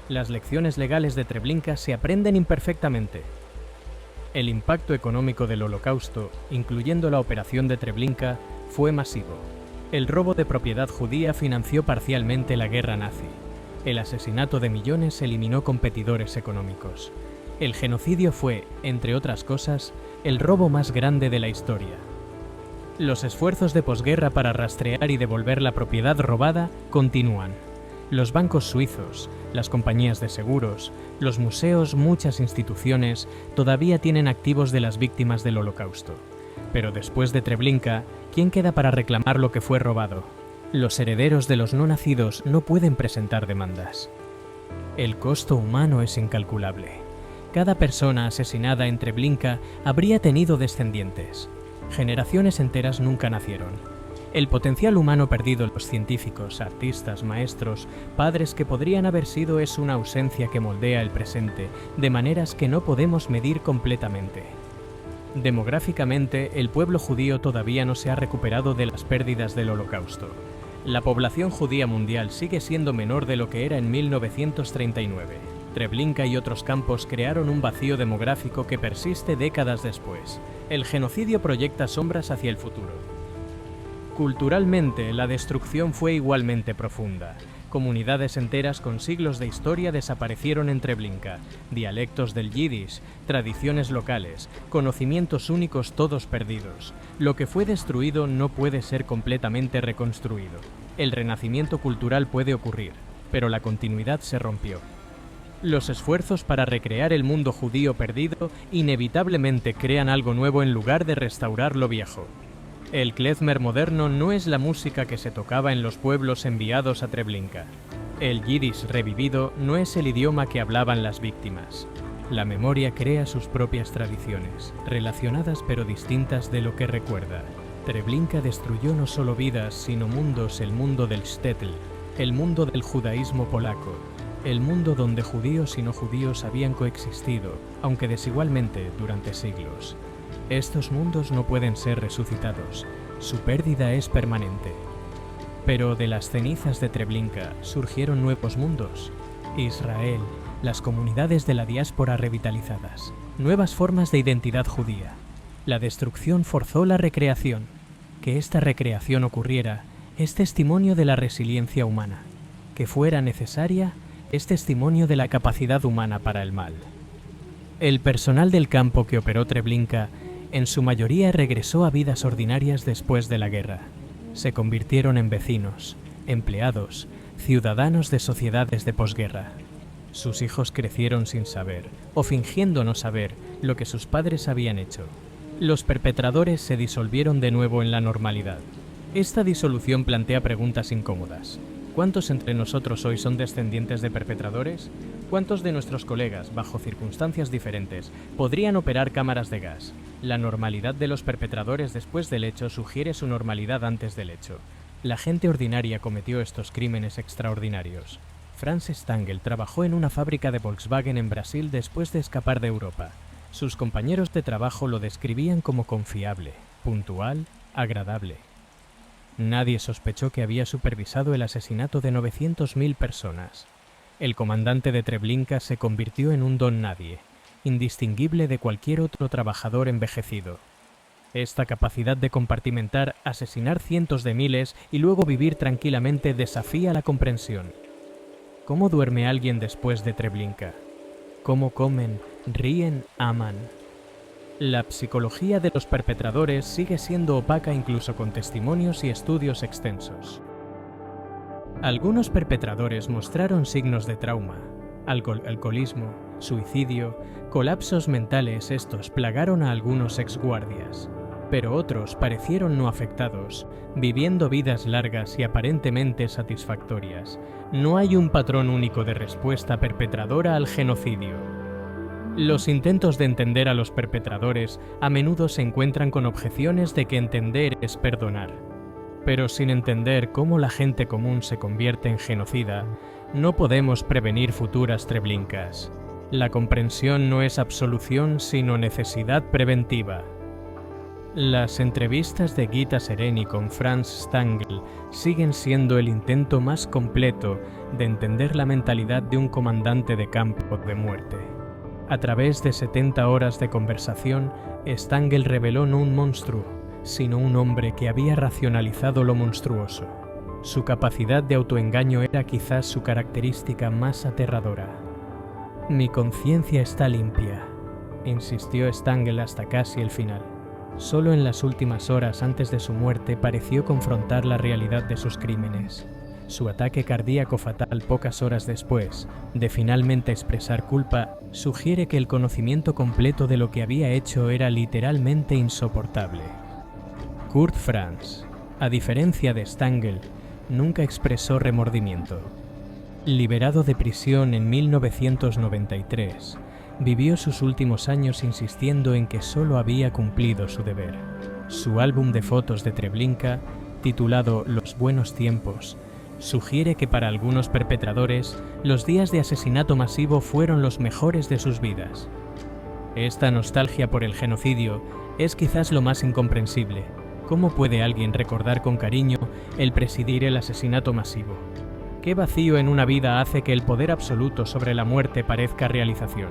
Las lecciones legales de Treblinka se aprenden imperfectamente. El impacto económico del Holocausto, incluyendo la operación de Treblinka, fue masivo. El robo de propiedad judía financió parcialmente la guerra nazi. El asesinato de millones eliminó competidores económicos. El genocidio fue, entre otras cosas, el robo más grande de la historia. Los esfuerzos de posguerra para rastrear y devolver la propiedad robada continúan. Los bancos suizos, las compañías de seguros, los museos, muchas instituciones todavía tienen activos de las víctimas del Holocausto. Pero después de Treblinka, ¿quién queda para reclamar lo que fue robado? Los herederos de los no nacidos no pueden presentar demandas. El costo humano es incalculable. Cada persona asesinada en Treblinka habría tenido descendientes. Generaciones enteras nunca nacieron. El potencial humano perdido en los científicos, artistas, maestros, padres que podrían haber sido es una ausencia que moldea el presente de maneras que no podemos medir completamente. Demográficamente, el pueblo judío todavía no se ha recuperado de las pérdidas del Holocausto. La población judía mundial sigue siendo menor de lo que era en 1939. Treblinka y otros campos crearon un vacío demográfico que persiste décadas después. El genocidio proyecta sombras hacia el futuro. Culturalmente, la destrucción fue igualmente profunda. Comunidades enteras con siglos de historia desaparecieron en Treblinka. Dialectos del yiddish, tradiciones locales, conocimientos únicos todos perdidos. Lo que fue destruido no puede ser completamente reconstruido. El renacimiento cultural puede ocurrir, pero la continuidad se rompió. Los esfuerzos para recrear el mundo judío perdido inevitablemente crean algo nuevo en lugar de restaurar lo viejo. El klezmer moderno no es la música que se tocaba en los pueblos enviados a Treblinka. El yiddish revivido no es el idioma que hablaban las víctimas. La memoria crea sus propias tradiciones, relacionadas pero distintas de lo que recuerda. Treblinka destruyó no solo vidas, sino mundos, el mundo del shtetl, el mundo del judaísmo polaco, el mundo donde judíos y no judíos habían coexistido, aunque desigualmente, durante siglos. Estos mundos no pueden ser resucitados, su pérdida es permanente. Pero de las cenizas de Treblinka surgieron nuevos mundos: Israel, las comunidades de la diáspora revitalizadas, nuevas formas de identidad judía. La destrucción forzó la recreación. Que esta recreación ocurriera es testimonio de la resiliencia humana. Que fuera necesaria es testimonio de la capacidad humana para el mal. El personal del campo que operó Treblinka en su mayoría regresó a vidas ordinarias después de la guerra. Se convirtieron en vecinos, empleados, ciudadanos de sociedades de posguerra. Sus hijos crecieron sin saber, o fingiendo no saber, lo que sus padres habían hecho. Los perpetradores se disolvieron de nuevo en la normalidad. Esta disolución plantea preguntas incómodas. ¿Cuántos entre nosotros hoy son descendientes de perpetradores? ¿Cuántos de nuestros colegas, bajo circunstancias diferentes, podrían operar cámaras de gas? La normalidad de los perpetradores después del hecho sugiere su normalidad antes del hecho. La gente ordinaria cometió estos crímenes extraordinarios. Franz Stangl trabajó en una fábrica de Volkswagen en Brasil después de escapar de Europa. Sus compañeros de trabajo lo describían como confiable, puntual, agradable. Nadie sospechó que había supervisado el asesinato de 900.000 personas. El comandante de Treblinka se convirtió en un don nadie, indistinguible de cualquier otro trabajador envejecido. Esta capacidad de compartimentar, asesinar cientos de miles y luego vivir tranquilamente desafía la comprensión. ¿Cómo duerme alguien después de Treblinka? ¿Cómo comen, ríen, aman? La psicología de los perpetradores sigue siendo opaca incluso con testimonios y estudios extensos. Algunos perpetradores mostraron signos de trauma, alcoholismo, suicidio, colapsos mentales. Estos plagaron a algunos exguardias, pero otros parecieron no afectados, viviendo vidas largas y aparentemente satisfactorias. No hay un patrón único de respuesta perpetradora al genocidio. Los intentos de entender a los perpetradores a menudo se encuentran con objeciones de que entender es perdonar. Pero sin entender cómo la gente común se convierte en genocida, no podemos prevenir futuras Treblinkas. La comprensión no es absolución, sino necesidad preventiva. Las entrevistas de Gita Sereni con Franz Stangl siguen siendo el intento más completo de entender la mentalidad de un comandante de campo de muerte. A través de 70 horas de conversación, Stangl reveló no un monstruo, sino un hombre que había racionalizado lo monstruoso. Su capacidad de autoengaño era quizás su característica más aterradora. «Mi conciencia está limpia», insistió Stangl hasta casi el final. Solo en las últimas horas antes de su muerte pareció confrontar la realidad de sus crímenes. Su ataque cardíaco fatal pocas horas después de finalmente expresar culpa sugiere que el conocimiento completo de lo que había hecho era literalmente insoportable. Kurt Franz, a diferencia de Stangl, nunca expresó remordimiento. Liberado de prisión en 1993, vivió sus últimos años insistiendo en que solo había cumplido su deber. Su álbum de fotos de Treblinka, titulado Los buenos tiempos, sugiere que para algunos perpetradores, los días de asesinato masivo fueron los mejores de sus vidas. Esta nostalgia por el genocidio es quizás lo más incomprensible. ¿Cómo puede alguien recordar con cariño el presidir el asesinato masivo? ¿Qué vacío en una vida hace que el poder absoluto sobre la muerte parezca realización?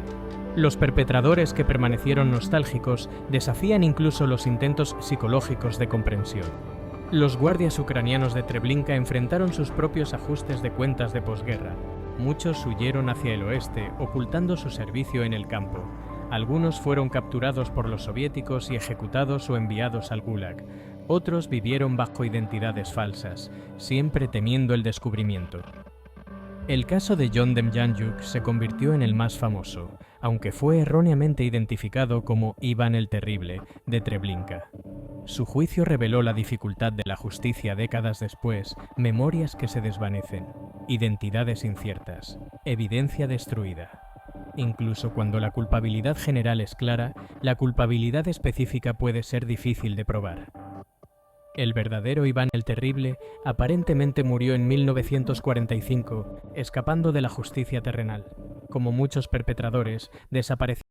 Los perpetradores que permanecieron nostálgicos desafían incluso los intentos psicológicos de comprensión. Los guardias ucranianos de Treblinka enfrentaron sus propios ajustes de cuentas de posguerra. Muchos huyeron hacia el oeste, ocultando su servicio en el campo. Algunos fueron capturados por los soviéticos y ejecutados o enviados al Gulag. Otros vivieron bajo identidades falsas, siempre temiendo el descubrimiento. El caso de John Demjanjuk se convirtió en el más famoso, aunque fue erróneamente identificado como Iván el Terrible, de Treblinka. Su juicio reveló la dificultad de la justicia décadas después, memorias que se desvanecen, identidades inciertas, evidencia destruida. Incluso cuando la culpabilidad general es clara, la culpabilidad específica puede ser difícil de probar. El verdadero Iván el Terrible aparentemente murió en 1945, escapando de la justicia terrenal. Como muchos perpetradores, desapareció